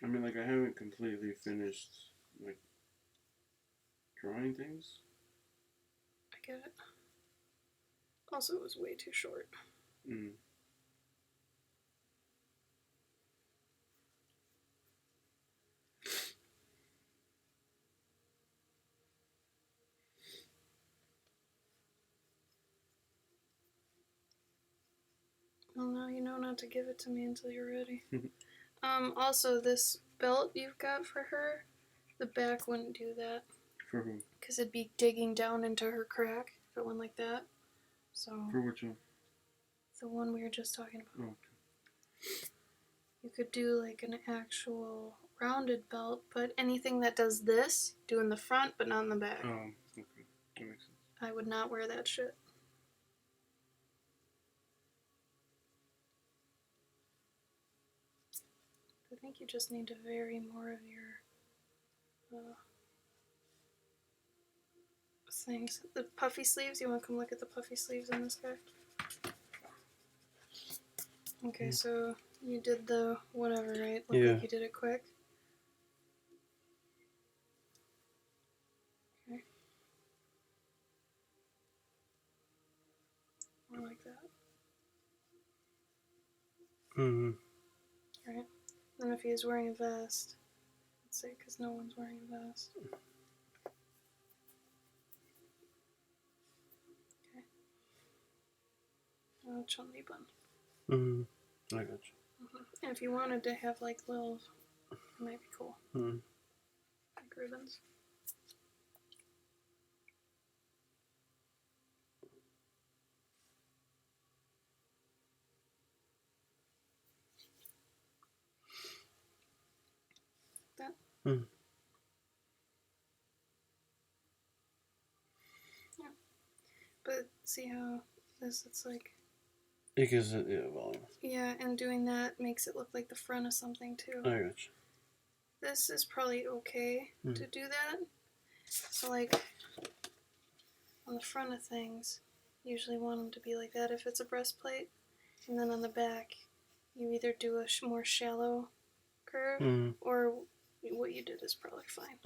I mean, like, I haven't completely finished, like, drawing things. I get it. Also, it was way too short. Mm. Well, now you know not to give it to me until you're ready. Also, this belt you've got for her, the back wouldn't do that. For who? Because it'd be digging down into her crack if it went like that. So. For which one? The one we were just talking about. Oh, okay. You could do like an actual rounded belt, but anything that does this, do in the front but not in the back. Oh, okay. That makes sense. I would not wear that shit. I think you just need to vary more of your things. The puffy sleeves, you want to come look at the puffy sleeves on this guy? Okay, so you did the whatever, right? Looked like you did it quick. Okay. More like that. Mm-hmm. Right. And if he is wearing a vest, let's say, because no one's wearing a vest. Okay. Chun-Li bun. Mm-hmm. I got you. And if you wanted to have like little, it might be cool. Mm-hmm. Like ribbons. That. Mm. Yeah. But see how this, it's like. It gives it, volume. Yeah, and doing that makes it look like the front of something too. I got you. This is probably okay to do that. So like, on the front of things, you usually want them to be like that if it's a breastplate. And then on the back, you either do a more shallow curve, or what you did is probably fine.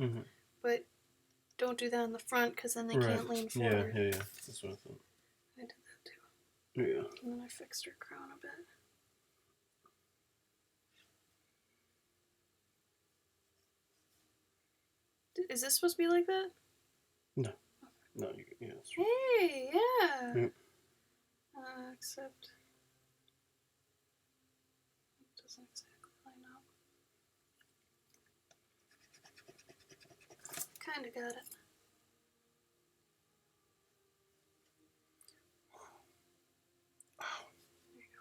But don't do that on the front, because then they can't lean forward. Yeah. That's what I thought. I did that too. Yeah. And then I fixed her crown a bit. Is this supposed to be like that? No. No, yeah. Hey, yeah. Yep. Except it doesn't exactly line up. Kinda got it. There you go.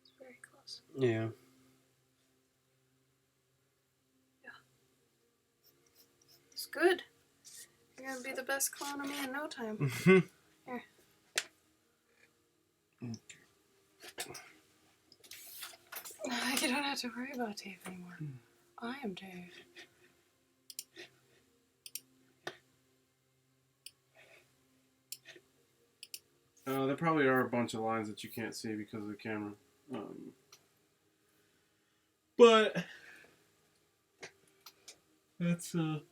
It's very close. Yeah. It's good. You're gonna be the best clone of me in no time. Here. You don't have to worry about Dave anymore. I am Dave. There probably are a bunch of lines that you can't see because of the camera. But that's the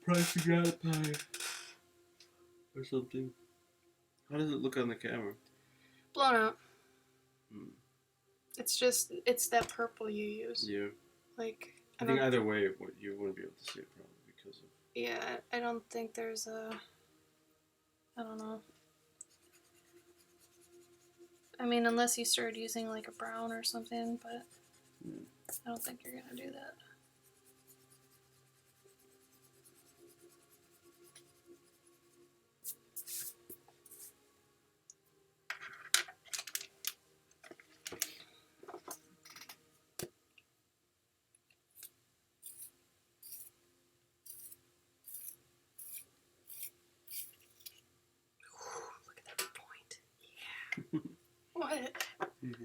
price you gotta pay. Or something. How does it look on the camera? Blown out. Hmm. It's that purple you use. Yeah. Like, I think either way, you wouldn't be able to see it probably because of... Yeah, I don't think there's a... I don't know. I mean, unless you started using like a brown or something, but I don't think you're gonna do that. Look at that point. Yeah. What? Mm-hmm.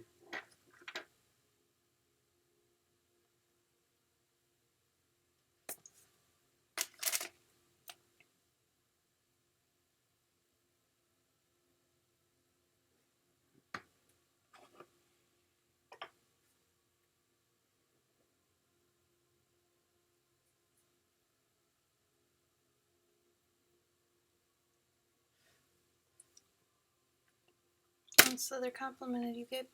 So they complimented you, Gabe.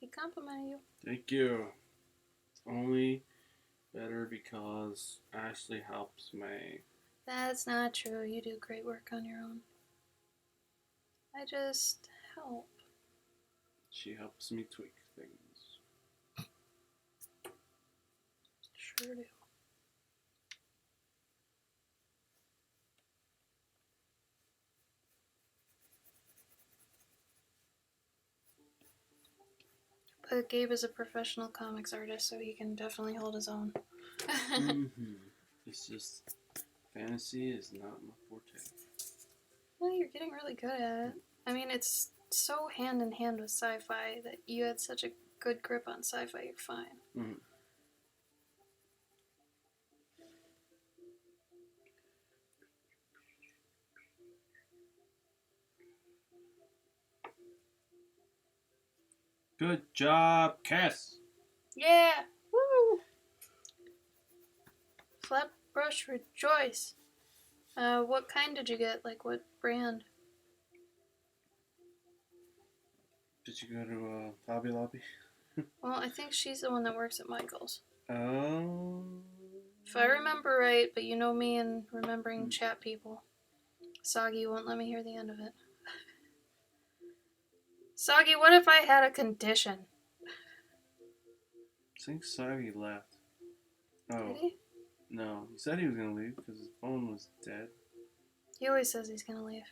He complimented you. Thank you. It's only better because Ashley helps me. That's not true. You do great work on your own. I just help. She helps me tweak things. Sure do. But Gabe is a professional comics artist, so he can definitely hold his own. It's just fantasy is not my forte. Well, you're getting really good at it. I mean, it's so hand in hand with sci-fi that you had such a good grip on sci-fi. You're fine. Mm-hmm. Good job, Cass. Yeah! Woo! Flat brush rejoice. What kind did you get? Like, what brand? Did you go to Hobby Lobby? Well, I think she's the one that works at Michael's. Oh. If I remember right, but you know me and remembering chat people. Soggy won't let me hear the end of it. Soggy, what if I had a condition? I think Soggy left. Oh. Did he? No, he said he was going to leave because his phone was dead. He always says he's gonna leave.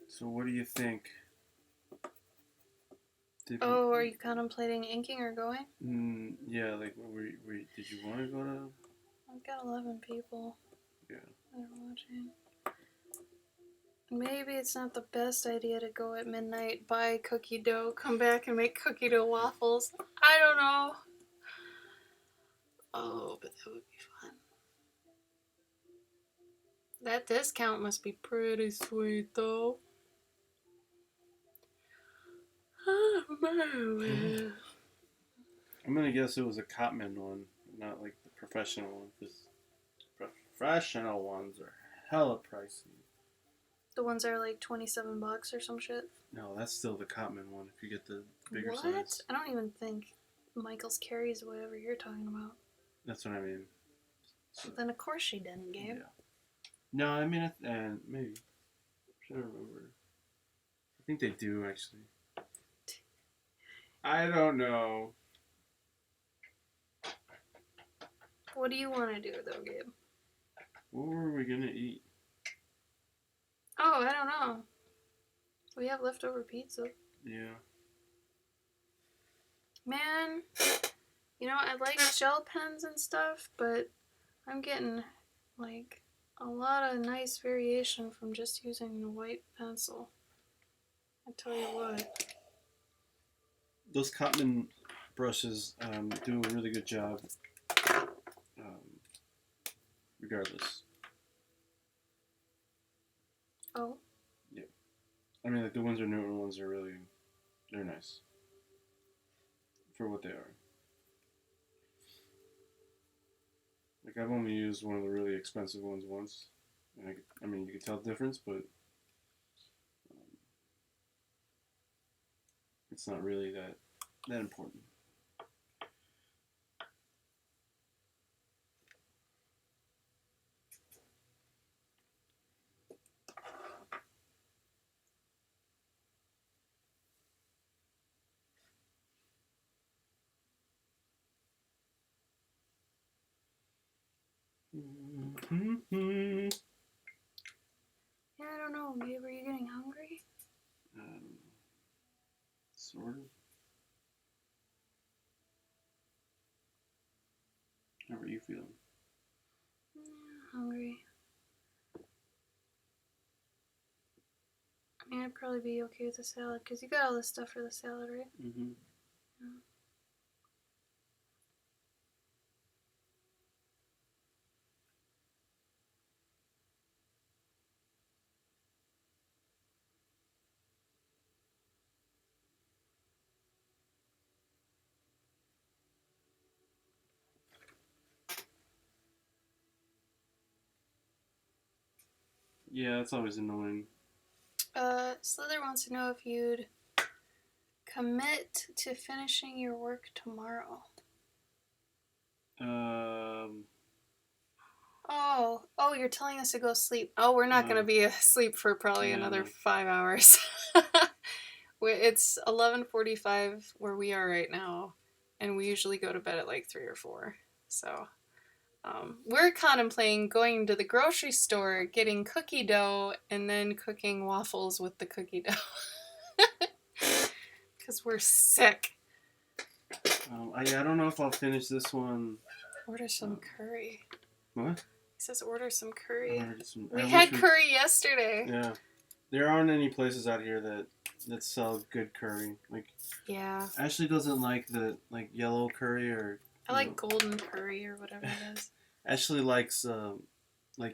So what do you think? Are you contemplating inking or going? Yeah, like, did you want to go to... I've got 11 people. Yeah. That are watching. Maybe it's not the best idea to go at midnight, buy cookie dough, come back and make cookie dough waffles. I don't know. Oh, but that would be fun. That discount must be pretty sweet, though. I'm gonna guess it was a Cotman one, not like the professional one, because professional ones are hella pricey. The ones that are like $27 or some shit? No, that's still the Cotman one if you get the bigger What? size. I don't even think Michael's carries whatever you're talking about. That's what I mean. So, then of course she didn't, Gabe. Yeah. No, I mean, maybe. I'm trying to remember. I think they do, actually. I don't know. What do you want to do, though, Gabe? What were we gonna eat? Oh, I don't know. We have leftover pizza. Yeah. Man, you know, I like gel pens and stuff, but I'm getting, like, a lot of nice variation from just using the white pencil. I tell you what. Those Cotman brushes do a really good job. Regardless. Oh. Yeah. I mean, like the Windsor Newton ones are really, they're nice for what they are. Like I've only used one of the really expensive ones once. And I mean, you can tell the difference, but it's not really that important. Mm-hmm. Yeah, I don't know. Maybe were you getting hungry? Sort of. How are you feeling? Hungry. I mean, I'd probably be okay with the salad because you got all this stuff for the salad, right? Mm-hmm. Yeah. Yeah, it's always annoying. Slither wants to know if you'd commit to finishing your work tomorrow. Oh, you're telling us to go sleep. Oh, we're not going to be asleep for probably another 5 hours. It's 11:45 where we are right now, and we usually go to bed at like 3 or 4. So, we're contemplating going to the grocery store, getting cookie dough, and then cooking waffles with the cookie dough. Because we're sick. I don't know if I'll finish this one. Order some curry. What? He says order some curry. We had curry yesterday. Yeah. There aren't any places out here that sell good curry. Like, yeah. Ashley doesn't like the yellow curry or. I like golden curry or whatever it is. Ashley likes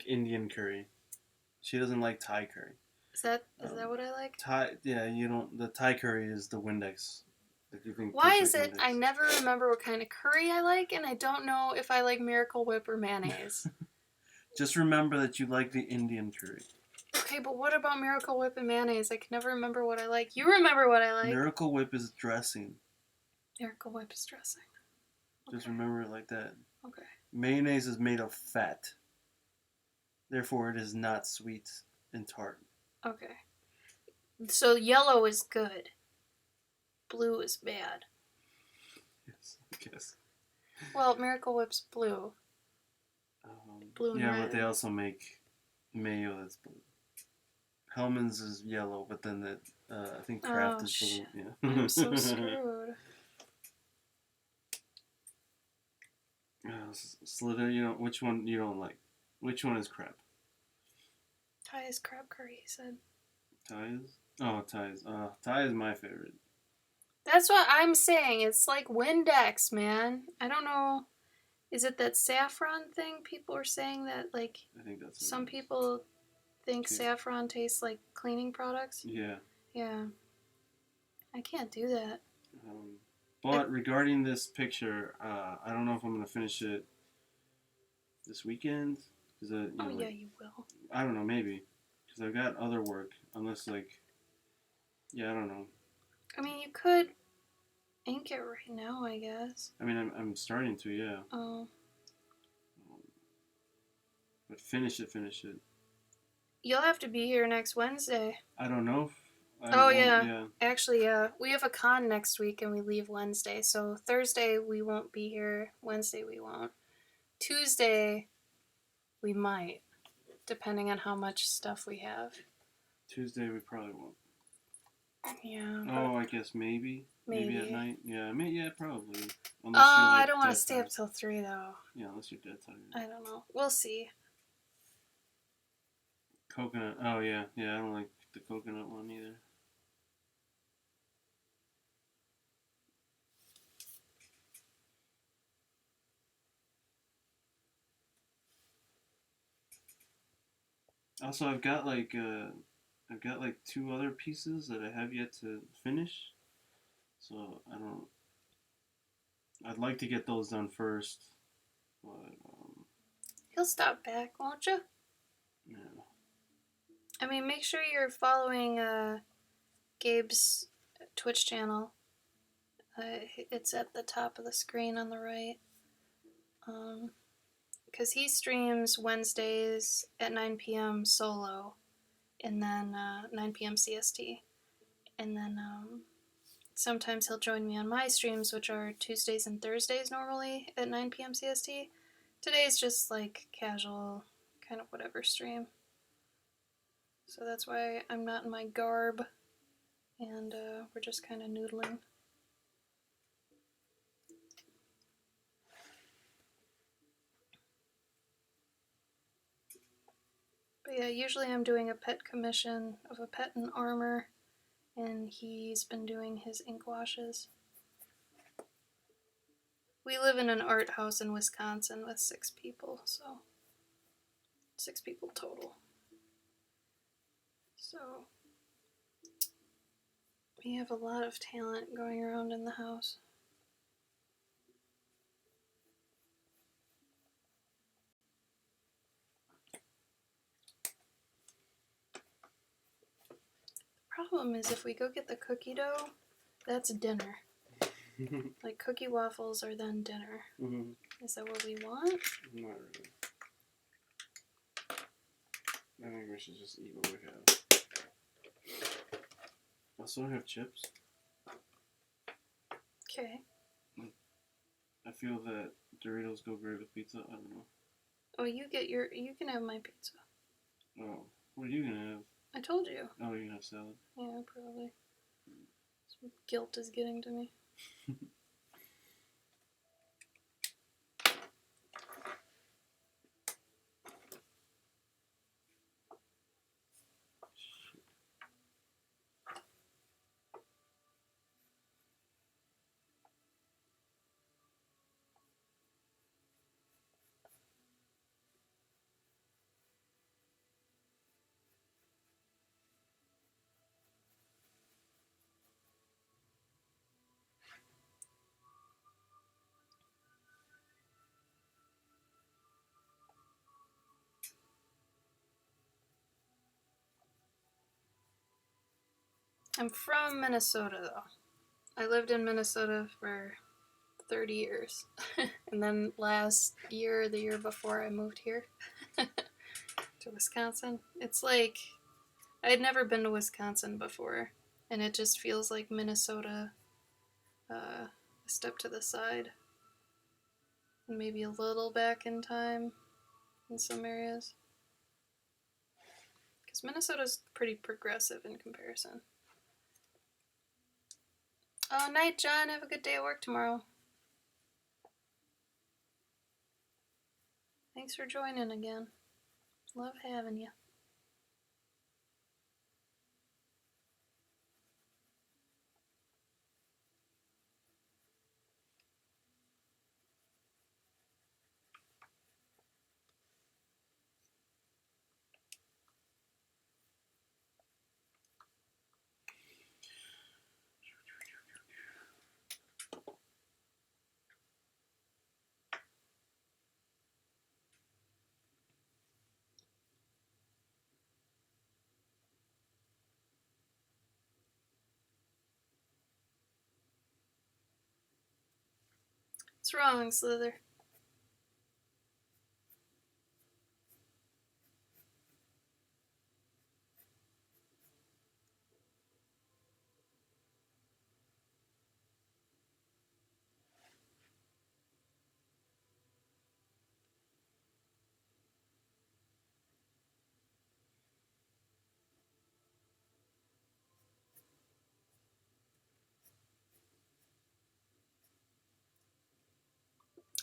Indian curry. She doesn't like Thai curry. Is that what I like? Thai, yeah, you don't. The Thai curry is the Windex. Why is it I never remember what kind of curry I like, and I don't know if I like Miracle Whip or mayonnaise? Just remember that you like the Indian curry. Okay, but what about Miracle Whip and mayonnaise? I can never remember what I like. You remember what I like. Miracle Whip is dressing. Miracle Whip is dressing. Okay. Just remember it like that. Okay. Mayonnaise is made of fat. Therefore, it is not sweet and tart. Okay. So yellow is good. Blue is bad. Yes, I guess. Well, Miracle Whip's blue. Blue and red. Yeah, but they also make mayo that's blue. Hellman's is yellow, but then I think Kraft is blue. Yeah. I'm so screwed. Slither, which one you don't like? Which one is crap? Thai is crab curry, he said. Thai is? Oh, Thai is. Thai is my favorite. That's what I'm saying. It's like Windex, man. I don't know. Is it that saffron thing? People are saying that, like, I think that's some people think saffron tastes like cleaning products. Yeah. Yeah. I can't do that. But regarding this picture, I don't know if I'm going to finish it this weekend. Yeah, you will. I don't know, maybe. Because I've got other work. Unless, I don't know. I mean, you could ink it right now, I guess. I mean, I'm starting to, yeah. Oh. But finish it. You'll have to be here next Wednesday. I don't know. Yeah. Actually, yeah. We have a con next week and we leave Wednesday. So Thursday we won't be here. Wednesday we won't. Tuesday we might, depending on how much stuff we have. Tuesday we probably won't. Yeah. Oh, I guess maybe. Maybe at night. Yeah, probably. I don't want to stay up till 3 though. Yeah, unless you're dead tired. I don't know. We'll see. Coconut. Oh yeah, I don't like the coconut one either. Also, I've got I've got like 2 other pieces that I have yet to finish. So I don't. I'd like to get those done first, but You'll stop back, won't you? yeah. I mean, make sure you're following Gabe's Twitch channel. It's at the top of the screen on the right. Because he streams Wednesdays at 9 p.m. solo, and then 9 p.m. CST. And then sometimes he'll join me on my streams, which are Tuesdays and Thursdays normally at 9 p.m. CST. Today's just like casual, kind of whatever stream. So that's why I'm not in my garb, and we're just kind of noodling. But yeah, usually I'm doing a pet commission of a pet in armor, and he's been doing his ink washes. We live in an art house in Wisconsin with 6 people, so 6 people total. So we have a lot of talent going around in the house. The problem is if we go get the cookie dough, that's dinner. Like cookie waffles are then dinner. Mm-hmm. Is that what we want? Not really. I think we should just eat what we have. I also have chips. Okay. I feel that Doritos go great with pizza. I don't know. Oh, you can have my pizza. Oh, what are you gonna have? I told you. Oh, you're gonna have salad. Yeah, probably. Some guilt is getting to me. I'm from Minnesota, though. I lived in Minnesota for 30 years. And then last year, the year before, I moved here to Wisconsin. It's like I had never been to Wisconsin before, and it just feels like Minnesota a step to the side. And maybe a little back in time in some areas. Because Minnesota's pretty progressive in comparison. Oh, night, John. Have a good day at work tomorrow. Thanks for joining again. Love having you. What's wrong, Slither?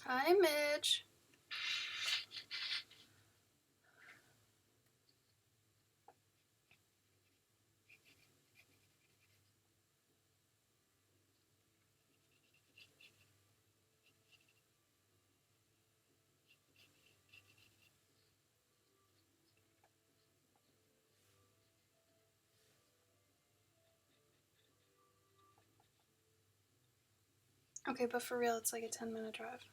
Hi, Mitch. Okay, but for real, it's like a 10-minute drive.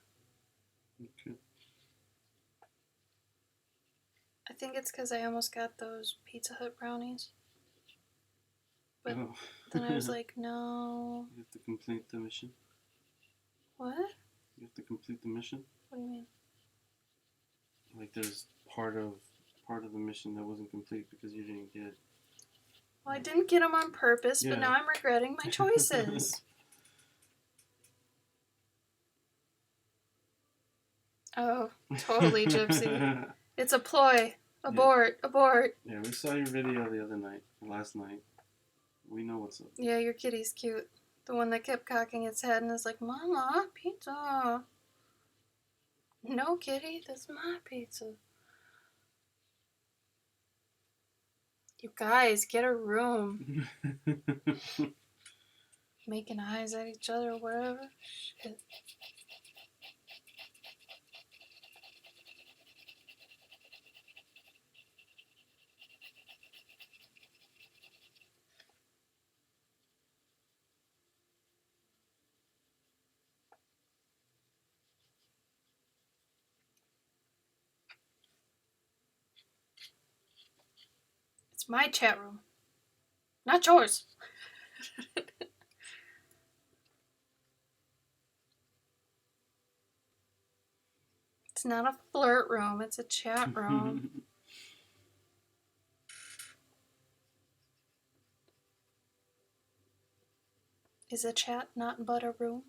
Okay. I think it's because I almost got those Pizza Hut brownies. But then I was like, no. You have to complete the mission. What? You have to complete the mission. What do you mean? Like there's part of the mission that wasn't complete because you didn't get. Well, I didn't get them on purpose, Yeah. but now I'm regretting my choices. Oh, totally, Gypsy. It's a ploy. Abort, abort. Yeah, we saw your video last night. We know what's up. Yeah, your kitty's cute. The one that kept cocking its head and is like, Mama, pizza. No, kitty, that's my pizza. You guys, get a room. Making eyes at each other or whatever. Shit. It's my chat room, not yours. It's not a flirt room, it's a chat room. Is a chat not but a room?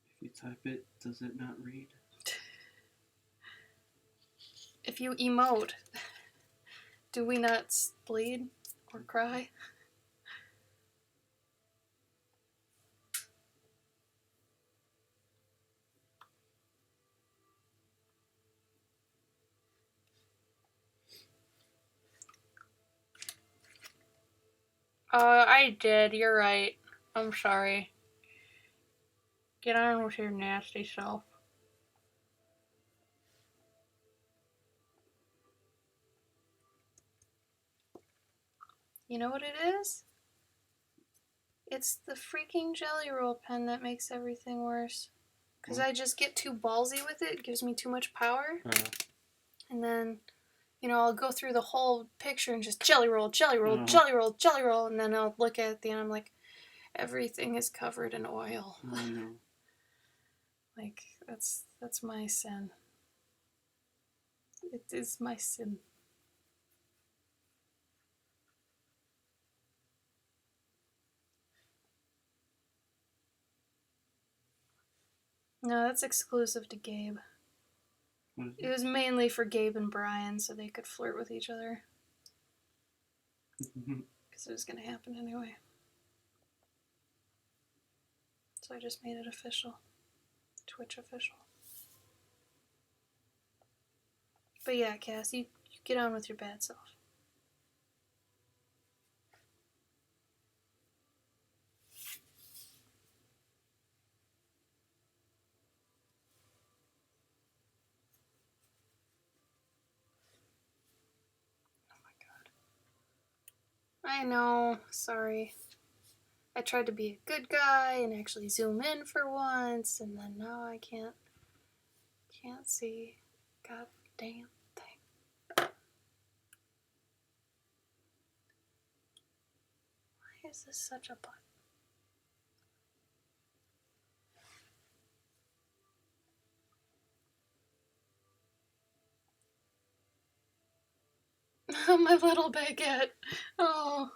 If you type it, does it not read? If you emote, do we not bleed or cry? I did. You're right. I'm sorry. Get on with your nasty self. You know what it is? It's the freaking Jelly Roll pen that makes everything worse. Because I just get too ballsy with it. It gives me too much power. And then, you know, I'll go through the whole picture and just Jelly Roll, Jelly Roll, Jelly Roll, Jelly Roll. And then I'll look at the end and I'm like, everything is covered in oil. I know. Like, that's my sin. It is my sin. No, that's exclusive to Gabe. It was mainly for Gabe and Brian so they could flirt with each other. Because it was going to happen anyway. So I just made it official. Twitch official. But yeah, Cass, you get on with your bad self. I know, sorry. I tried to be a good guy and actually zoom in for once, and then now I can't see. God damn thing. Why is this such a butt? My little baguette. Oh.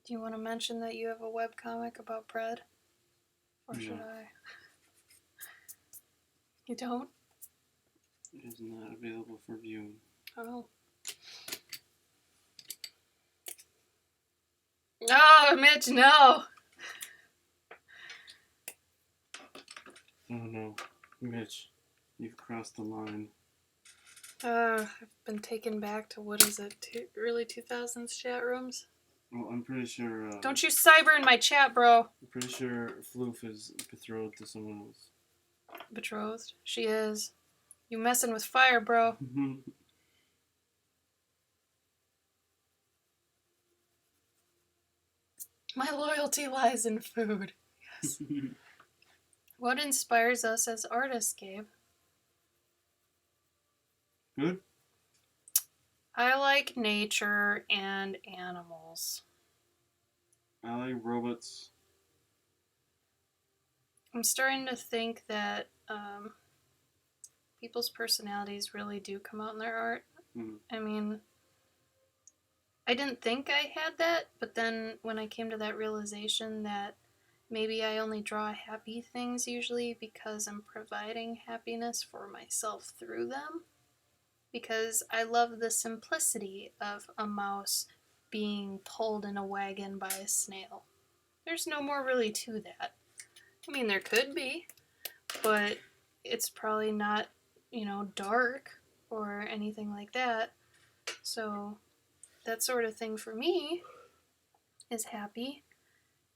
Do you want to mention that you have a webcomic about bread? Or should I? You don't? It is not available for viewing. Oh. Oh, Mitch, no! Oh no. Mitch, you've crossed the line. I've been taken back to, what is it, early 2000s chat rooms? Well, I'm pretty sure. Don't you cyber in my chat, bro. I'm pretty sure Floof is betrothed to someone else. Betrothed? She is. You messing with fire, bro. My loyalty lies in food. Yes. What inspires us as artists, Gabe? Good. I like nature and animals. I like robots. I'm starting to think that people's personalities really do come out in their art. Mm. I mean, I didn't think I had that, but then when I came to that realization that maybe I only draw happy things usually because I'm providing happiness for myself through them. Because I love the simplicity of a mouse being pulled in a wagon by a snail. There's no more really to that. I mean, there could be, but it's probably not, dark or anything like that. So that sort of thing for me is happy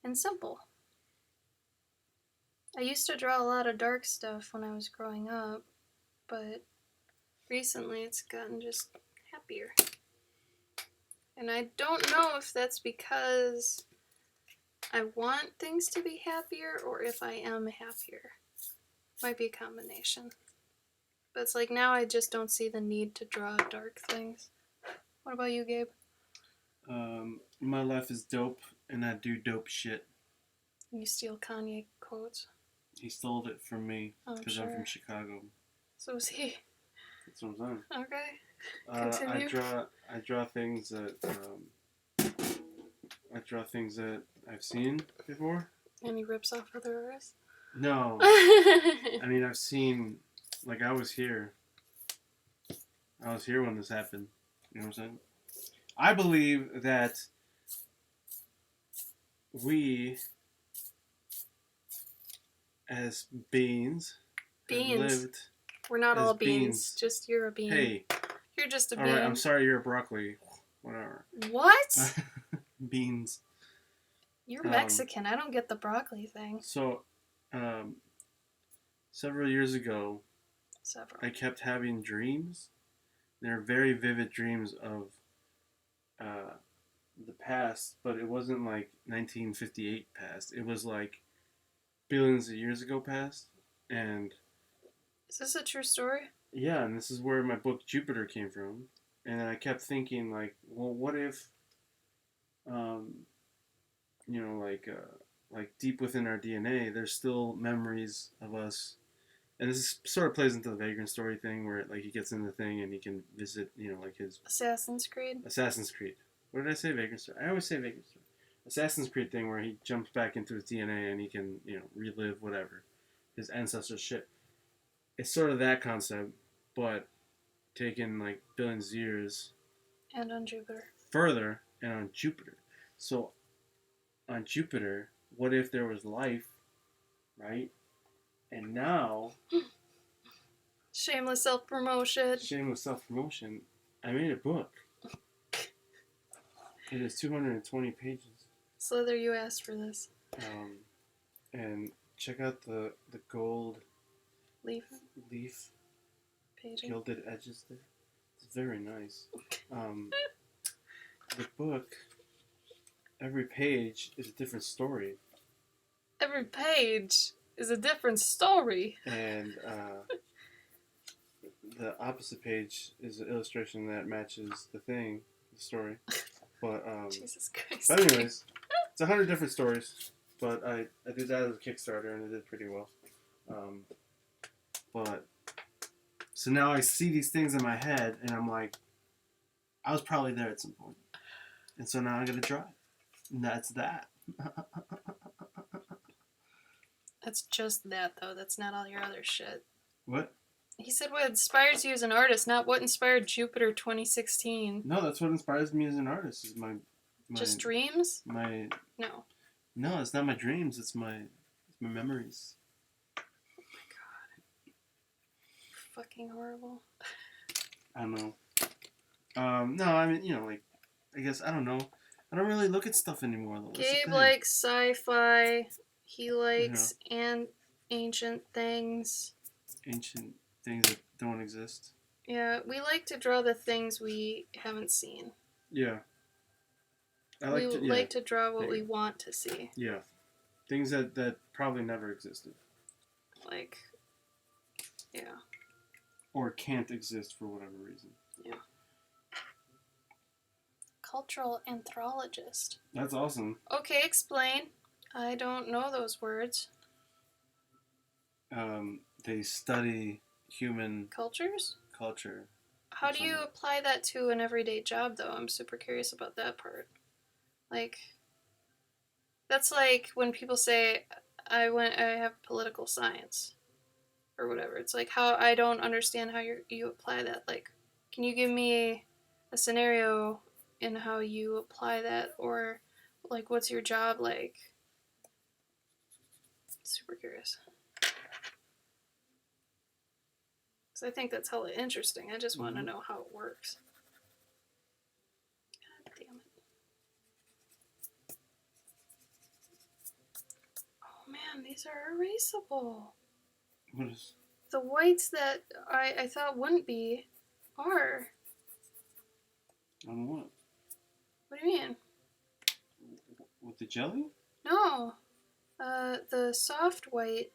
and simple. I used to draw a lot of dark stuff when I was growing up, but recently it's gotten just happier. And I don't know if that's because I want things to be happier or if I am happier. Might be a combination. But it's like now I just don't see the need to draw dark things. What about you, Gabe? My life is dope, and I do dope shit. You steal Kanye quotes? He stole it from me because I'm from Chicago. So is he. That's what I'm saying. Okay. Continue. I draw things that I've seen before. And he rips off other artists? No. I mean, I've seen, like, I was here when this happened. You know what I'm saying? I believe that we, as beings, lived. We're not all beans. Just you're a bean. Hey. You're just a bean. Alright, I'm sorry you're a broccoli. Whatever. What? Beans. You're Mexican. I don't get the broccoli thing. So, several years ago, I kept having dreams. They're very vivid dreams of the past, but it wasn't like 1958 past. It was like billions of years ago past. And is this a true story? Yeah, and this is where my book Jupiter came from. And I kept thinking, like, well, what if, like deep within our DNA, there's still memories of us. And this sort of plays into the Vagrant Story thing, where like he gets in the thing and he can visit, like his Assassin's Creed. What did I say? Vagrant Story. I always say Vagrant Story. Assassin's Creed thing, where he jumps back into his DNA and he can, relive whatever his ancestors' shit. It's sort of that concept, but taken like billions of years. And on Jupiter. Further, and on Jupiter. So, on Jupiter, what if there was life, right? And now... Shameless self-promotion. I made a book. It is 220 pages. Slither, you asked for this. And check out the gold... Leaf paging. Gilded edges there. It's very nice. The book, every page is a different story. Every page is a different story. And the opposite page is an illustration that matches the story. But Jesus Christ. But anyways, it's 100 different stories. But I did that as a Kickstarter and it did pretty well. But so now I see these things in my head and I'm like, I was probably there at some point. And so now I'm gonna draw it. And that's that. That's just that though. That's not all your other shit. What? He said what inspires you as an artist, not what inspired Jupiter 2016. No, that's what inspires me as an artist. Is my just dreams? No, it's not my dreams. It's my memories. Fucking horrible. I don't know. No, I mean, like, I guess, I don't know. I don't really look at stuff anymore, though. Gabe likes sci-fi. He likes ancient things. Ancient things that don't exist. Yeah, we like to draw the things we haven't seen. Yeah. We like to draw what we want to see. Yeah. Things that probably never existed. Like, yeah. Or can't exist for whatever reason. Yeah. Cultural anthropologist. That's awesome. Okay, explain. I don't know those words. They study human culture. How do you apply that to an everyday job, though? I'm super curious about that part. Like, that's like when people say, I have political science, or whatever. It's like, how I don't understand how you apply that. Like, can you give me a scenario in how you apply that, or like, what's your job like? Super curious. Because I think that's hella interesting. I just want to know how it works. God damn it. Oh man, these are erasable. What is? The whites that I thought wouldn't be are. On what? What do you mean? With the jelly? No. The soft white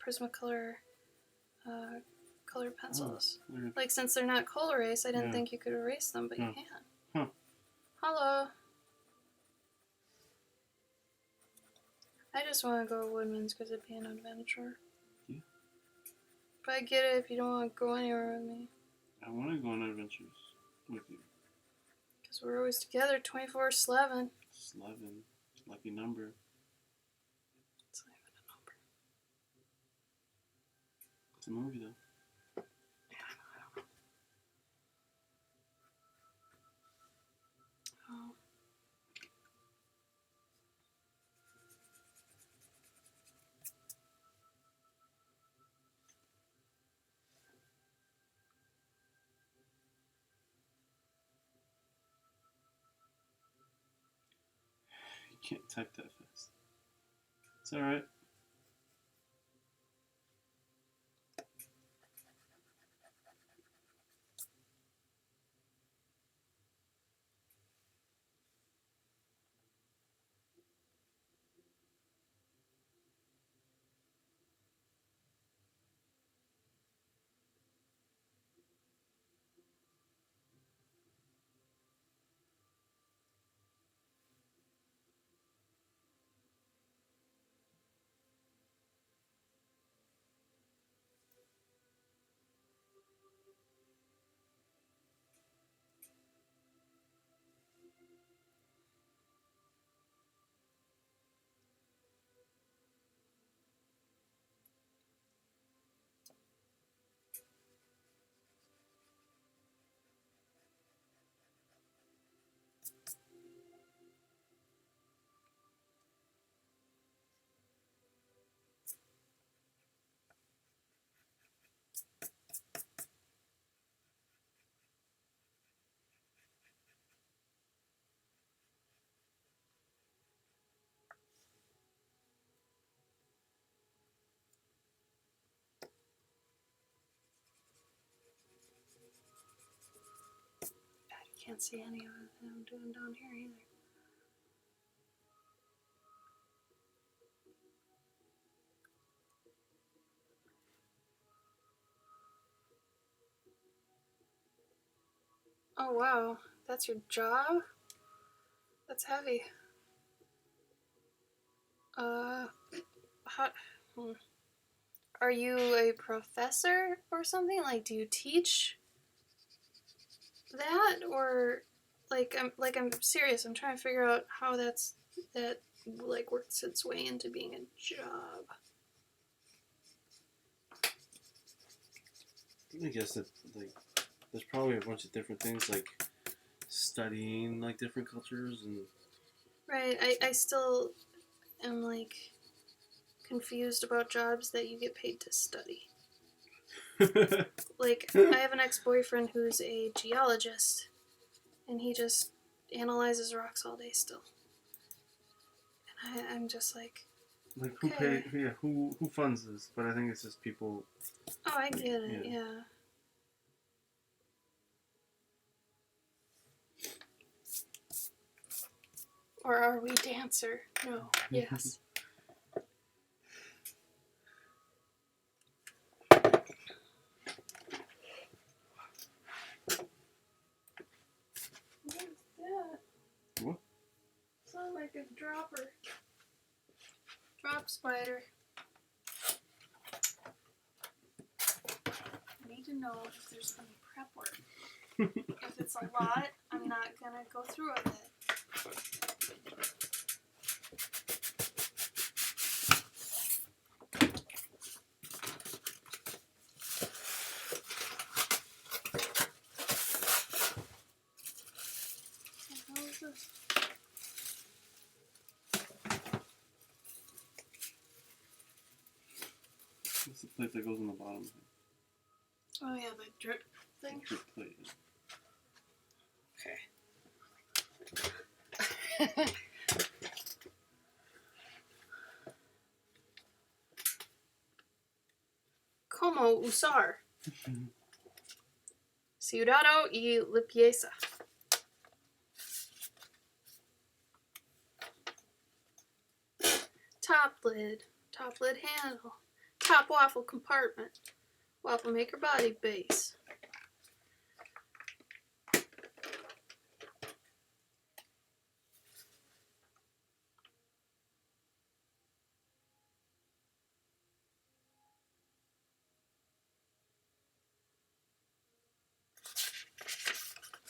Prismacolor colored pencils. Like, since they're not coal erase, I didn't think you could erase them, but you can. Huh. Hello. I just want to go to Woodman's because it'd be an adventure. Yeah. But I get it if you don't want to go anywhere with me. I want to go on adventures with you. Because we're always together 24/7. 11. Lucky number. It's not even a number. It's a movie, though. Oh. You can't type that fast. It's alright. Can't see any of it I'm doing down here either. Oh wow, that's your job? That's heavy. How, are you a professor or something? Like, do you teach that, or I'm serious. I'm trying to figure out how that works its way into being a job. I guess that there's probably a bunch of different things like studying like different cultures and. Right. I still am like confused about jobs that you get paid to study. Like, I have an ex-boyfriend who's a geologist, and he just analyzes rocks all day still. And I'm just like, like who okay. who funds this? But I think it's just people. Oh, I get it. Yeah. Or are we dancer? No. Yes. What is that? What? Sounds like a dropper. Drop spider. I need to know if there's any prep work. If it's a lot, I'm not gonna go through with it. What the hell is this? It's the plate that goes on the bottom. Oh yeah, the drip thing. Drip plate. Okay. Como usar Ciudado y limpieza. Top lid handle, top waffle compartment, waffle maker body base.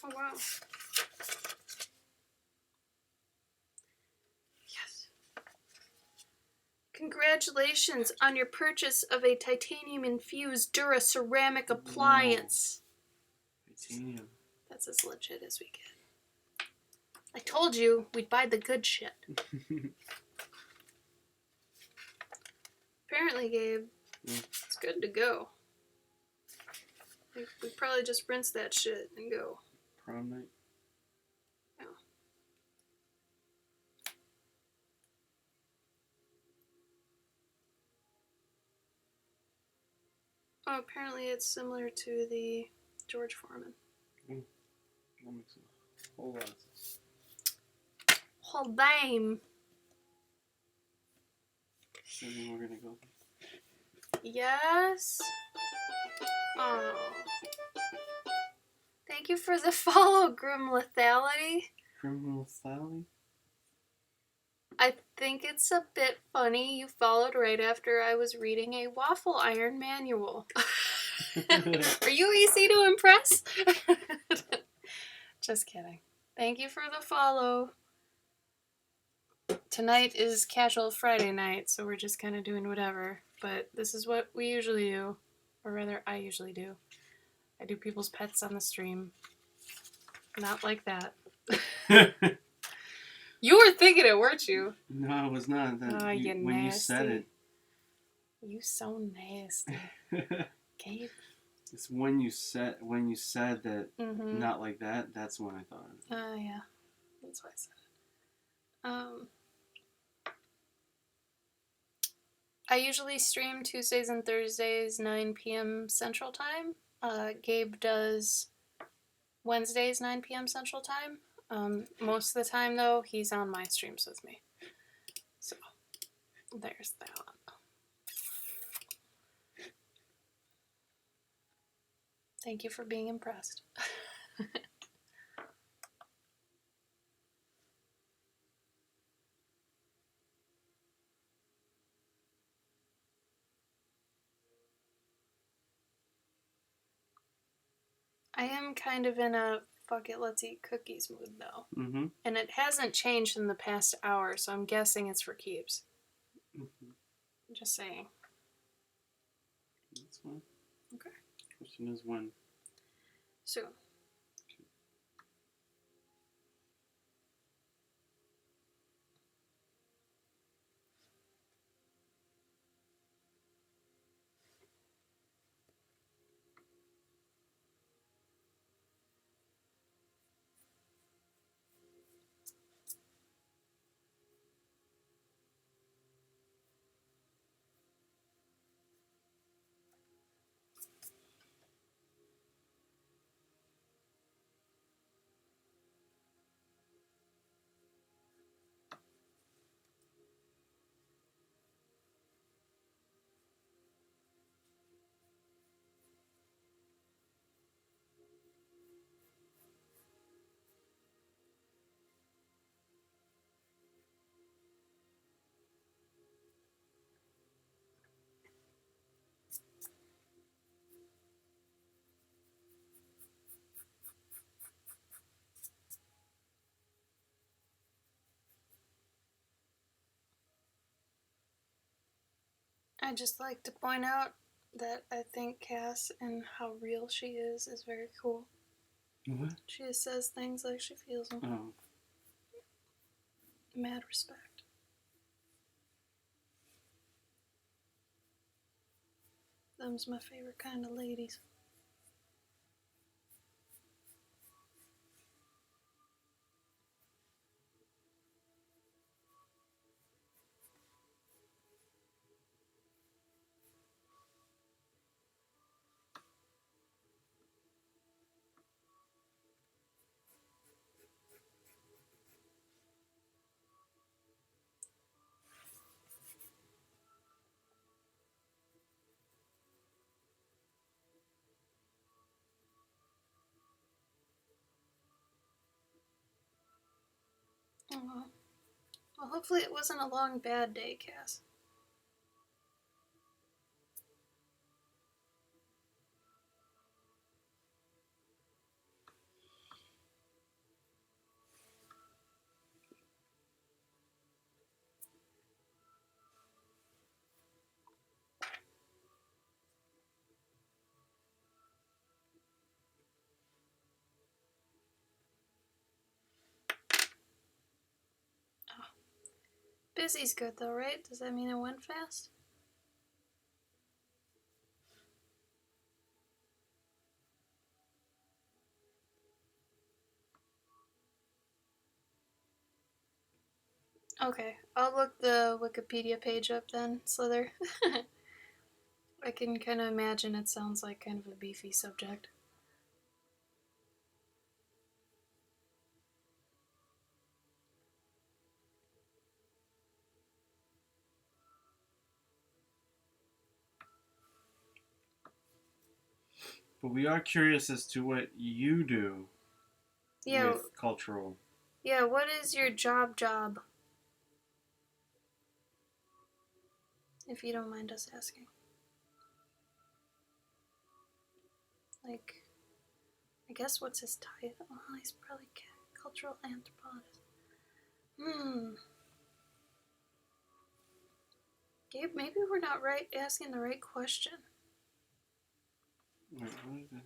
Oh wow. Yes. Congratulations on your purchase of a titanium-infused Dura ceramic appliance. Titanium. That's as legit as we get. I told you we'd buy the good shit. Apparently, Gabe, it's good to go. We probably just rinse that shit and go. Prom night. Yeah. Oh, apparently it's similar to the George Foreman. That makes a whole lot of sense. Whole damn. So then we're gonna go. Yes. Oh. Thank you for the follow, Grim Lethality. Criminal Sally? I think it's a bit funny you followed right after I was reading a waffle iron manual. Are you easy to impress? Just kidding. Thank you for the follow. Tonight is casual Friday night, so we're just kind of doing whatever. But this is what we usually do. Or rather, I usually do. I do people's pets on the stream. Not like that. You were thinking it, weren't you? No, I was not. When you said it. You so nasty. Gabe. It's when you said that, not like that, that's when I thought of it. Yeah. That's why I said it. I usually stream Tuesdays and Thursdays, 9 p.m. Central Time. Gabe does Wednesdays, 9 p.m. Central Time. Most of the time, though, he's on my streams with me. So, there's that. Thank you for being impressed. I am kind of in a fuck it, let's eat cookies mood, though. Mm-hmm. And it hasn't changed in the past hour, so I'm guessing it's for keeps. Mm-hmm. Just saying. That's fine. Okay. Question is when. Soon. I'd just like to point out that I think Cass and how real she is very cool. What? She just says things like she feels them. Oh. Mad respect. Them's my favorite kind of ladies. Oh, well, hopefully it wasn't a long bad day, Cass. Busy's good though, right? Does that mean it went fast? Okay, I'll look the Wikipedia page up then, Slither. I can kind of imagine it sounds like kind of a beefy subject. But we are curious as to what you do with cultural. Yeah, what is your job? If you don't mind us asking. Like, I guess what's his title? Oh, he's probably cultural anthropologist. Gabe, maybe we're not asking the right question. Wait, what is it?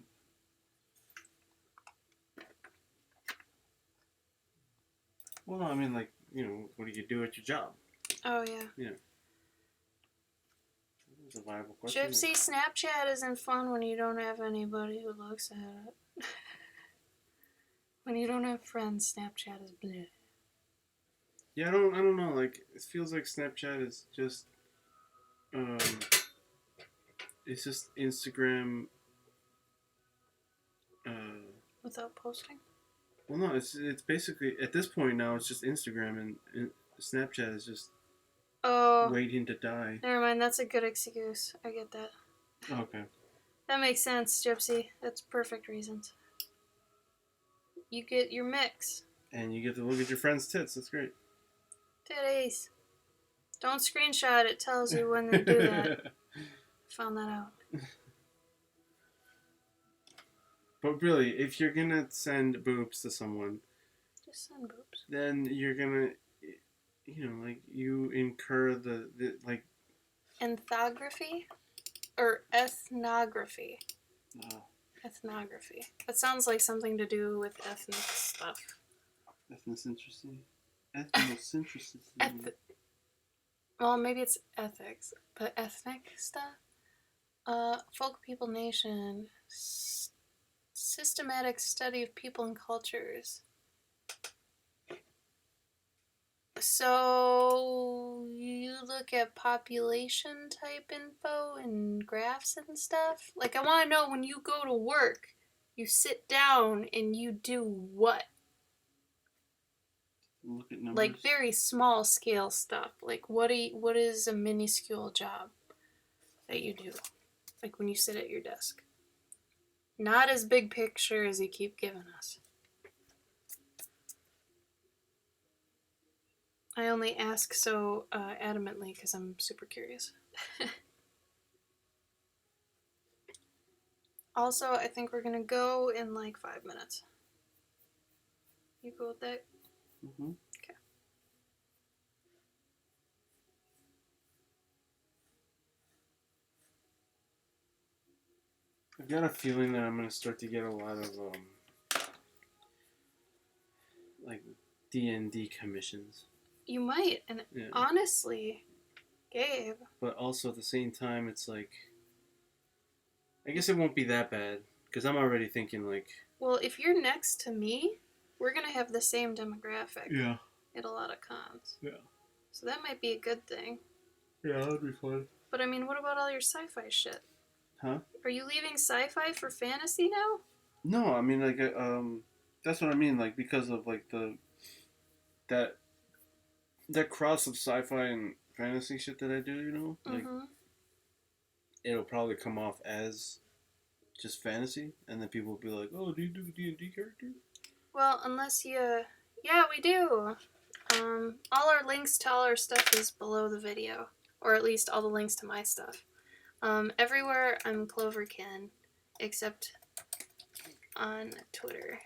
Well, I mean, like, what do you do at your job? Oh, yeah. Yeah. That's a viable question. Gypsy, Snapchat isn't fun when you don't have anybody who looks at it. When you don't have friends, Snapchat is bleh. Yeah, I don't know. Like, it feels like Snapchat is just, it's just Instagram. Without posting? Well, no, it's basically at this point now it's just Instagram and Snapchat is just waiting to die. Never mind, that's a good excuse. I get that. Okay. That makes sense, Gypsy. That's perfect reasons. You get your mix. And you get to look at your friends' tits. That's great. Titties. Don't screenshot it. Tells you when they do that. Found that out. But really, if you're gonna send boobs to someone, just send boobs. Then you're gonna, like you incur the like. Ethnography, or ethnography. Ethnography. That sounds like something to do with ethnic stuff. Ethnocentricity. Ethnocentricity. Well, maybe it's ethics, but ethnic stuff. Folk, people, nation. Systematic study of people and cultures. So you look at population type info and graphs and stuff? Like, I want to know when you go to work, you sit down and you do what? Look at numbers. Like very small scale stuff. Like what is a minuscule job that you do? Like when you sit at your desk. Not as big picture as you keep giving us. I only ask so adamantly because I'm super curious. Also, I think we're going to go in like 5 minutes. You go with that? Mm-hmm. got a feeling that I'm gonna start to get a lot of like D&D commissions. You might, and yeah. honestly, Gabe. But also at the same time, it's like, I guess it won't be that bad because I'm already thinking like. Well, if you're next to me, we're gonna have the same demographic. Yeah. At a lot of cons. Yeah. So that might be a good thing. Yeah, that'd be fun. But I mean, what about all your sci-fi shit? Huh? Are you leaving sci-fi for fantasy now? No, I mean like that's what I mean, like because of like that cross of sci-fi and fantasy shit that I do, you know, like it'll probably come off as just fantasy, and then people will be like, "Oh, do you do D&D character?" Well, unless you, yeah, we do. All our links to all our stuff is below the video, or at least all the links to my stuff. Everywhere I'm Cloverkin, except on Twitter,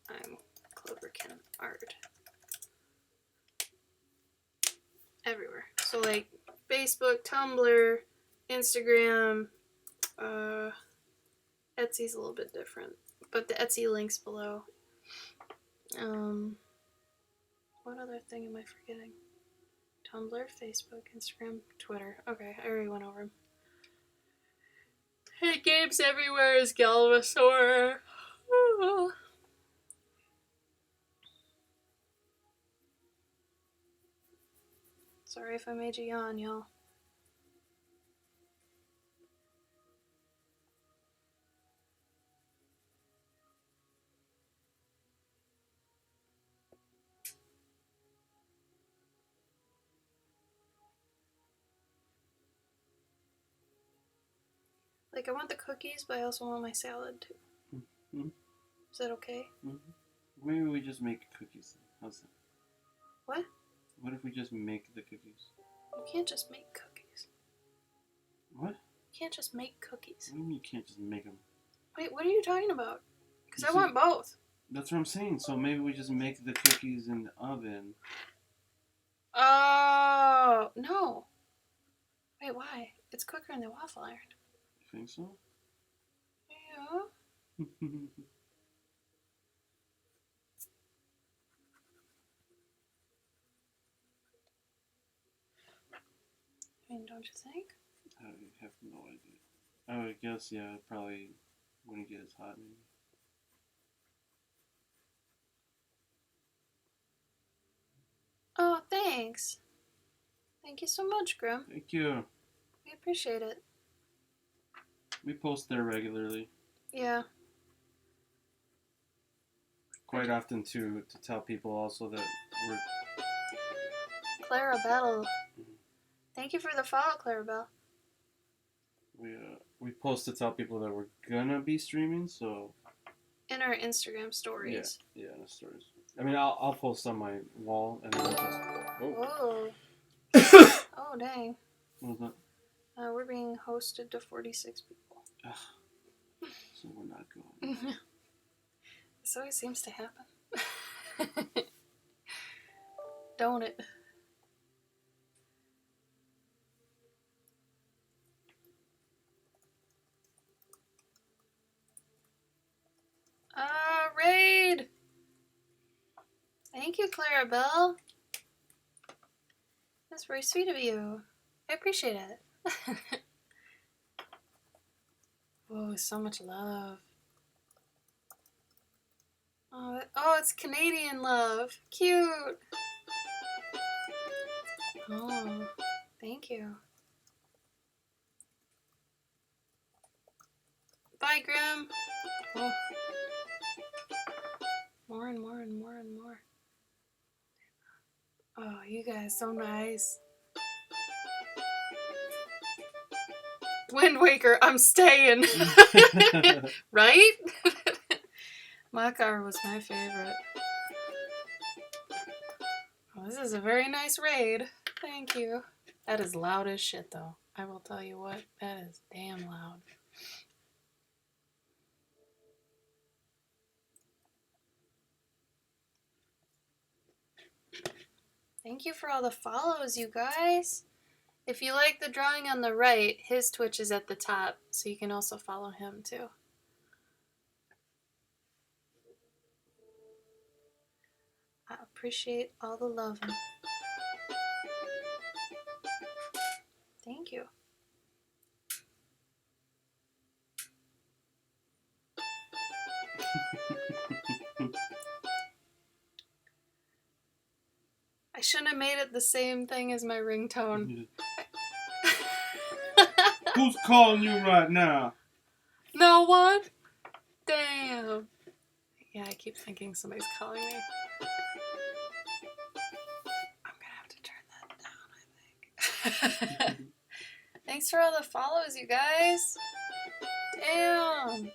I'm Cloverkin Art. Everywhere. So like Facebook, Tumblr, Instagram, Etsy's a little bit different, but the Etsy link's below. What other thing am I forgetting? Tumblr, Facebook, Instagram, Twitter. Okay, I already went over them. Hey, Gabe's everywhere is Galvasaur. Sorry if I made you yawn, y'all. Like, I want the cookies, but I also want my salad, too. Mm-hmm. Is that okay? Mm-hmm. Maybe we just make cookies. How's that? What? What if we just make the cookies? You can't just make cookies. What? You can't just make cookies. What do you mean you can't just make them? Wait, what are you talking about? Because I want both. That's what I'm saying. So maybe we just make the cookies in the oven. Oh, no. Wait, why? It's quicker in the waffle iron. You think so? Yeah. I mean, don't you think? I have no idea. I would guess, yeah, it probably wouldn't get as hot maybe. Oh, thanks. Thank you so much, Grim. Thank you. We appreciate it. We post there regularly. Yeah. Quite often to tell people also that we're... Clarabelle. Thank you for the follow, Clarabelle. We post to tell people that we're gonna be streaming, so... In our Instagram stories. Yeah, in the stories. I mean, I'll post on my wall and then just... Oh. Oh, dang. What was that? We're being hosted to 46 people. Ugh. So we're not going. This always seems to happen. Don't it? Raid! Thank you, Clarabelle. That's very sweet of you. I appreciate it. Oh, so much love. Oh, it's Canadian love. Cute. Oh, thank you. Bye, Grim. Oh. More and more and more and more. Oh, you guys, so nice. Wind Waker, I'm staying. Right? Makar was my favorite. Oh, this is a very nice raid. Thank you. That is loud as shit, though. I will tell you what, that is damn loud. Thank you for all the follows, you guys. If you like the drawing on the right, his Twitch is at the top, so you can also follow him too. I appreciate all the love. Thank you. I shouldn't have made it the same thing as my ringtone. Who's calling you right now? No one? Damn. Yeah, I keep thinking somebody's calling me. I'm gonna have to turn that down, I think. Thanks for all the follows, you guys. Damn.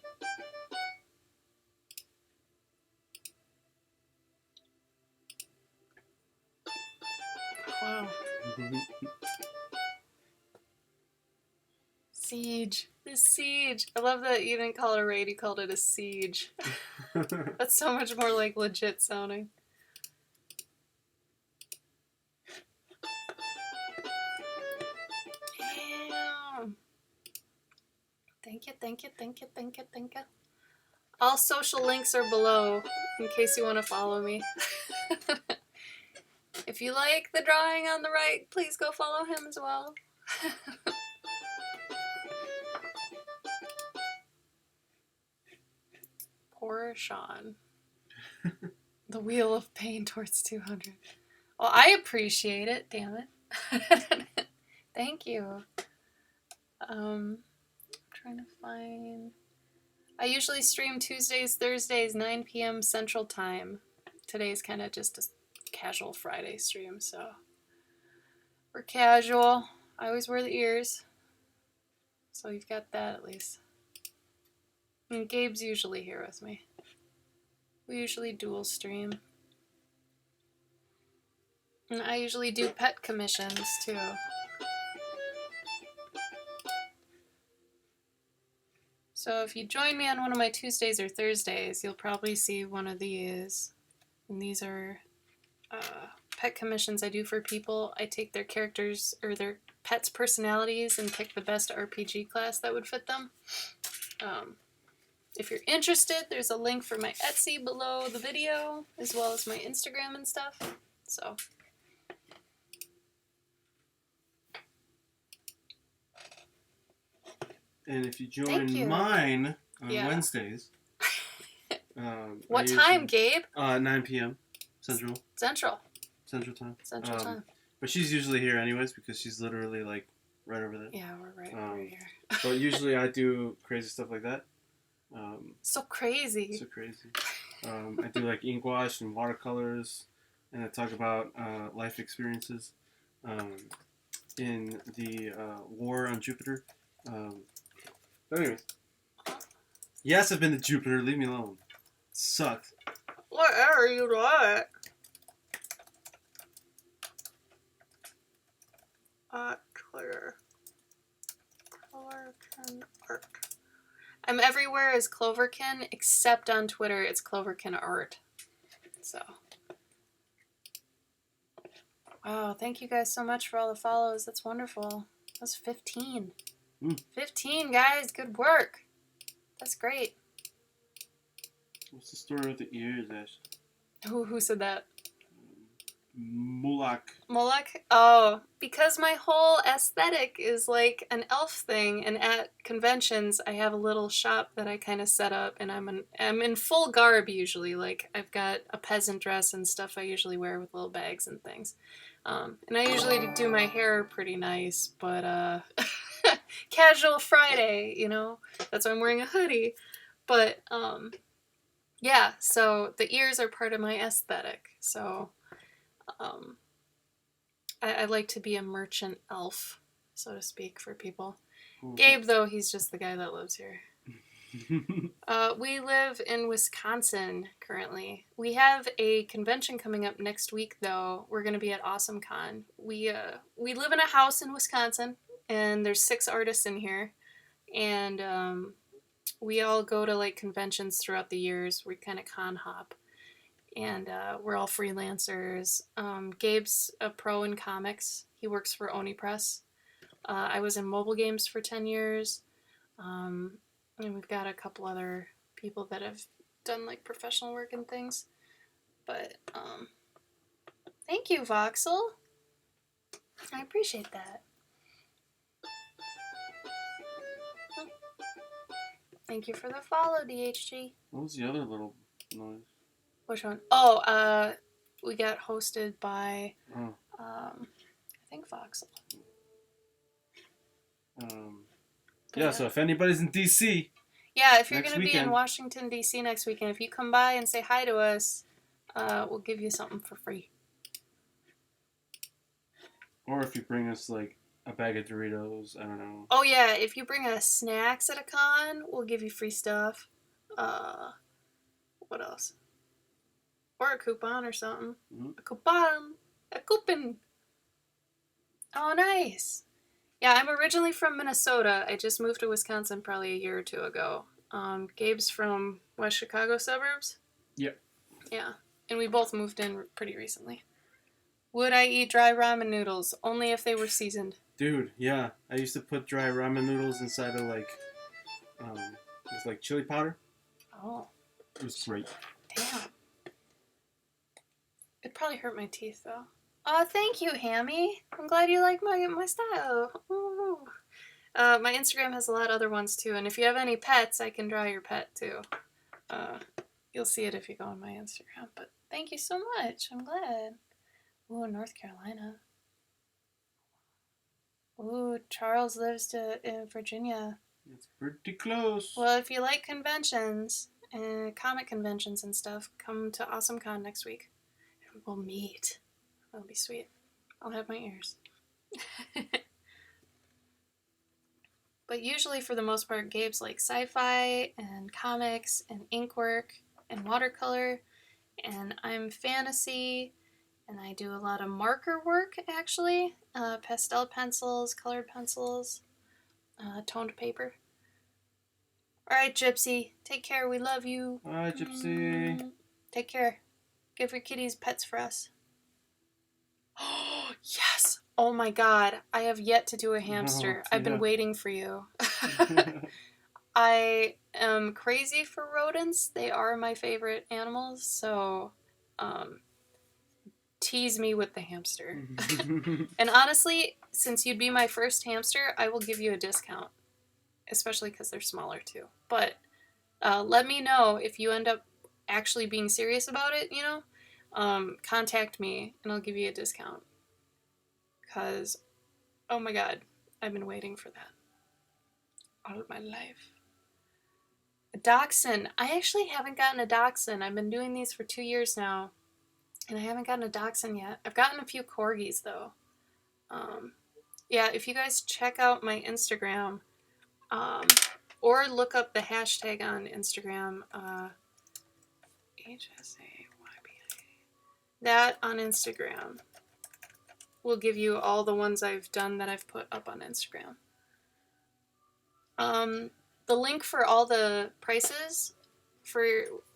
Wow. Siege. The siege. I love that you didn't call it a raid, you called it a siege. That's so much more like legit sounding. Damn. Thank you, thank you, thank you, thank you, thank you. All social links are below in case you want to follow me. If you like the drawing on the right, please go follow him as well. Poor Sean. The wheel of pain towards 200. Well, I appreciate it, damn it. Thank you. I'm trying to find... I usually stream Tuesdays, Thursdays, 9 p.m. Central Time. Today's kind of just a casual Friday stream, so... We're casual. I always wear the ears. So you've got that at least. And Gabe's usually here with me. We usually dual stream. And I usually do pet commissions too. So if you join me on one of my Tuesdays or Thursdays, you'll probably see one of these. And these are pet commissions I do for people. I take their characters or their pets' personalities and pick the best RPG class that would fit them. If you're interested, there's a link for my Etsy below the video, as well as my Instagram and stuff. So. And if you join mine on Wednesdays. What time, Gabe? 9 p.m. Central. Central Time. Time. But she's usually here anyways because she's literally like right over there. Yeah, we're right over here. But usually I do crazy stuff like that. So crazy. I do like ink wash and watercolors, and I talk about life experiences in the war on Jupiter. But anyways, yes, I've been to Jupiter. Leave me alone. It sucked. What are you like? Twitter. Cloverkin art. I'm everywhere as Cloverkin, except on Twitter, it's Cloverkin art. So. Wow, thank you guys so much for all the follows. That's wonderful. That's 15. 15, guys. Good work. That's great. What's the story with the ears, Ash? Who said that? Mulak. Oh, because my whole aesthetic is like an elf thing, and at conventions I have a little shop that I kind of set up, and I'm in full garb usually. Like I've got a peasant dress and stuff I usually wear with little bags and things. And I usually do my hair pretty nice, but casual Friday, you know. That's why I'm wearing a hoodie. But yeah, so the ears are part of my aesthetic. So I like to be a merchant elf, so to speak, for people. Gabe, though, he's just the guy that lives here. We live in Wisconsin currently. We have a convention coming up next week, though. We're going to be at AwesomeCon. We live in a house in Wisconsin, and there's 6 artists in here, and we all go to like conventions throughout the years. We kind of con hop. And we're all freelancers. Gabe's a pro in comics. He works for Oni Press. I was in mobile games for 10 years. And we've got a couple other people that have done like professional work and things. But thank you, Voxel. I appreciate that. Thank you for the follow, DHG. What was the other little noise? Which one? Oh, we got hosted by, I think Voxel. Yeah, so if anybody's in DC, yeah, if you're going to be in Washington, D.C. next weekend, if you come by and say hi to us, we'll give you something for free. Or if you bring us, like, a bag of Doritos, I don't know. Oh, yeah, if you bring us snacks at a con, we'll give you free stuff. What else? Or a coupon or something. Mm-hmm. A coupon. A coupon. Oh, nice. Yeah, I'm originally from Minnesota. I just moved to Wisconsin probably a year or two ago. Gabe's from West Chicago suburbs. Yep. Yeah, and we both moved in pretty recently. Would I eat dry ramen noodles? Only if they were seasoned. Dude, yeah. I used to put dry ramen noodles inside of, like, with, like, chili powder. Oh. It was great. Damn. It'd probably hurt my teeth, though. Oh, thank you, Hammy. I'm glad you like my style. Ooh. My Instagram has a lot of other ones, too. And if you have any pets, I can draw your pet, too. You'll see it if you go on my Instagram. But thank you so much. I'm glad. Ooh, North Carolina. Ooh, Charles lives in Virginia. It's pretty close. Well, if you like conventions, comic conventions and stuff, come to AwesomeCon next week. And we'll meet. That'll be sweet. I'll have my ears. But usually, for the most part, Gabe's like sci-fi and comics and ink work and watercolor. And I'm fantasy. And I do a lot of marker work, actually. Pastel pencils, colored pencils, toned paper. Alright, Gypsy. Take care. We love you. Alright, Gypsy. Take care. Give your kitties pets for us. Oh, yes. Oh my god. I have yet to do a hamster. I've been waiting for you. I am crazy for rodents. They are my favorite animals, so tease me with the hamster. And honestly, since you'd be my first hamster, I will give you a discount. Especially because they're smaller too. But let me know if you end up actually being serious about it, you know? Contact me and I'll give you a discount. Because, oh my god, I've been waiting for that all of my life. A dachshund. I actually haven't gotten a dachshund. I've been doing these for 2 years now. And I haven't gotten a dachshund yet. I've gotten a few corgis, though. Yeah, if you guys check out my Instagram, or look up the hashtag on Instagram, HSAYBA. That on Instagram will give you all the ones I've done that I've put up on Instagram. The link for all the prices for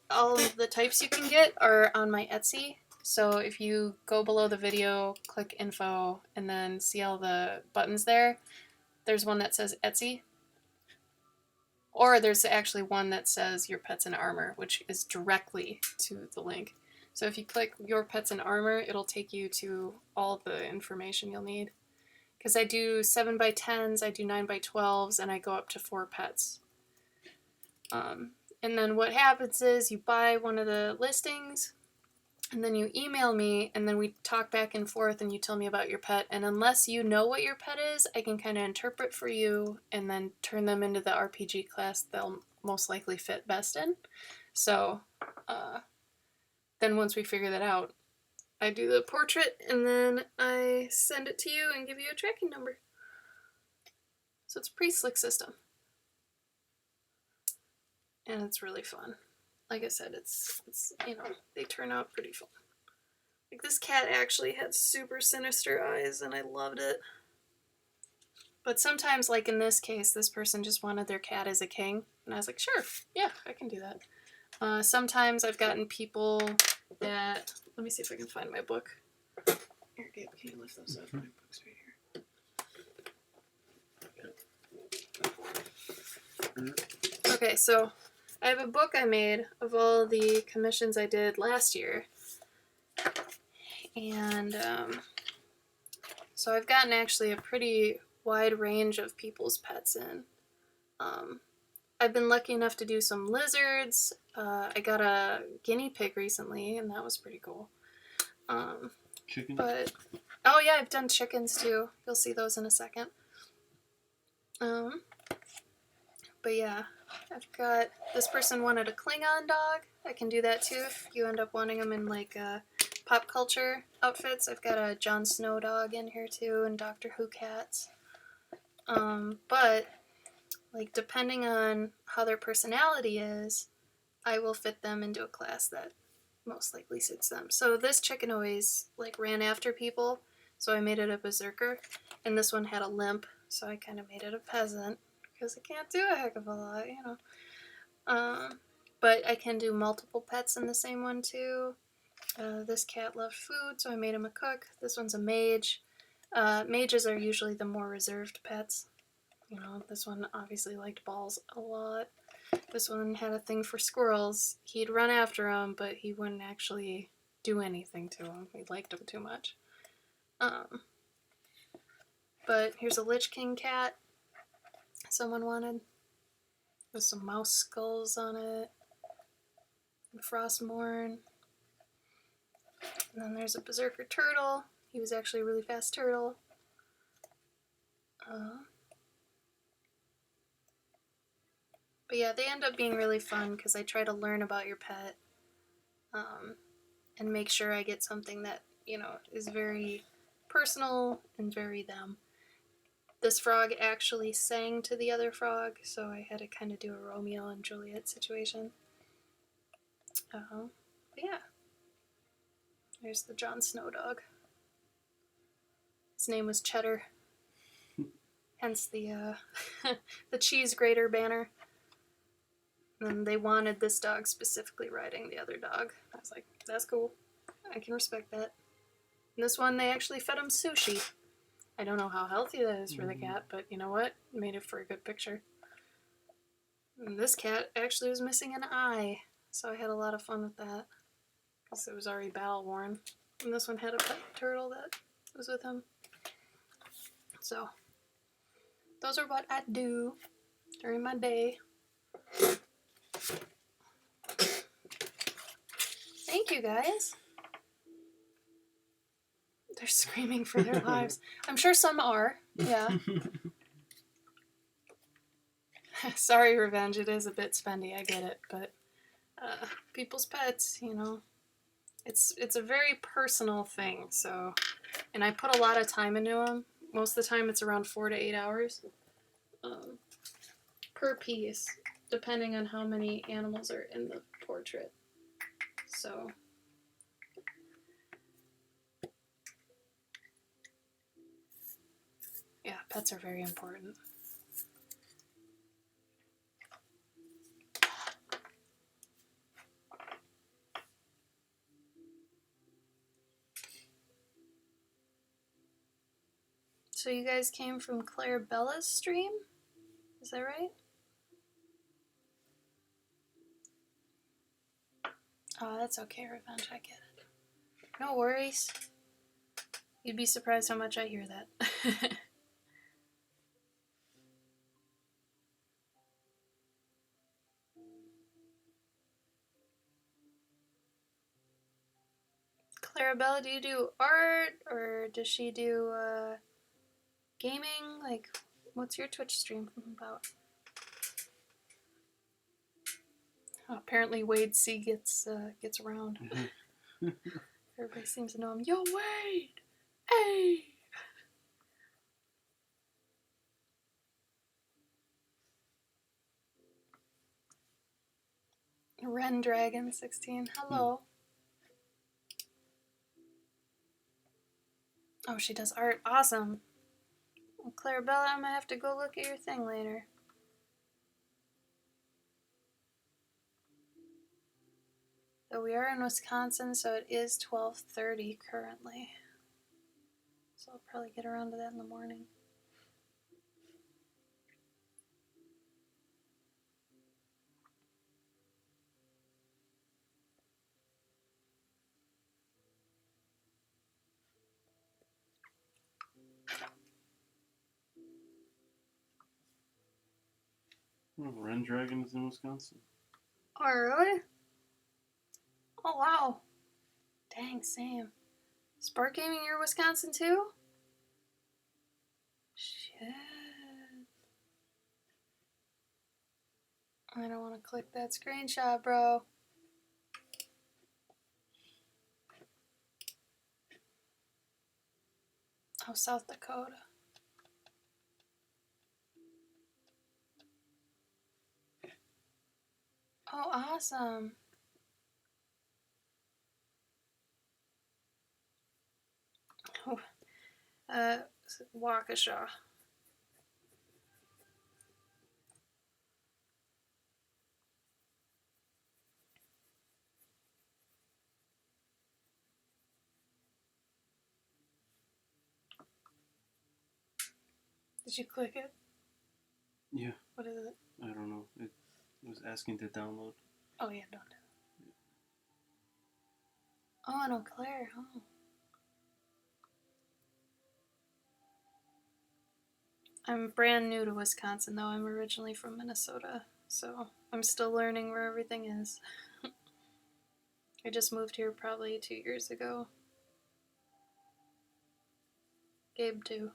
all of the types you can get are on my Etsy. So if you go below the video, click info, and then see all the buttons there, there's one that says Etsy. Or there's actually one that says Your Pets in Armor, which is directly to the link. So if you click Your Pets in Armor, it'll take you to all the information you'll need. Because I do 7x10s, I do 9x12s, and I go up to 4 pets. And then what happens is you buy one of the listings, and then you email me, and then we talk back and forth, and you tell me about your pet. And unless you know what your pet is, I can kind of interpret for you, and then turn them into the RPG class they'll most likely fit best in. So, then once we figure that out, I do the portrait, and then I send it to you and give you a tracking number. So it's a pretty slick system. And it's really fun. Like I said, it's you know, they turn out pretty fun. Like this cat actually had super sinister eyes and I loved it. But sometimes, like in this case, this person just wanted their cat as a king. And I was like, sure, yeah, I can do that. Sometimes I've gotten people that, let me see if I can find my book. Here, Gabe, can you lift those up? My book's right here. Okay, so I have a book I made of all the commissions I did last year. And so I've gotten actually a pretty wide range of people's pets in. I've been lucky enough to do some lizards. I got a guinea pig recently, and that was pretty cool. Chicken? But, oh yeah, I've done chickens too. You'll see those in a second. But yeah, I've got, this person wanted a Klingon dog. I can do that too if you end up wanting them in like pop culture outfits. I've got a Jon Snow dog in here too, and Doctor Who cats. But like depending on how their personality is, I will fit them into a class that most likely suits them. So this chicken always like ran after people, so I made it a berserker, and this one had a limp, so I kind of made it a peasant because I can't do a heck of a lot, you know. But I can do multiple pets in the same one too. This cat loved food, so I made him a cook. This one's a mage. Mages are usually the more reserved pets. You know, this one obviously liked balls a lot. This one had a thing for squirrels. He'd run after them, but he wouldn't actually do anything to them. He liked them too much. But here's a Lich King cat someone wanted, with some mouse skulls on it. And Frostmourne. And then there's a Berserker turtle. He was actually a really fast turtle. But yeah, they end up being really fun because I try to learn about your pet and make sure I get something that, you know, is very personal and very them. This frog actually sang to the other frog, so I had to kind of do a Romeo and Juliet situation. But yeah, there's the Jon Snow dog. His name was Cheddar, hence the the cheese grater banner. And they wanted this dog specifically riding the other dog. I was like, that's cool. I can respect that. And this one, they actually fed him sushi. I don't know how healthy that is for the cat, but you know what? Made it for a good picture. And this cat actually was missing an eye, so I had a lot of fun with that. Because it was already battle worn. And this one had a pet turtle that was with him. So, those are what I do during my day. Thank you, guys. They're screaming for their lives. I'm sure some are, yeah. Sorry, Revenge, it is a bit spendy, I get it, but people's pets, you know, it's a very personal thing, so, and I put a lot of time into them. Most of the time it's around 4 to 8 hours per piece, depending on how many animals are in the portrait. So, yeah, pets are very important. So you guys came from Clarabella's stream? Is that right? Oh, that's okay, Revenge, I get it. No worries. You'd be surprised how much I hear that. Clarabella, do you do art, or does she do gaming? Like, what's your Twitch stream about? Oh, apparently Wade C gets around. Everybody seems to know him. Yo, Wade! Hey! Ren Dragon 16. Hello. Oh, she does art. Awesome. Well, Clarabella, I'm gonna have to go look at your thing later. So we are in Wisconsin, so it is 12:30 currently. So I'll probably get around to that in the morning. Oh, Ren Dragon is in Wisconsin. Oh, really? Oh, wow. Dang, same. Spark Gaming, you're Wisconsin too? Shit. I don't want to click that screenshot, bro. Oh, South Dakota. Oh, awesome. Oh, Waukesha. Did you click it? Yeah. What is it? I don't know. It was asking to download. Oh, yeah, don't do it. Oh, no, Claire. Oh. I'm brand new to Wisconsin, though. I'm originally from Minnesota, so I'm still learning where everything is. I just moved here probably 2 years ago. Gabe, too.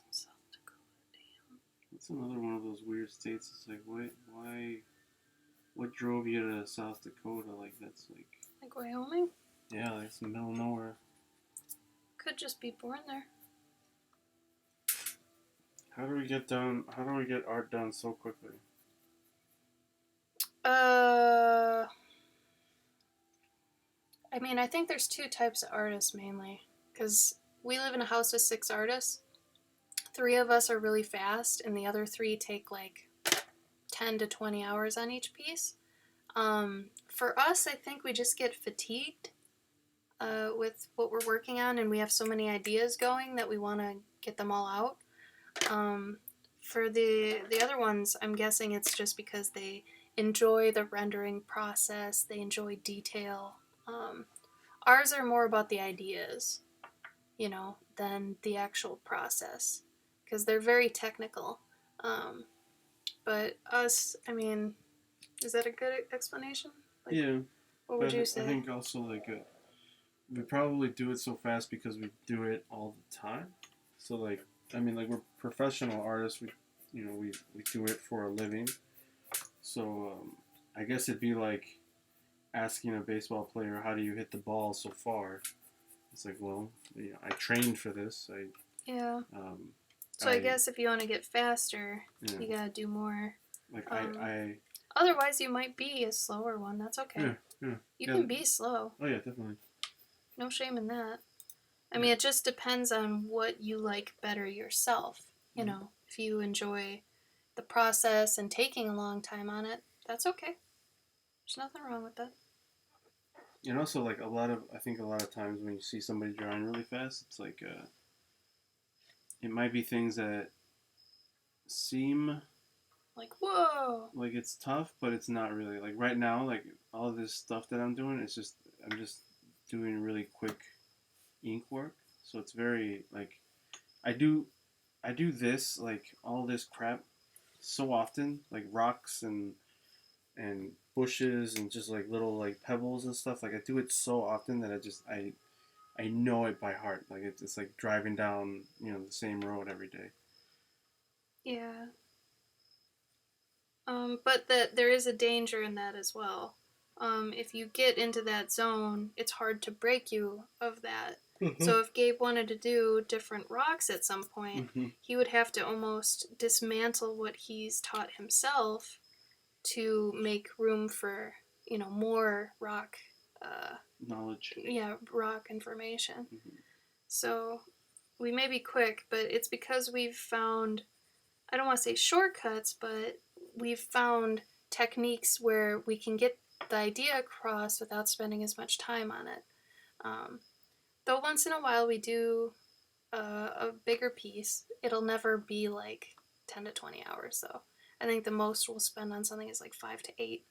South Dakota, damn. It's another one of those weird states. It's like, what drove you to South Dakota? Like, that's like... Like Wyoming? Yeah, like it's in the middle of nowhere. Could just be born there. How do we get art done so quickly? I mean, I think there's 2 types of artists mainly. Because we live in a house with 6 artists. 3 of us are really fast, and the other 3 take like 10 to 20 hours on each piece. For us, I think we just get fatigued with what we're working on, and we have so many ideas going that we want to get them all out. For the other ones, I'm guessing it's just because they enjoy the rendering process, they enjoy detail. Ours are more about the ideas, than the actual process, because they're very technical. But us, I mean, is that a good explanation? Like, yeah. What would you say? I think also we probably do it so fast because we do it all the time. So like, I mean, like we're professional artists. We do it for a living. So I guess it'd be like asking a baseball player, how do you hit the ball so far? It's like, well, I trained for this. Yeah. So I guess if you want to get faster, you gotta do more. Like Otherwise, you might be a slower one. That's okay. Yeah. You can be slow. Oh yeah, definitely. No shame in that. I mean, it just depends on what you like better yourself. If you enjoy the process and taking a long time on it, that's okay. There's nothing wrong with that. And also, like I think a lot of times when you see somebody drawing really fast, it's like it might be things that seem like, whoa, like it's tough, but it's not really. Like right now, like all of this stuff that I'm doing, I'm just doing really quick ink work, so it's very like I do this, like all this crap so often, like rocks and bushes and just like little like pebbles and stuff. Like I do it so often that I know it by heart. Like it's like driving down the same road every day. Yeah. But there is a danger in that as well. If you get into that zone, it's hard to break you of that. Mm-hmm. So if Gabe wanted to do different rocks at some point, he would have to almost dismantle what he's taught himself to make room for, more rock knowledge. Yeah, rock information. So we may be quick, but it's because we've found, I don't want to say shortcuts, but we've found techniques where we can get the idea across without spending as much time on it. Though once in a while we do a bigger piece, it'll never be like 10 to 20 hours, though. I think the most we'll spend on something is like 5 to 8.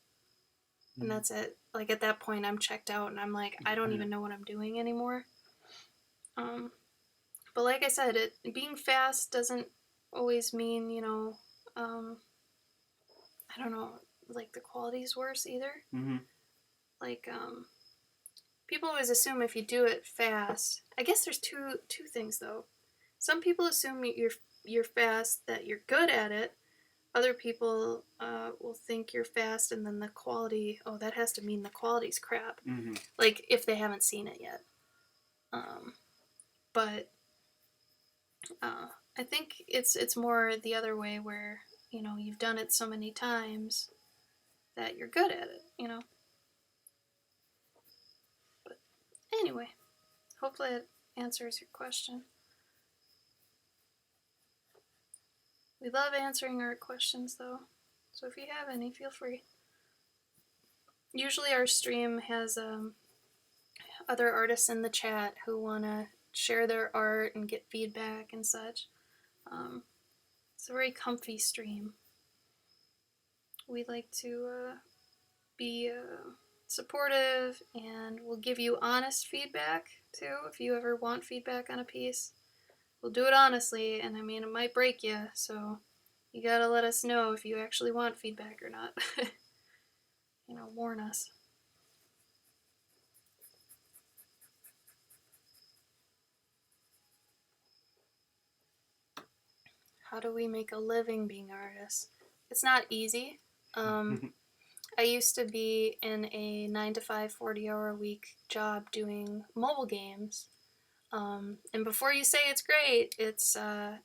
And that's it. Like, at that point, I'm checked out, and I'm like, I don't even know what I'm doing anymore. But like I said, being fast doesn't always mean, I don't know, like, the quality's worse either. Mm-hmm. Like, people always assume if you do it fast. I guess there's two things, though. Some people assume you're fast, that you're good at it. Other people will think you're fast, and then the quality, that has to mean the quality's crap. Mm-hmm. Like, if they haven't seen it yet. But I think it's more the other way, where, you've done it so many times that you're good at it, But anyway, hopefully it answers your question. We love answering our questions, though, so if you have any, feel free. Usually our stream has other artists in the chat who want to share their art and get feedback and such. It's a very comfy stream. We like to be supportive, and we'll give you honest feedback too. If you ever want feedback on a piece, we'll do it honestly, and I mean, it might break you, so you gotta let us know if you actually want feedback or not. Warn us. How do we make a living being artists? It's not easy. I used to be in a 9 to 5, 40-hour-a-week job doing mobile games. And before you say it's great, it's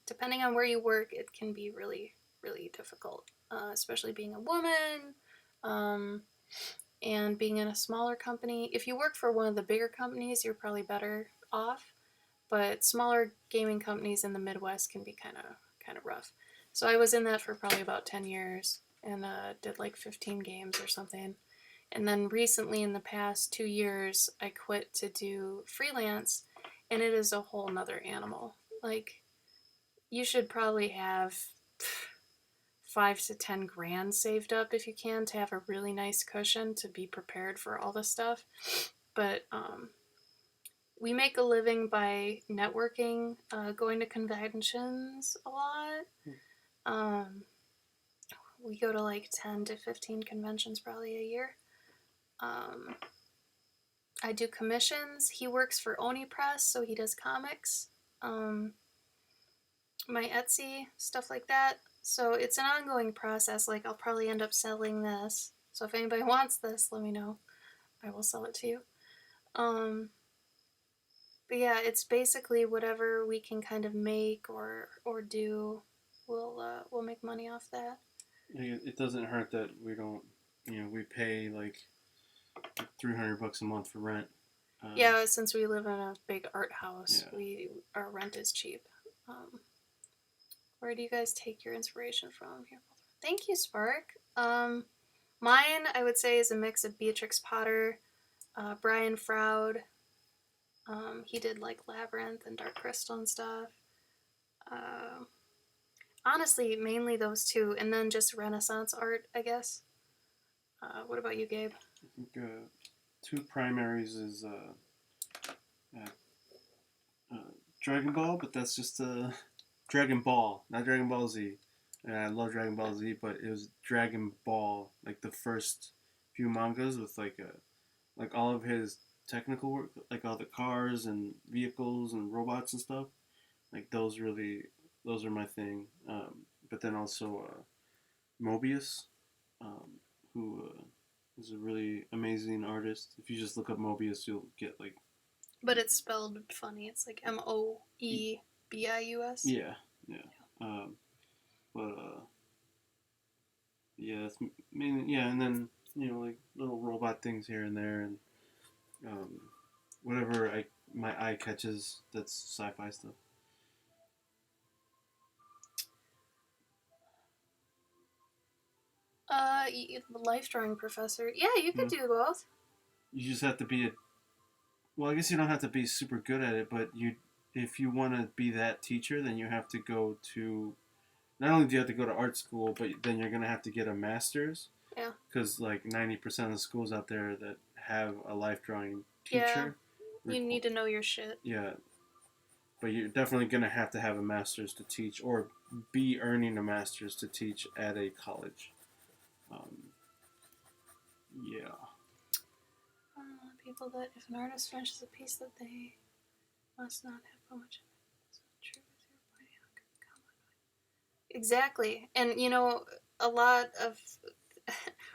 depending on where you work, it can be really, really difficult, especially being a woman and being in a smaller company. If you work for one of the bigger companies, you're probably better off, but smaller gaming companies in the Midwest can be kind of rough. So I was in that for probably about 10 years and did like 15 games or something. And then recently, in the past 2 years, I quit to do freelance, and it is a whole nother animal. Like, you should probably have 5 to 10 grand saved up if you can, to have a really nice cushion to be prepared for all this stuff. But we make a living by networking, going to conventions a lot. We go to like 10 to 15 conventions probably a year. I do commissions. He works for Oni Press, so he does comics. My Etsy, stuff like that. So it's an ongoing process. Like, I'll probably end up selling this. So if anybody wants this, let me know. I will sell it to you. But yeah, it's basically whatever we can kind of make or do, we'll make money off that. It doesn't hurt that we don't, we pay like $300 a month for rent. Yeah, since we live in a big art house, our rent is cheap. Where do you guys take your inspiration from? Here, thank you, Spark. Mine, I would say, is a mix of Beatrix Potter, Brian Froud. He did like Labyrinth and Dark Crystal and stuff. Honestly, mainly those two, and then just Renaissance art, I guess. What about you, Gabe? I think two primaries is Dragon Ball, but that's just Dragon Ball, not Dragon Ball Z. And I love Dragon Ball Z, but it was Dragon Ball, like the first few mangas with like all of his technical work, like all the cars and vehicles and robots and stuff. Like those are my thing. But then also Mobius, who is a really amazing artist. If you just look up Mobius, you'll get like. But it's spelled funny. It's like Moebius. Yeah. Yeah, it's mainly, and then like little robot things here and there, and whatever my eye catches that's sci-fi stuff. Life drawing professor. Yeah, you could do both. You just have to be I guess you don't have to be super good at it, but if you want to be that teacher, then you have to go to not only do you have to go to art school, but then you're gonna have to get a master's. Yeah. Because like 90% of the schools out there that have a life drawing teacher. Yeah. You need to know your shit. Yeah. But you're definitely gonna have to have a master's to teach, or be earning a master's to teach at a college. Yeah. People that if an artist finishes a piece that they must not have so much. Exactly. And a lot of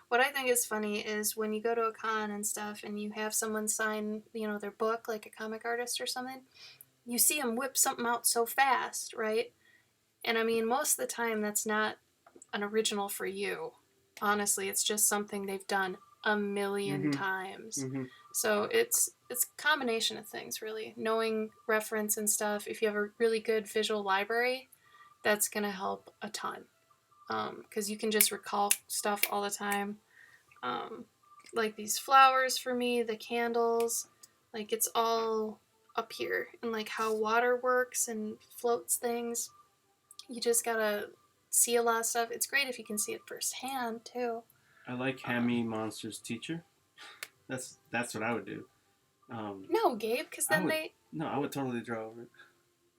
what I think is funny is when you go to a con and stuff and you have someone sign, their book, like a comic artist or something, you see them whip something out so fast, right? And I mean, most of the time that's not an original for you. Honestly, it's just something they've done a million times. So it's a combination of things, really. Knowing reference and stuff. If you have a really good visual library, that's going to help a ton. Because you can just recall stuff all the time. Like these flowers for me, the candles, like it's all up here. And like how water works and floats things. You just gotta see a lot of stuff. It's great if you can see it firsthand too. I like Hammy Monster's teacher. That's what I would do. No, Gabe, because then No, I would totally draw over it.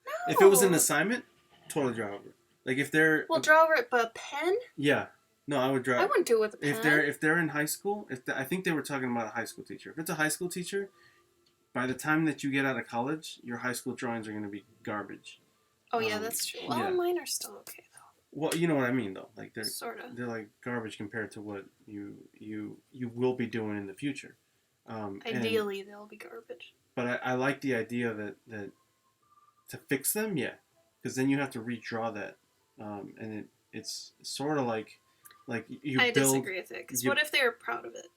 No. If it was an assignment, totally draw over it. Like if they're... Well, draw over it, but a pen? Yeah. No, I would draw... I wouldn't do it with a pen. If they're in high school, I think they were talking about a high school teacher. If it's a high school teacher, by the time that you get out of college, your high school drawings are going to be garbage. Oh, yeah, that's true. Well, yeah. Mine are still okay, though. Well, you know what I mean, though. Like they're like garbage compared to what you will be doing in the future. Ideally, they'll be garbage. But I like the idea that to fix them, yeah, because then you have to redraw that, and it's sort of like you. I disagree with it. Because what if they were proud of it?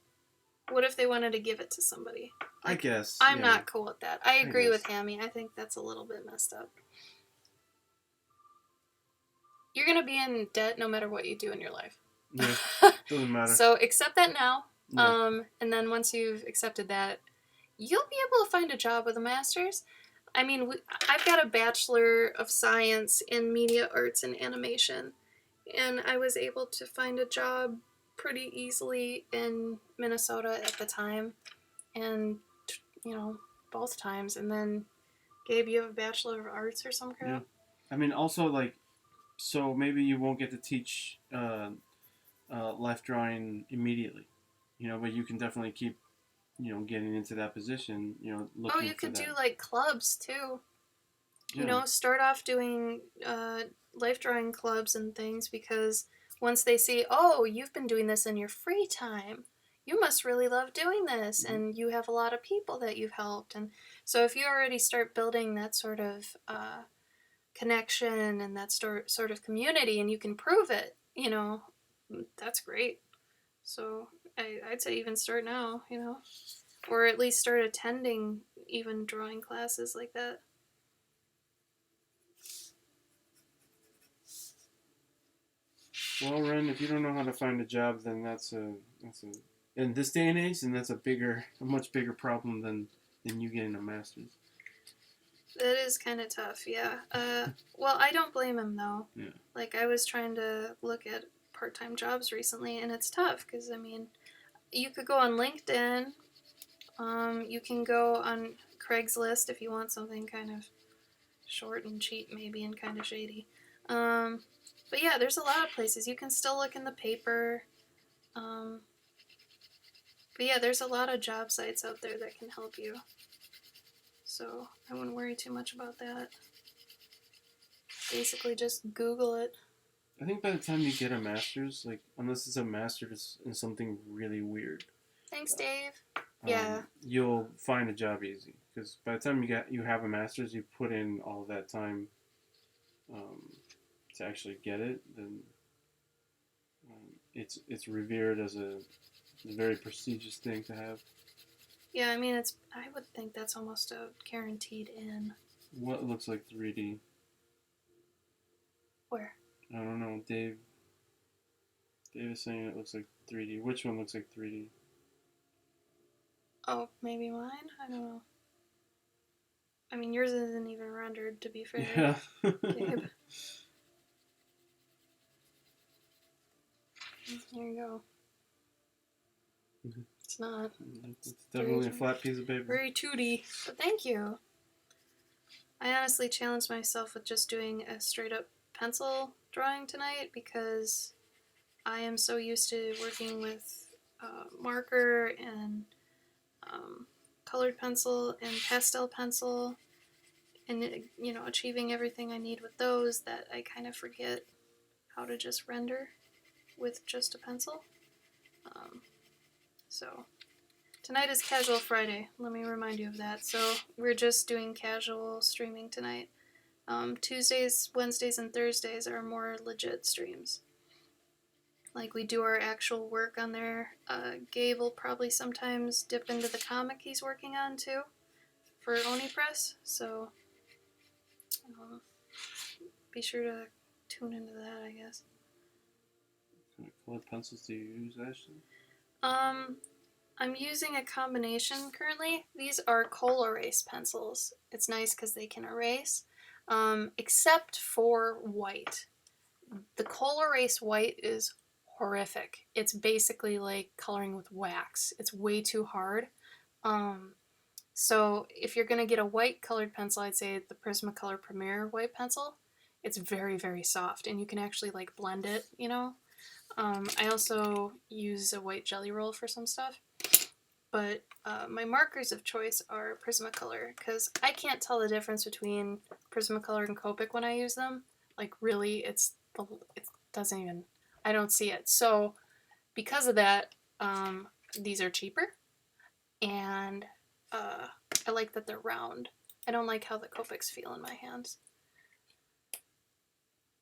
What if they wanted to give it to somebody? I guess I'm not cool with that. I agree with Hammy. I think that's a little bit messed up. You're going to be in debt no matter what you do in your life. Yeah, doesn't matter. So accept that now. Yeah. And then once you've accepted that, you'll be able to find a job with a master's. I mean, I've got a Bachelor of Science in Media Arts and Animation. And I was able to find a job pretty easily in Minnesota at the time. And, both times. And then, Gabe, you have a Bachelor of Arts or some crap? Yeah. I mean, also, like, so maybe you won't get to teach life drawing immediately, but you can definitely keep, getting into that position, looking Oh, you could do, like, clubs, too. Yeah. Start off doing life drawing clubs and things, because once they see, oh, you've been doing this in your free time, you must really love doing this, and you have a lot of people that you've helped. And so if you already start building that sort of connection and that sort of community, and you can prove it, that's great. So I'd say even start now, or at least start attending even drawing classes like that. Well, Ren, if you don't know how to find a job, then that's a in this day and age, then that's a much bigger problem than you getting a master's. That is kind of tough, yeah. Well, I don't blame him, though. Yeah. Like, I was trying to look at part-time jobs recently, and it's tough, because, I mean, you could go on LinkedIn. You can go on Craigslist if you want something kind of short and cheap, maybe, and kind of shady. But, yeah, there's a lot of places. You can still look in the paper. But, yeah, there's a lot of job sites out there that can help you. So I wouldn't worry too much about that. Basically, just Google it. I think by the time you get a master's, like, unless it's a master's in something really weird. Thanks, Dave. Yeah. You'll find a job easy, because by the time you have a master's, you put in all that time to actually get it. Then it's revered as a very prestigious thing to have. Yeah, I mean, I would think that's almost a guaranteed in. What looks like 3D? Where? I don't know. Dave is saying it looks like 3D. Which one looks like 3D? Oh, maybe mine? I don't know. I mean, yours isn't even rendered, to be fair. Yeah. Gabe. Here you go. Mm-hmm. It's not. It's definitely a flat piece of paper. Very tooty. But thank you. I honestly challenged myself with just doing a straight up pencil drawing tonight because I am so used to working with marker and colored pencil and pastel pencil and, achieving everything I need with those that I kind of forget how to just render with just a pencil. So tonight is Casual Friday. Let me remind you of that. So we're just doing casual streaming tonight. Tuesdays, Wednesdays, and Thursdays are more legit streams. Like, we do our actual work on there. Gabe will probably sometimes dip into the comic he's working on, too, for Oni Press. So, be sure to tune into that, I guess. What colored pencils do you use, Ashley? I'm using a combination currently. These are Kohl Erase pencils. It's nice because they can erase, except for white. The Kohl Erase white is horrific. It's basically like coloring with wax. It's way too hard. So if you're going to get a white colored pencil, I'd say the Prismacolor Premier white pencil. It's very, very soft, and you can actually like blend it, I also use a white jelly roll for some stuff. But my markers of choice are Prismacolor, because I can't tell the difference between Prismacolor and Copic when I use them. Like, really, it doesn't even, I don't see it. So because of that, these are cheaper, and I like that they're round. I don't like how the Copics feel in my hands.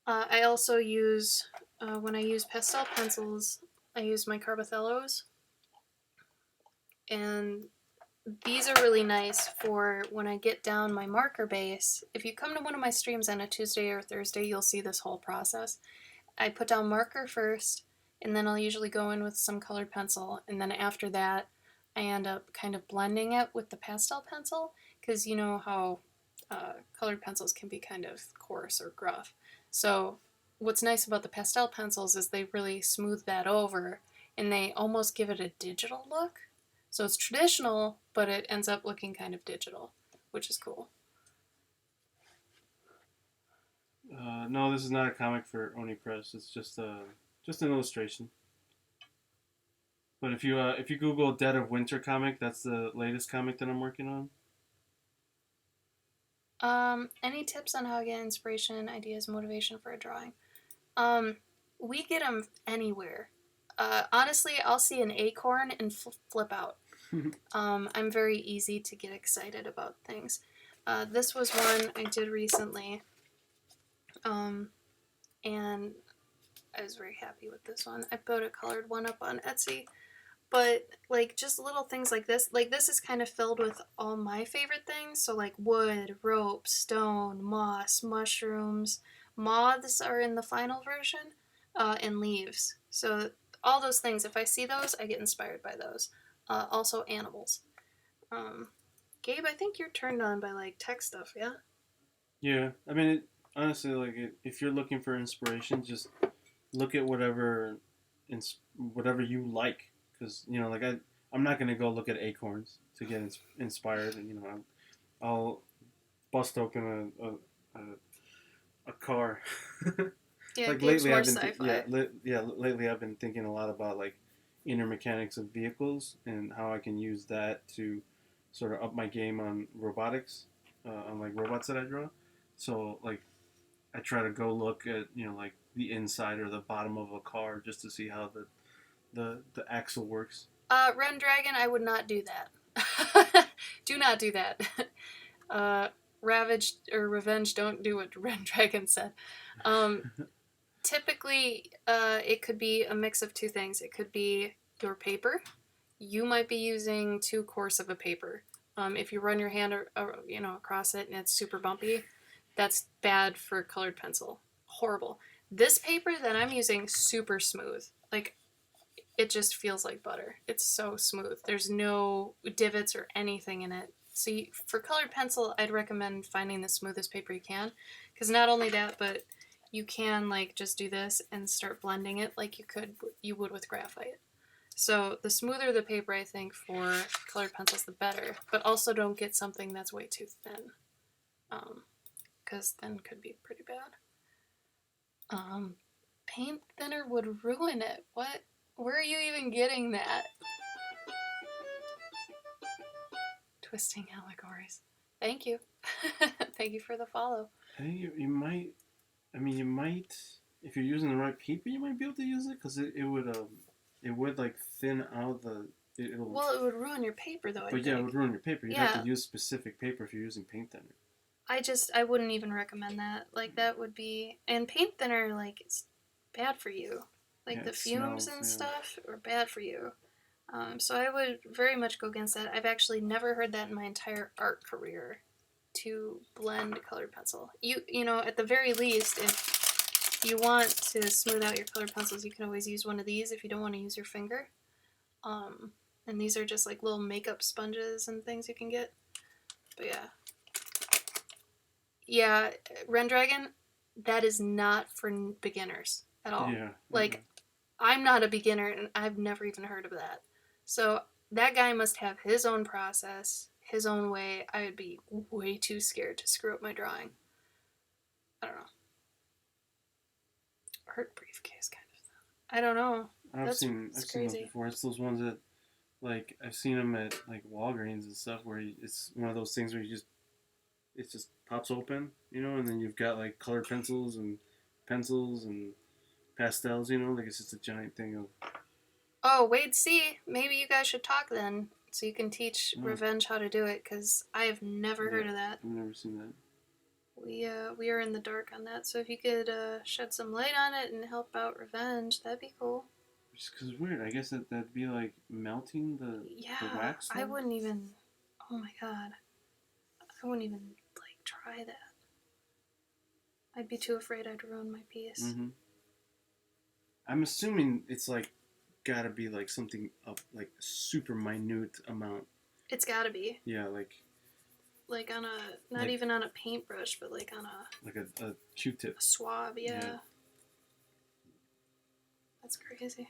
I also use, when I use pastel pencils, I use my Carbothellos. And these are really nice for when I get down my marker base. If you come to one of my streams on a Tuesday or Thursday, you'll see this whole process. I put down marker first, and then I'll usually go in with some colored pencil, and then after that, I end up kind of blending it with the pastel pencil, because you know how colored pencils can be kind of coarse or gruff. So what's nice about the pastel pencils is they really smooth that over, and they almost give it a digital look. So it's traditional, but it ends up looking kind of digital, which is cool. No, this is not a comic for Oni Press. It's just an illustration. But if you Google Dead of Winter comic, that's the latest comic that I'm working on. Any tips on how to get inspiration, ideas, motivation for a drawing? We get them anywhere. Honestly, I'll see an acorn and flip out. I'm very easy to get excited about things. This was one I did recently, and I was very happy with this one. I put a colored one up on Etsy, but like just little things like this is kind of filled with all my favorite things. So like wood, rope, stone, moss, mushrooms, moths are in the final version, and leaves. So all those things, if I see those, I get inspired by those. Also animals. Gabe, I think you're turned on by like tech stuff, yeah? Yeah, I mean, honestly, like if you're looking for inspiration, just look at whatever you like, because like I'm not gonna go look at acorns to get inspired, and I'll bust open a car. Yeah, like Gabe's lately more I've been sci-fi. lately I've been thinking a lot about like inner mechanics of vehicles and how I can use that to sort of up my game on robotics, on like robots that I draw. So like I try to go look at like the inside or the bottom of a car just to see how the axle works. Ren Dragon, I would not do that. Do not do that. Ravage or Revenge, don't do what Ren Dragon said. Typically, it could be a mix of two things. It could be your paper. You might be using too coarse of a paper. If you run your hand across it and it's super bumpy, that's bad for colored pencil. Horrible. This paper that I'm using, super smooth. Like, it just feels like butter. It's so smooth. There's no divots or anything in it. So for colored pencil, I'd recommend finding the smoothest paper you can. Because not only that, but you can like just do this and start blending it like you would with graphite. So the smoother the paper, I think, for colored pencils, the better. But also don't get something that's way too thin, because then it could be pretty bad. Paint thinner would ruin it. What? Where are you even getting that? Twisting allegories. Thank you. Thank you for the follow. I think you might. I mean, you might, if you're using the right paper, you might be able to use it because it would like thin out the. Well, it would ruin your paper though. But yeah, it would ruin your paper. You'd have to use specific paper if you're using paint thinner. I wouldn't even recommend that. Like that would be, and paint thinner like it's bad for you. Like the fumes and stuff are bad for you. So I would very much go against that. I've actually never heard that in my entire art career, to blend colored pencil. You know, at the very least, if you want to smooth out your colored pencils, you can always use one of these if you don't want to use your finger. And these are just like little makeup sponges and things you can get. But yeah. Yeah, Rendragon, that is not for beginners at all. Yeah. Like, I'm not a beginner and I've never even heard of that. So that guy must have his own process, his own way. I would be way too scared to screw up my drawing. I don't know. Art briefcase kind of thing. I don't know. I've seen those before. It's those ones that, like, I've seen them at like Walgreens and stuff where it's one of those things where it just pops open, you know, and then you've got like colored pencils and pastels, you know, like it's just a giant thing of. Oh, wait, see, maybe you guys should talk then, so you can teach Revenge how to do it, because I have never heard of that. I've never seen that. We are in the dark on that, so if you could shed some light on it and help out Revenge, that'd be cool. Just because it's weird. I guess that'd be like melting the wax. I wouldn't even. Oh my god, I wouldn't even like try that. I'd be too afraid I'd ruin my piece. Mm-hmm. I'm assuming it's like gotta be like something of like a super minute amount. It's gotta be. Yeah, like on a not even on a paintbrush, but like on a Q-tip. A swab, yeah. That's crazy.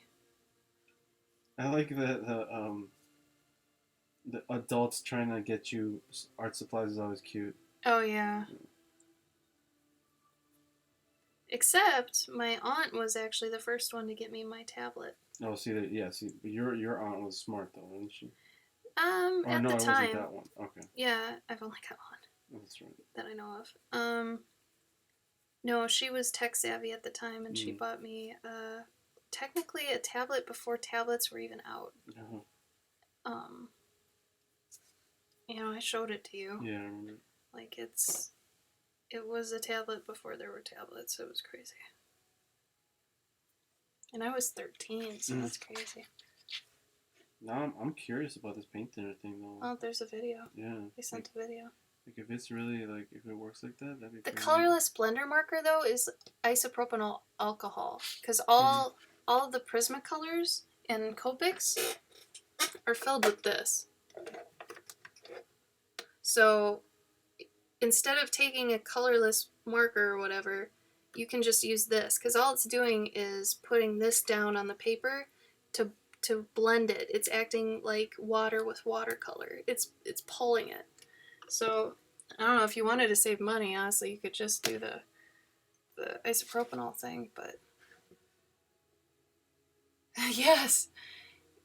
I like the adults trying to get you art supplies is always cute. Oh yeah. Except my aunt was actually the first one to get me my tablet. Oh, see that? Yeah, see, your aunt was smart though, wasn't she? At the time. It wasn't that one. Okay. Yeah, I've only got one. Oh, that's right. That I know of. No, she was tech savvy at the time, and she bought me technically a tablet before tablets were even out. Uh-huh. You know, I showed it to you. Yeah, I remember. Like it was a tablet before there were tablets. So it was crazy. And I was 13, so that's crazy. Now I'm curious about this paint thinner thing though. Oh, there's a video. Yeah. They sent a video. Like if it's really like if it works like that, that'd be. The colorless blender marker though is isopropyl alcohol, because all of the Prismacolors and Copics are filled with this. So instead of taking a colorless marker or whatever, you can just use this, because all it's doing is putting this down on the paper to blend it. It's acting like water with watercolor. It's pulling it. So I don't know, if you wanted to save money, honestly, you could just do the isopropyl thing, but yes,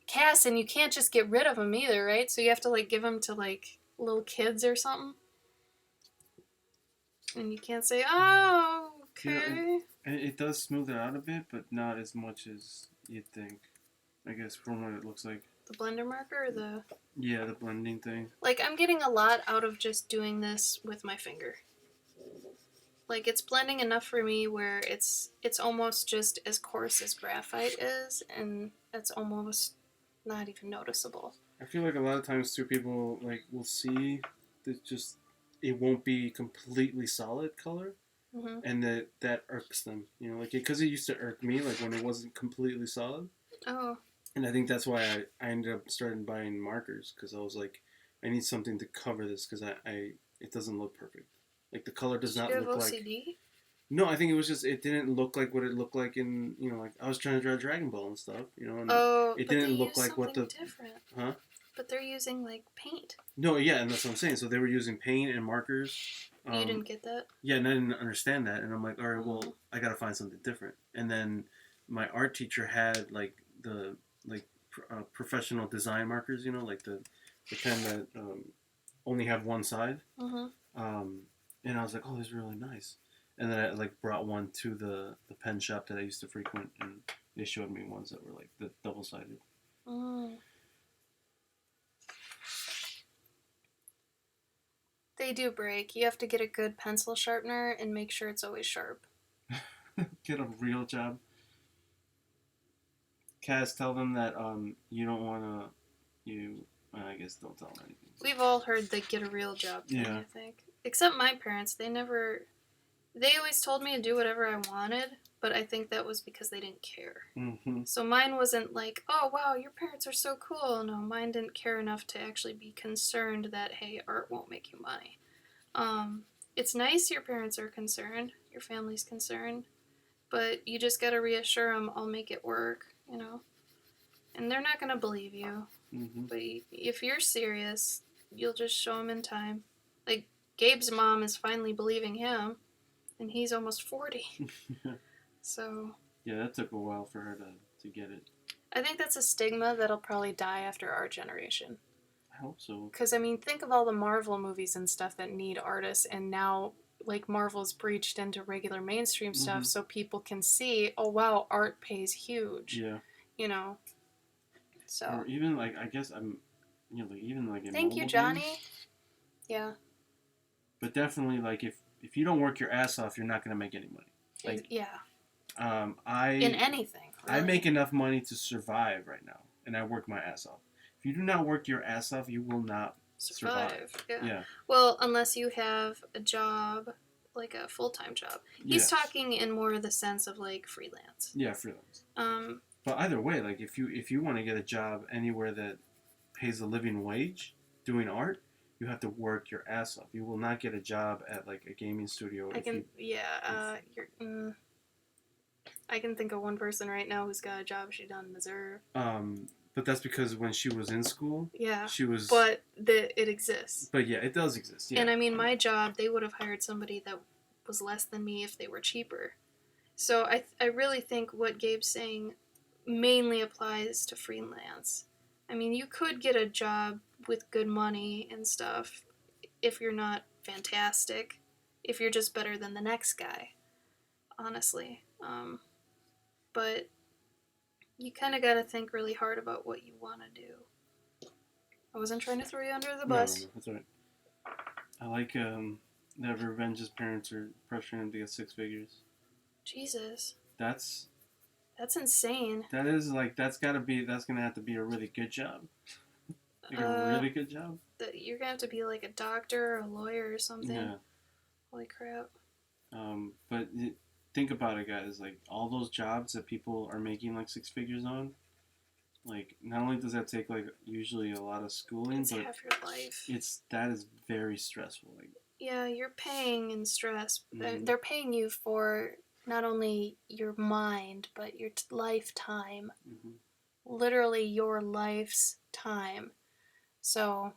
Cass, and you can't just get rid of them either, right? So you have to like give them to like little kids or something, and you can't say, "Oh, okay." Yeah, it does smooth it out a bit, but not as much as you'd think. I guess from what it looks like. The blender marker or the... Yeah, the blending thing. Like, I'm getting a lot out of just doing this with my finger. Like, it's blending enough for me where it's almost just as coarse as graphite is, and it's almost not even noticeable. I feel like a lot of times, too, people, like, will see that just... It won't be completely solid color, and that irks them. You know, like, because it used to irk me, like, when it wasn't completely solid. Oh. And I think that's why I ended up starting buying markers, because I was like, I need something to cover this, because it doesn't look perfect. Like the color does not look like. OCD? No, I think it was just it didn't look like what it looked like in like I was trying to draw Dragon Ball and stuff, and Oh, it but they didn't look use like what something the different. huh? But they're using like paint. No, yeah, and that's what I'm saying. So they were using paint and markers. You didn't get that? Yeah, and I didn't understand that, and I'm like, all right, Oh. well, I gotta find something different. And then my art teacher had like the professional design markers, like the kind that only have one side. Mhm. Um, and I was like, oh, this is really nice. And then I like brought one to the pen shop that I used to frequent, and they showed me ones that were like the double sided. Mm. They do break. You have to get a good pencil sharpener and make sure it's always sharp. Get a real job. Kaz, tell them that you don't wanna I guess don't tell them anything. We've all heard the get a real job thing, Yeah. I think. Except my parents. They always told me to do whatever I wanted, but I think that was because they didn't care. Mm-hmm. So mine wasn't like, oh wow, your parents are so cool. No, mine didn't care enough to actually be concerned that, hey, art won't make you money. It's nice your parents are concerned, your family's concerned, but you just gotta reassure them, I'll make it work, And they're not gonna believe you. Mm-hmm. But if you're serious, you'll just show them in time. Like, Gabe's mom is finally believing him, and he's almost 40. So. Yeah, that took a while for her to get it. I think that's a stigma that'll probably die after our generation. I hope so. Because, I mean, think of all the Marvel movies and stuff that need artists, and now, like, Marvel's breached into regular mainstream stuff so people can see, oh, wow, art pays huge. Yeah. So. Or even, like, I guess I'm, even, like, in Thank you, Johnny. Games. Yeah. But definitely, like, if you don't work your ass off, you're not going to make any money. Like, yeah. In anything. Really. I make enough money to survive right now, and I work my ass off. If you do not work your ass off, you will not survive. Yeah. Well, unless you have a job, like a full-time job. He's talking in more the sense of like freelance. Yeah, freelance. But either way, like if you want to get a job anywhere that pays a living wage doing art, you have to work your ass off. You will not get a job at like a gaming studio. I can think of one person right now who's got a job she doesn't deserve. But that's because when she was in school, she was. But it exists. But yeah, it does exist. Yeah. And I mean, my job, they would have hired somebody that was less than me if they were cheaper. So I really think what Gabe's saying mainly applies to freelance. I mean, you could get a job with good money and stuff if you're not fantastic, if you're just better than the next guy, honestly. But you kind of got to think really hard about what you want to do. I wasn't trying to throw you under the bus. No, that's all right. I like that Revenge's parents are pressuring him to get 6 figures. Jesus. That's insane. That is like that's gonna have to be a really good job. Like a really good job. You're gonna have to be like a doctor or a lawyer or something. Yeah. Holy crap. But think about it, guys. Like all those jobs that people are making like 6 figures on. Like not only does that take like usually a lot of schooling, it's but half your life. That is very stressful. Like yeah, you're paying in stress. Mm-hmm. They're paying you for not only your mind but your lifetime. Mm-hmm. Literally your life's time. So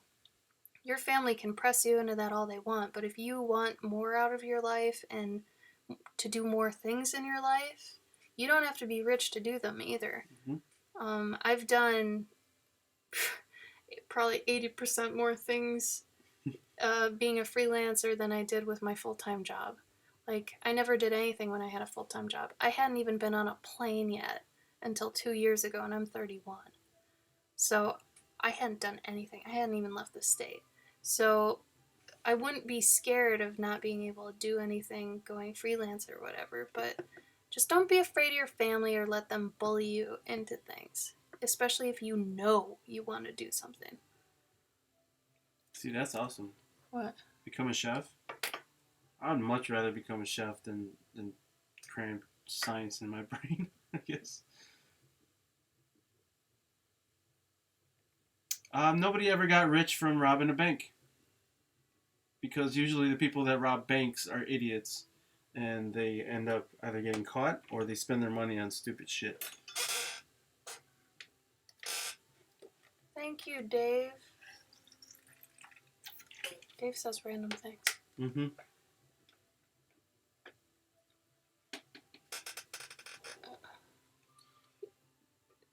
your family can press you into that all they want, but if you want more out of your life and to do more things in your life, you don't have to be rich to do them either. Mm-hmm. I've done probably 80% more things being a freelancer than I did with my full-time job. Like, I never did anything when I had a full-time job. I hadn't even been on a plane yet until 2 years ago, and I'm 31. So I hadn't done anything. I hadn't even left the state. So I wouldn't be scared of not being able to do anything going freelance or whatever, but just don't be afraid of your family or let them bully you into things, especially if you know you want to do something. See, that's awesome. What? Become a chef? I'd much rather become a chef than cram science in my brain, I guess. Nobody ever got rich from robbing a bank. Because usually the people that rob banks are idiots. and they end up either getting caught or they spend their money on stupid shit. Thank you, Dave. Dave says random things. Mm-hmm.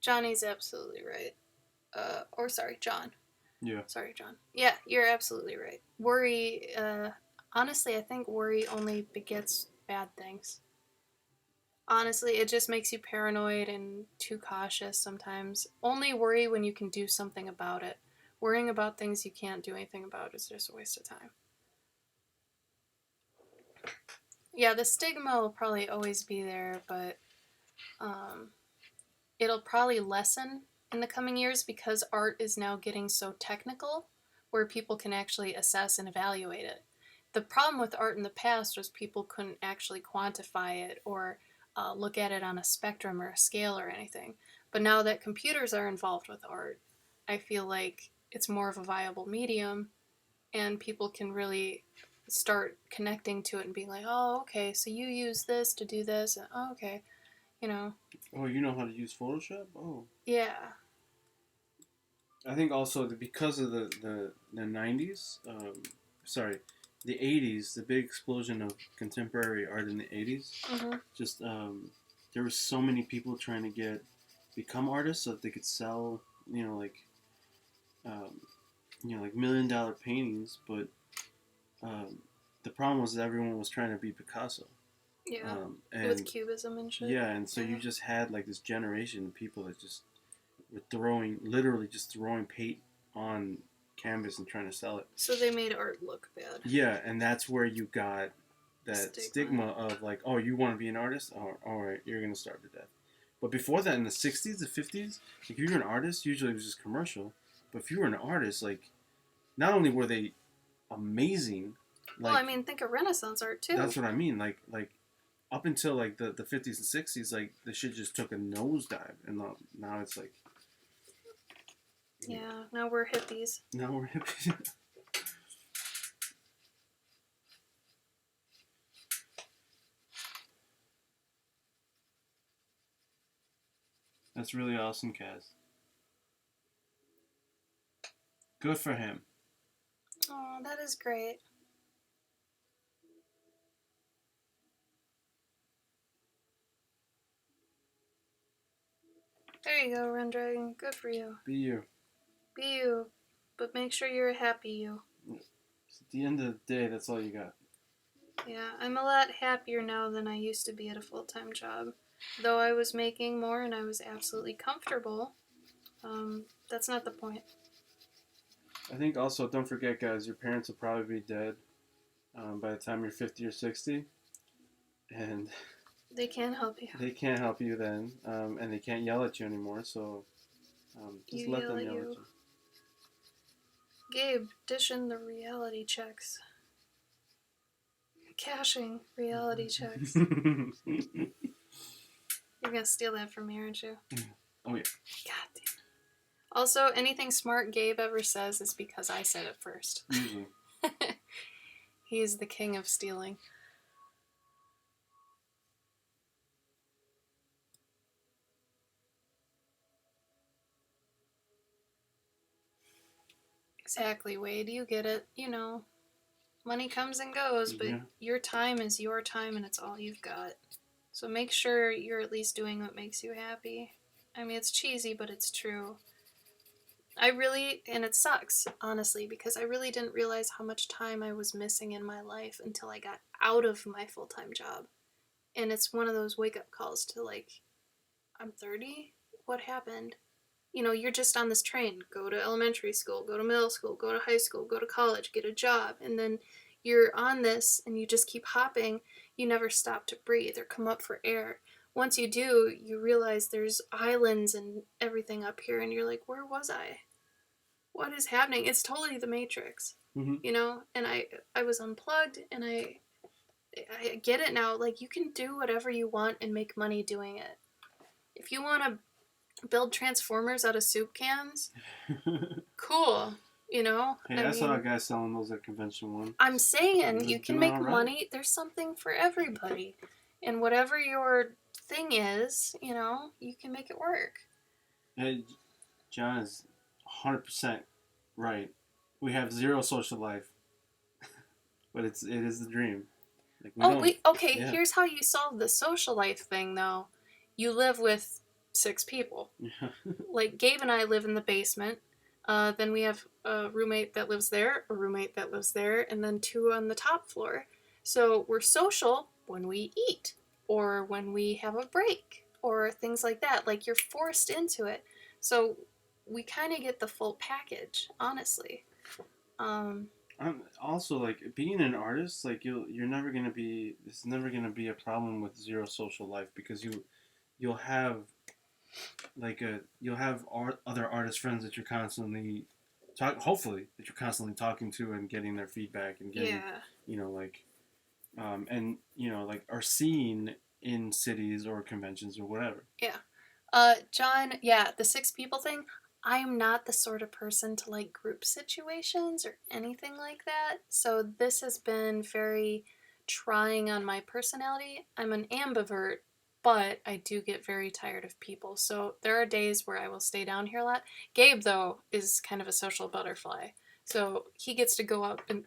Johnny's absolutely right. John. Yeah. Sorry, John. Yeah, you're absolutely right. Worry, honestly, I think worry only begets bad things. Honestly, it just makes you paranoid and too cautious sometimes. Only worry when you can do something about it. Worrying about things you can't do anything about is just a waste of time. Yeah, the stigma will probably always be there, but it'll probably lessen in the coming years because art is now getting so technical where people can actually assess and evaluate it. The problem with art in the past was people couldn't actually quantify it or look at it on a spectrum or a scale or anything. But now that computers are involved with art, I feel like it's more of a viable medium and people can really start connecting to it and being like, oh, okay, so you use this to do this. And, oh, okay, you know. Oh, you know how to use Photoshop? Oh. Yeah. I think also because of the 90s, the 80s, the big explosion of contemporary art in the 80s, just there were so many people trying to become artists so that they could sell, like $1 million paintings, but the problem was that everyone was trying to be Picasso. Yeah, and with Cubism and shit. Yeah, and so you just had like this generation of people that just were literally just throwing paint on canvas and trying to sell it. So they made art look bad. Yeah, and that's where you got that stigma of like, oh, you want to be an artist? Oh, all right, you're going to starve to death. But before that, in the 60s, the 50s, if you were an artist, usually it was just commercial. But if you were an artist, like, not only were they amazing, like... Well, I mean, think of Renaissance art, too. That's what I mean. Like up until, like, the 50s and 60s, like, the shit just took a nosedive. And now it's like... Yeah, now we're hippies. Now we're hippies. That's really awesome, Kaz. Good for him. Oh, that is great. There you go, Rendragon. Good for you. Be you. Be you. But make sure you're a happy you. At the end of the day, that's all you got. Yeah, I'm a lot happier now than I used to be at a full-time job. Though I was making more and I was absolutely comfortable, that's not the point. I think also, don't forget, guys, your parents will probably be dead by the time you're 50 or 60. And they can't help you. They can't help you then, and they can't yell at you anymore, so just let them yell at you. Gabe, dish in the reality checks. Cashing reality checks. You're gonna steal that from me, aren't you? Oh, yeah. God damn. Also, anything smart Gabe ever says is because I said it first. Usually. He is the king of stealing. Exactly, Wade. You get it. You know, money comes and goes, but your time is your time and it's all you've got. So make sure you're at least doing what makes you happy. I mean, it's cheesy, but it's true. And it sucks, honestly, because I really didn't realize how much time I was missing in my life until I got out of my full-time job. And it's one of those wake-up calls to, like, I'm 30? What happened? You know, you're just on this train. Go to elementary school, go to middle school, go to high school, go to college, get a job. And then you're on this and you just keep hopping. You never stop to breathe or come up for air. Once you do, you realize there's islands and everything up here, and you're like, where was I? What is happening? It's totally the Matrix, you know? And I was unplugged, and I get it now. Like, you can do whatever you want and make money doing it. If you want to build Transformers out of soup cans, cool. You know? Hey, I saw a guy selling those at Convention 1. I'm saying you can make right. money. There's something for everybody. And whatever your thing is, you can make it work. Hey, John is 100% right. We have zero social life, but it is the dream. Like okay, yeah. Here's how you solve the social life thing, though. You live with 6 people. Like, Gabe and I live in the basement. Then we have a roommate that lives there, a roommate that lives there, and then 2 on the top floor. So we're social when we eat, or when we have a break, or things like that. Like, you're forced into it. So we kind of get the full package, honestly. Also, like, being an artist, like, you're never gonna be. It's never gonna be a problem with zero social life, because you'll have other artist friends that you're constantly hopefully that you're constantly talking to and getting their feedback and getting like are seen in cities or conventions or whatever. Yeah. John, the 6 people thing, I'm not the sort of person to like group situations or anything like that. So this has been very trying on my personality. I'm an ambivert, but I do get very tired of people. So there are days where I will stay down here a lot. Gabe, though, is kind of a social butterfly. So he gets to go up and,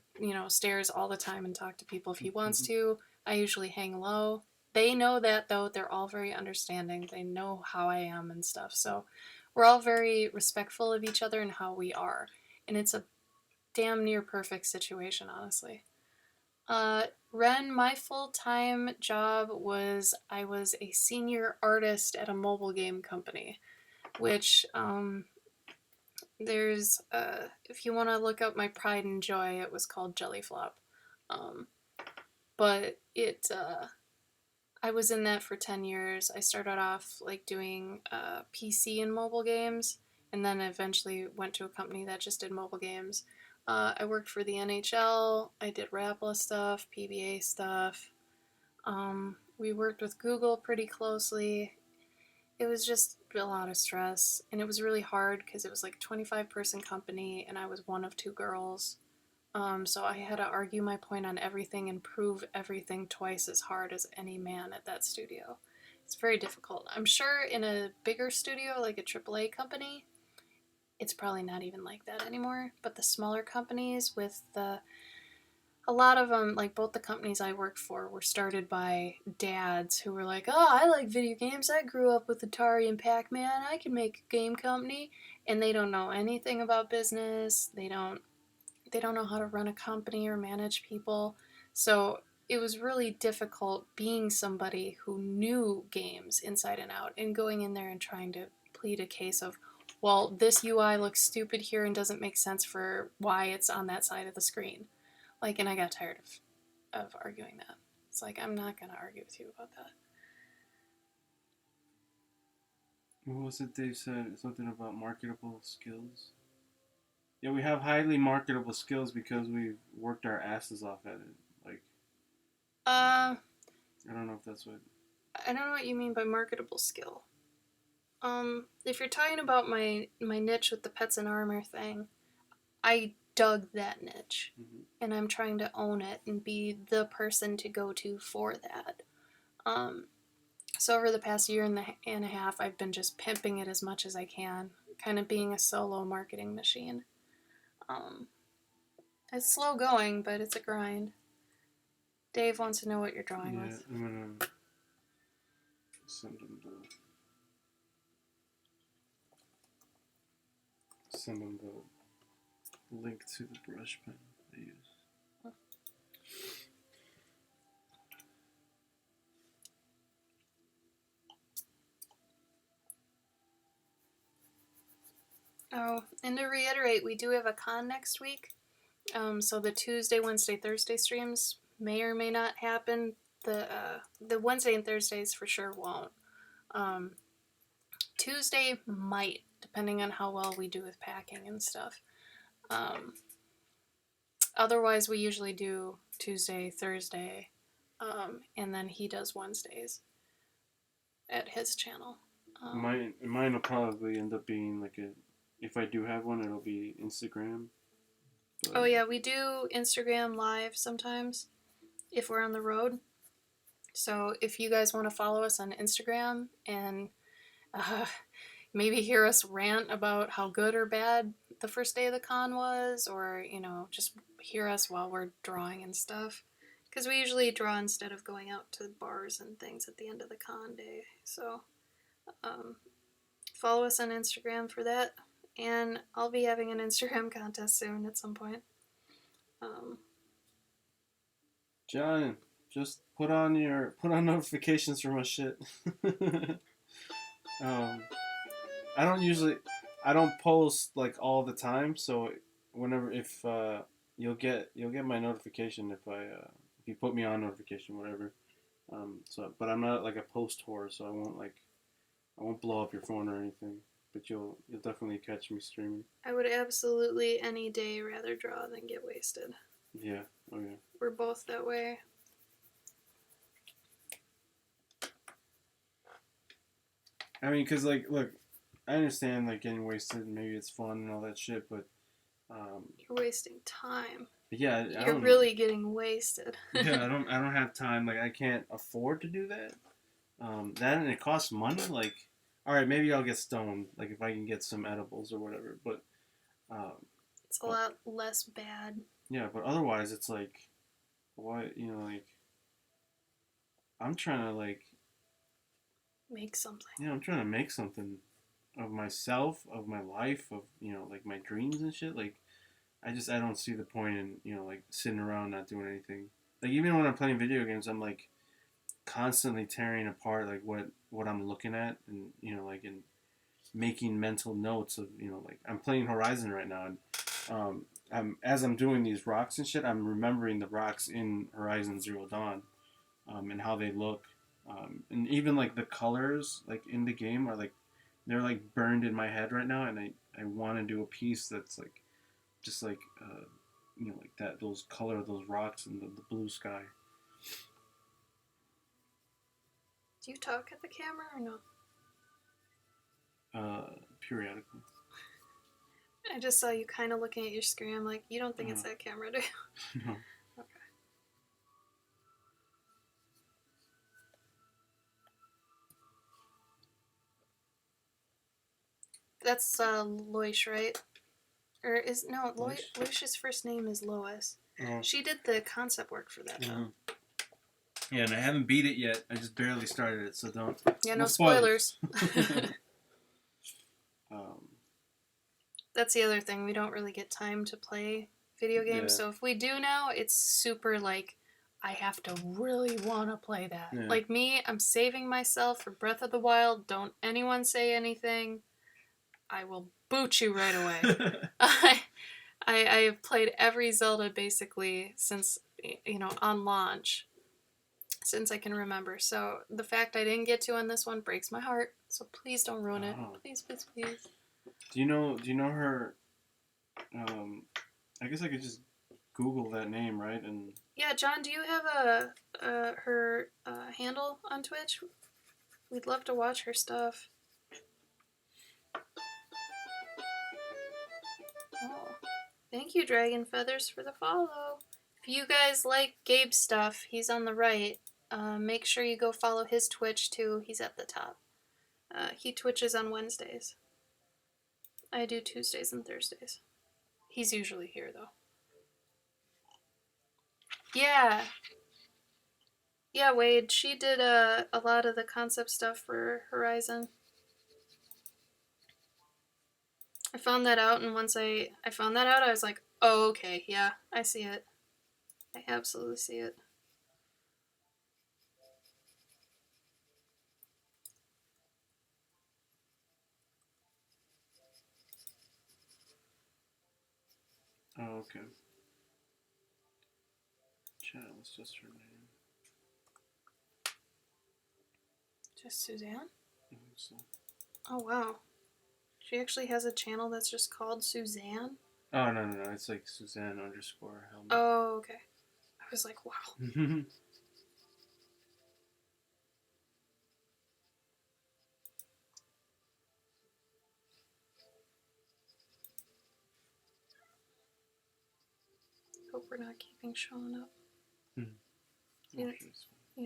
stairs all the time and talk to people if he wants to. I usually hang low. They know that, though. They're all very understanding. They know how I am and stuff. So we're all very respectful of each other and how we are. And it's a damn near perfect situation, honestly. Ren, my full-time job was I was a senior artist at a mobile game company, which there's if you want to look up my pride and joy, it was called Jellyflop. But I was in that for 10 years. I started off like doing PC and mobile games, and then eventually went to a company that just did mobile games. I worked for the NHL. I did Rapala stuff, PBA stuff. We worked with Google pretty closely. It was just a lot of stress, and it was really hard because it was like a 25-person company, and I was one of 2 girls. So I had to argue my point on everything and prove everything twice as hard as any man at that studio. It's very difficult. I'm sure in a bigger studio, like a AAA company, it's probably not even like that anymore. But the smaller companies a lot of them, like both the companies I worked for, were started by dads who were like, oh, I like video games. I grew up with Atari and Pac-Man. I can make a game company. And they don't know anything about business. They don't know how to run a company or manage people. So it was really difficult being somebody who knew games inside and out and going in there and trying to plead a case of, well, this UI looks stupid here and doesn't make sense for why it's on that side of the screen. Like, and I got tired of arguing that. It's like, I'm not going to argue with you about that. What was it Dave said? Something about marketable skills? Yeah, we have highly marketable skills because we've worked our asses off at it. Like, I don't know if that's what... I don't know what you mean by marketable skill. If you're talking about my niche with the pets and armor thing, I dug that niche. Mm-hmm. And I'm trying to own it and be the person to go to for that. So over the past year and a half, I've been just pimping it as much as I can, kind of being a solo marketing machine. It's slow going, but it's a grind. Dave wants to know what you're drawing with. I'm gonna send him the link to the brush pen I use. Oh, and to reiterate, we do have a con next week. So the Tuesday, Wednesday, Thursday streams may or may not happen. The Wednesday and Thursdays for sure won't. Tuesday might, depending on how well we do with packing and stuff. Otherwise, we usually do Tuesday, Thursday, and then he does Wednesdays at his channel. Mine will probably end up being like if I do have one, it'll be Instagram, Oh yeah, we do Instagram live sometimes if we're on the road. So if you guys want to follow us on Instagram and maybe hear us rant about how good or bad the first day of the con was, or just hear us while we're drawing and stuff, because we usually draw instead of going out to bars and things at the end of the con day. So follow us on Instagram for that, and I'll be having an Instagram contest soon at some point. John, just put on notifications for my shit. I don't post like all the time, so whenever if you'll get my notification if you put me on notification, whatever. But I'm not like a post whore, so I won't blow up your phone or anything. But you'll definitely catch me streaming. I would absolutely any day rather draw than get wasted. Yeah. Oh yeah. We're both that way. I mean, cause like, look, I understand like getting wasted and maybe it's fun and all that shit, but you're wasting time. yeah, you're really getting wasted. Yeah, I don't have time. Like I can't afford to do that. That and it costs money. Like, all right, maybe I'll get stoned. Like if I can get some edibles or whatever. But it's a lot less bad. Yeah, but otherwise it's like, why like I'm trying to like make something. Yeah, I'm trying to make something of myself, of my life, of like my dreams and shit. Like I don't see the point in like sitting around not doing anything. Like even when I'm playing video games, I'm like constantly tearing apart like what I'm looking at, and like in making mental notes of like I'm playing Horizon right now, and as I'm doing these rocks and shit, I'm remembering the rocks in Horizon Zero Dawn, and how they look, and even like the colors like in the game are like they're like burned in my head right now, and I want to do a piece that's like just like like that those color of those rocks and the blue sky. Do you talk at the camera or no? Periodically. I just saw you kind of looking at your screen. I'm like, you don't think it's that camera, do you? No. Okay. That's Loish, right? Or is no Loish's first name is Lois. She did the concept work for that though. Yeah, and I haven't beat it yet. I just barely started it, so don't. Yeah, no spoilers. That's the other thing. We don't really get time to play video games. Yeah. So if we do now, it's super like I have to really want to play that. Yeah. Like me, I'm saving myself for Breath of the Wild. Don't anyone say anything. I will boot you right away. I have played every Zelda basically since on launch. Since I can remember. So the fact I didn't get to on this one breaks my heart. So please don't ruin it. Please, please, please. Do you know her? I guess I could just Google that name, right? And yeah, John, do you have her handle on Twitch? We'd love to watch her stuff. Oh, thank you, Dragon Feathers, for the follow. If you guys like Gabe's stuff, he's on the right. Make sure you go follow his Twitch too. He's at the top. He Twitches on Wednesdays. I do Tuesdays and Thursdays. He's usually here though. Yeah. Yeah, Wade. She did a lot of the concept stuff for Horizon. I found that out, and once I found that out, I was like, oh, okay, yeah, I see it. I absolutely see it. Oh, okay. Chad, what's just her name? Just Suzanne? I think so. Oh, wow. She actually has a channel that's just called Suzanne? Oh, no. It's like Suzanne _ Helmet. Oh, okay. I was like, wow. we're not keeping showing up. Hmm. You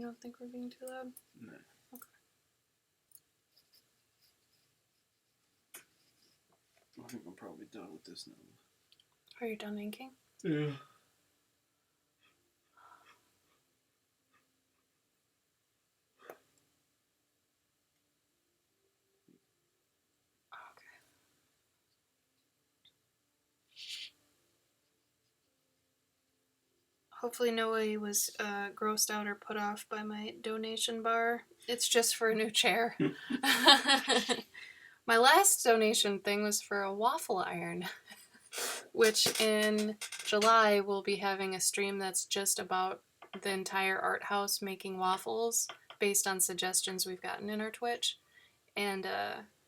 don't think we're being too loud? No. Okay. I think I'm probably done with this now. Are you done inking? Yeah. Hopefully nobody was grossed out or put off by my donation bar. It's just for a new chair. My last donation thing was for a waffle iron, which in July we'll be having a stream that's just about the entire art house making waffles based on suggestions we've gotten in our Twitch. And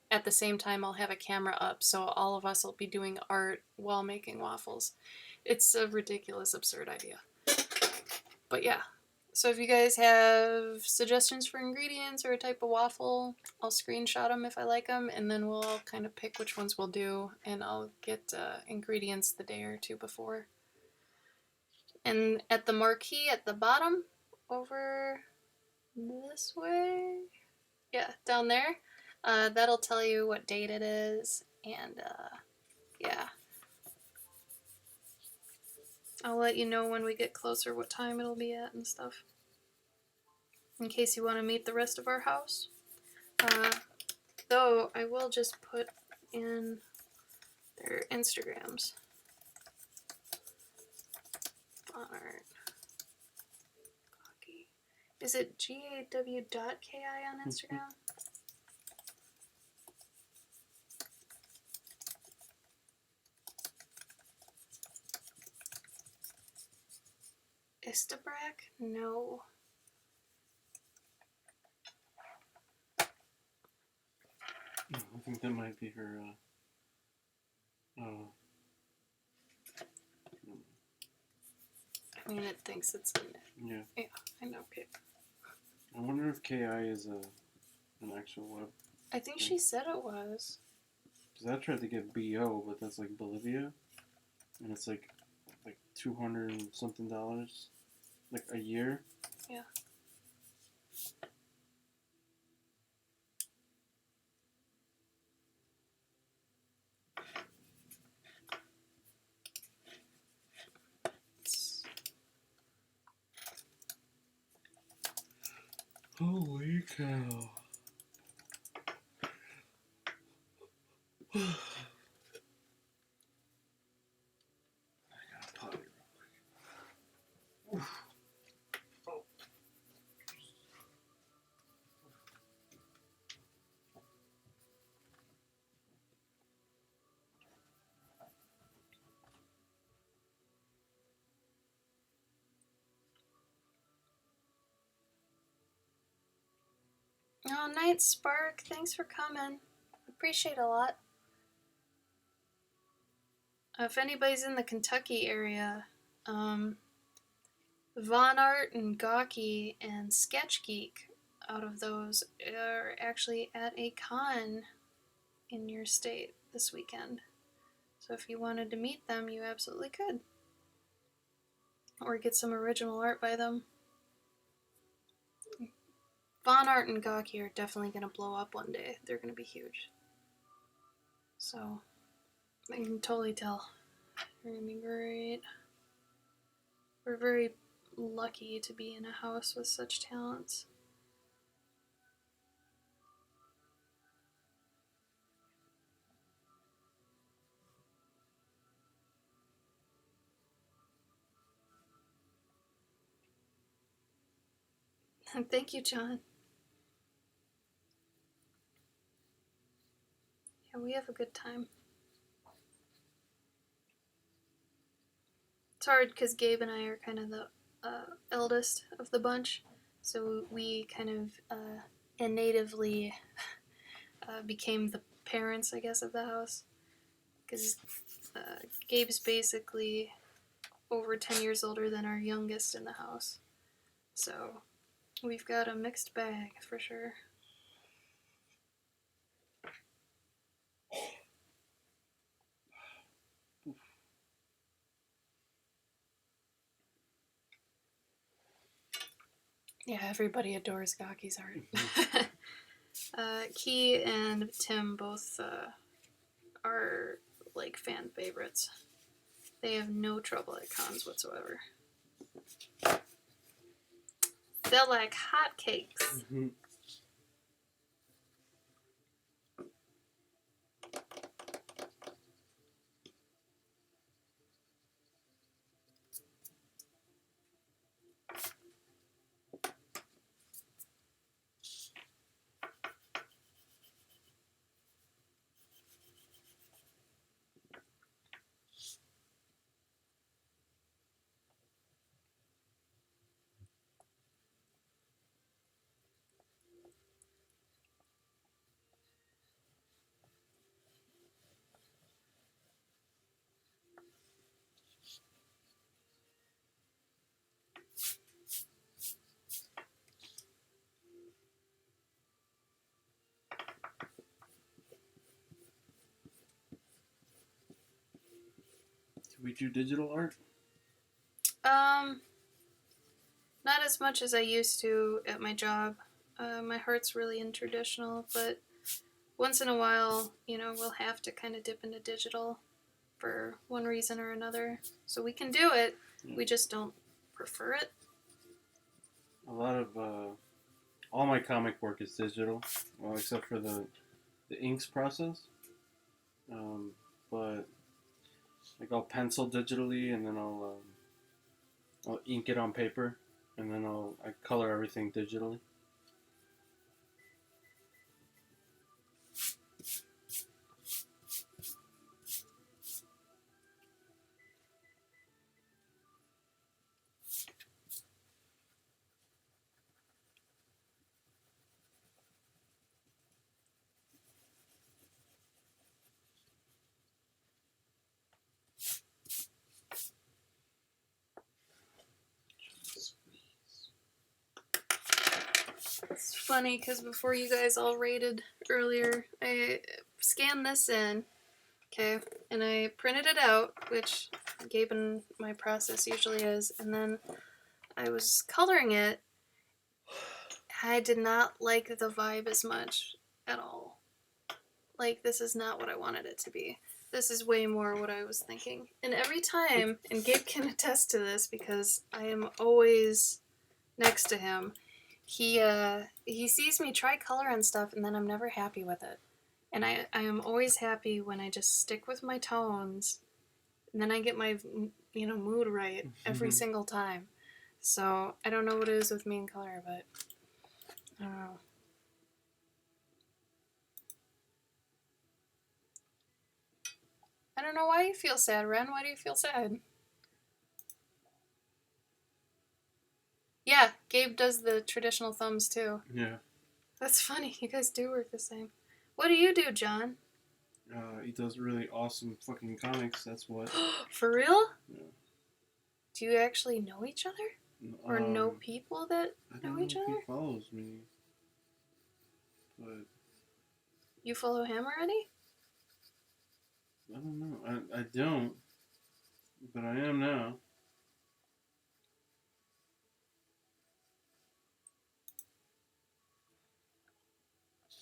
at the same time I'll have a camera up, so all of us will be doing art while making waffles. It's a ridiculous, absurd idea. But yeah, so if you guys have suggestions for ingredients or a type of waffle, I'll screenshot them if I like them, and then we'll all kind of pick which ones we'll do, and I'll get ingredients the day or two before. And at the marquee at the bottom, over this way, yeah, down there, that'll tell you what date it is, and yeah. I'll let you know when we get closer what time it'll be at and stuff, in case you want to meet the rest of our house. Though I will just put in their Instagrams. Font art. Is it gaw.ki on Instagram? Istabrack? No. I think that might be her, I mean, it thinks it's in it. Yeah. Yeah, I know. Okay. I wonder if KI is an actual web. I think she said it was. Because I tried to get BO, but that's like Bolivia. And it's like $200 and something, like a year. Yeah. Holy cow. Oh, Night Spark, thanks for coming. Appreciate it a lot. If anybody's in the Kentucky area, Von Art and Gawky and Sketch Geek, out of those, are actually at a con in your state this weekend. So if you wanted to meet them, you absolutely could. Or get some original art by them. Von Art and Gawky are definitely going to blow up one day. They're going to be huge. So, I can totally tell. They're going to be great. We're very lucky to be in a house with such talents. Thank you, John. Yeah, we have a good time. It's hard because Gabe and I are kind of the eldest of the bunch, so we kind of innatively became the parents, I guess, of the house. Because Gabe's basically over 10 years older than our youngest in the house. So we've got a mixed bag for sure. Yeah, everybody adores Gaki's art. Key and Tim both are like fan favorites. They have no trouble at cons whatsoever. They're like hotcakes. Mm-hmm. Do we do digital art? Not as much as I used to at my job. My heart's really in traditional, but once in a while, we'll have to kind of dip into digital for one reason or another. So we can do it. Yeah. We just don't prefer it. A lot of all my comic work is digital, well, except for the inks process. But like I'll pencil digitally, and then I'll ink it on paper, and then I color everything digitally. It's funny because before you guys all rated earlier, I scanned this in, okay, and I printed it out, which Gabe and my process usually is, and then I was coloring it. I did not like the vibe as much at all. Like, this is not what I wanted it to be. This is way more what I was thinking. And every time, and Gabe can attest to this because I am always next to him, he sees me try color and stuff, and then I'm never happy with it. And I am always happy when I just stick with my tones, and then I get my mood right every single time. So I don't know what it is with me and color, but I don't know. I don't know why you feel sad, Ren. Why do you feel sad? Yeah, Gabe does the traditional thumbs too. Yeah. That's funny. You guys do work the same. What do you do, John? He does really awesome fucking comics. That's what. For real? Yeah. Do you actually know each other? Or know people that know each other? He follows me. But you follow him already? I don't know. I don't. But I am now.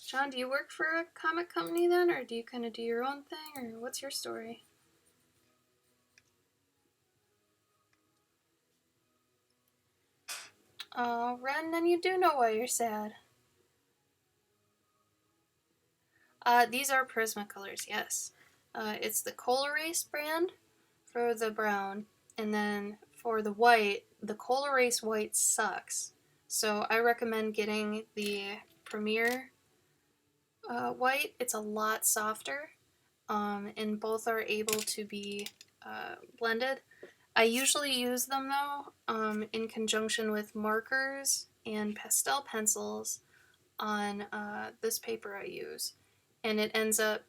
John, do you work for a comic company then? Or do you kind of do your own thing? Or what's your story? Oh, Ren, then you do know why you're sad. These are Prismacolors, yes. It's the Colorase brand for the brown, and then for the white, the Colorase white sucks. So I recommend getting the Premier white. It's a lot softer, and both are able to be blended. I usually use them though in conjunction with markers and pastel pencils on this paper I use, and it ends up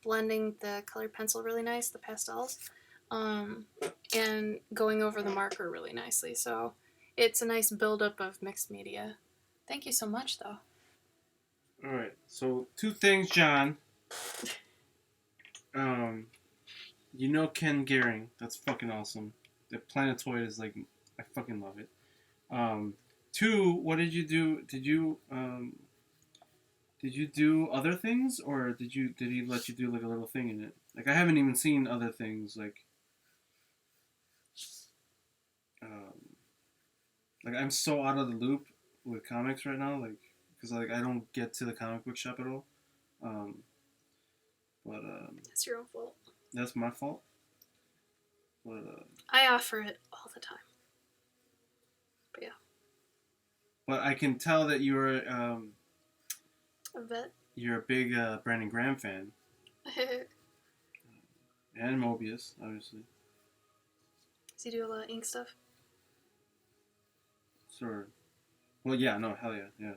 blending the colored pencil really nice, the pastels, and going over the marker really nicely. So it's a nice buildup of mixed media. Thank you so much, though. Alright, so 2 things, John. You know Ken Gehring. That's fucking awesome. The Planetoid is like, I fucking love it. 2, what did you do? Did you do other things, or did he let you do like a little thing in it? Like I haven't even seen other things um, like I'm so out of the loop with comics right now, like because like I don't get to the comic book shop at all. Um, but That's your own fault. that's my fault. But I offer it all the time. But yeah. But I can tell that you're A vet. You're a big Brandon Graham fan, and Mobius, obviously. Does he do a lot of ink stuff? Sort of. Well, yeah, no, hell yeah, yeah.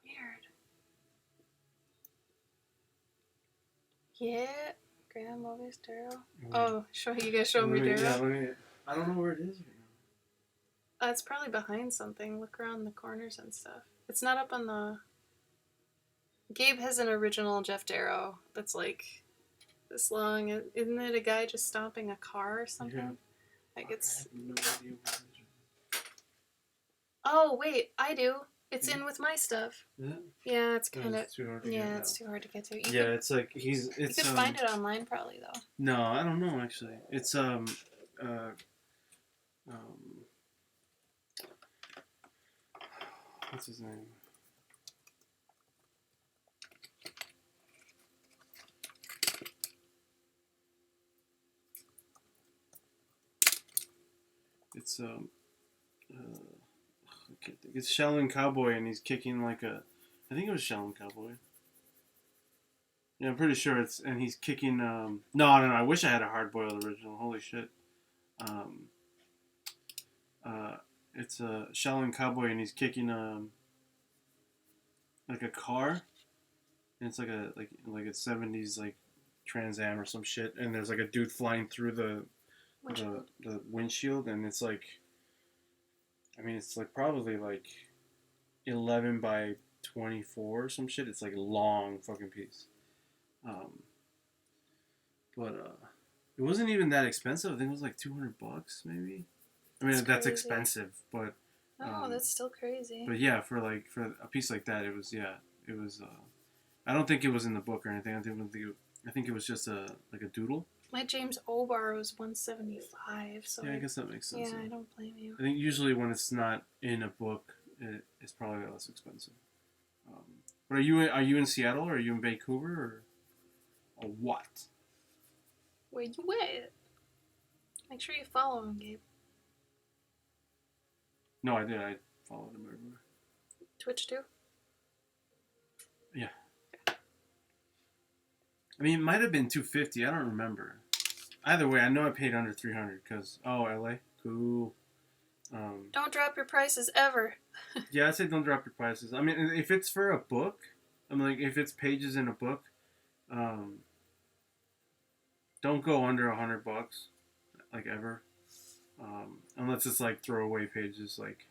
Weird. Yeah. Graham, Mobius, Darrow. Oh, you guys show me Darrow? Yeah, I don't know where it is right now. It's probably behind something. Look around the corners and stuff. It's not up on the... Gabe has an original Jeff Darrow that's like this long. Isn't it a guy just stomping a car or something? Yeah. Like it's... I have no idea what it is. Oh, wait, I do. It's in with my stuff. Yeah? Yeah, it's kind of... It's too hard to Yeah, get it's too hard to get to. it's like he's... You It's, could find it online probably, though. No, I don't know, actually. It's, what's his name? It's I can't think. It's Shaolin Cowboy, and he's kicking like a. I think it was Shaolin Cowboy. Yeah, I'm pretty sure it's, and he's kicking. No. I wish I had a hard boiled original. Holy shit. Um, it's a Shaolin Cowboy, and he's kicking like a car, and it's like a '70s like Trans Am or some shit, and there's like a dude flying through the windshield, and it's like, I mean, it's like probably like 11 by 24 or some shit. It's like a long fucking piece. But it wasn't even that expensive. I think it was like $200 maybe. I mean, that's expensive, but that's still crazy. But yeah, for a piece like that, it was I don't think it was in the book or anything. I think it was just a doodle. My James O'Barr was $175. So yeah, I guess that makes sense. Yeah, I don't blame you. I think usually when it's not in a book, it's probably less expensive. But are you in Seattle, or are you in Vancouver, or what? Where you at? Make sure you follow him, Gabe. No, I did. I followed him everywhere. Twitch too? Yeah. I mean, it might have been $250. I don't remember. Either way, I know I paid under $300 because LA, cool. Don't drop your prices ever. Yeah, I say don't drop your prices. I mean, if it's for a book, I'm like, if it's pages in a book, don't go under $100, like ever. Unless it's like throwaway pages, like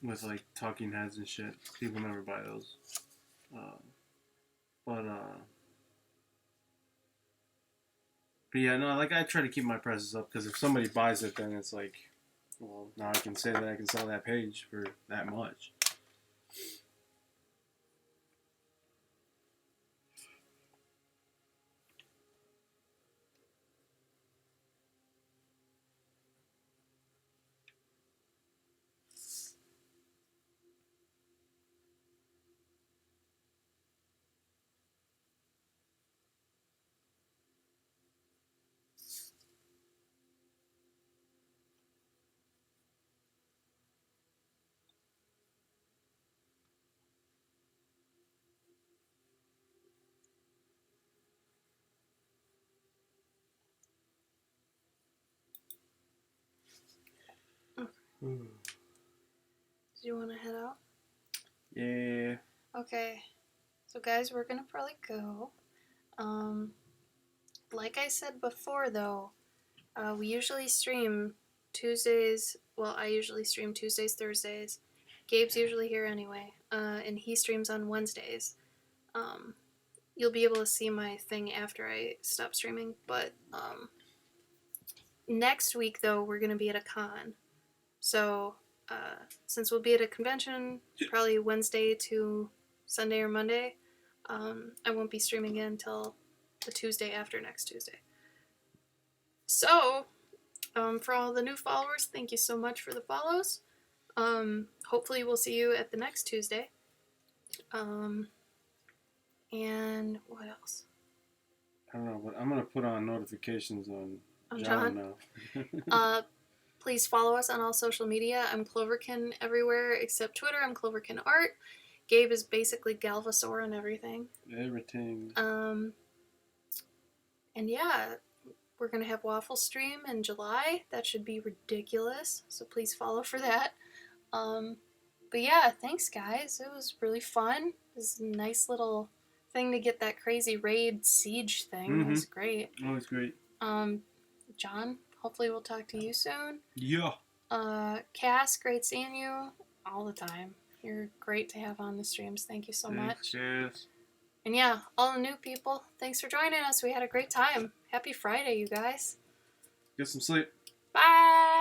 with like talking heads and shit. People never buy those. But yeah, no, like I try to keep my prices up because if somebody buys it, then it's like, well, now I can say that I can sell that page for that much. Do you want to head out? Yeah. Okay. So guys, we're gonna probably go. like I said before, though, we usually stream Tuesdays. Well, I usually stream Tuesdays, Thursdays. Gabe's usually here anyway, and he streams on Wednesdays. You'll be able to see my thing after I stop streaming, but next week, though, we're going to be at a con. So, since we'll be at a convention, probably Wednesday to Sunday or Monday, I won't be streaming again until the Tuesday after next Tuesday. So, for all the new followers, thank you so much for the follows. Hopefully we'll see you at the next Tuesday. And what else? I don't know, but I'm going to put on notifications on John now. Please follow us on all social media. I'm Cloverkin everywhere except Twitter. I'm Cloverkin Art. Gabe is basically Galvasaur and everything. Everything. And yeah, we're going to have Waffle Stream in July. That should be ridiculous, so please follow for that. But yeah, thanks guys. It was really fun. It was a nice little thing to get that crazy raid siege thing. Mm-hmm. It was great. Oh, it's great. John, hopefully we'll talk to you soon. Yeah. Cass, great seeing you all the time. You're great to have on the streams. Thank you so much. Cheers. And yeah, all the new people, thanks for joining us. We had a great time. Happy Friday, you guys. Get some sleep. Bye.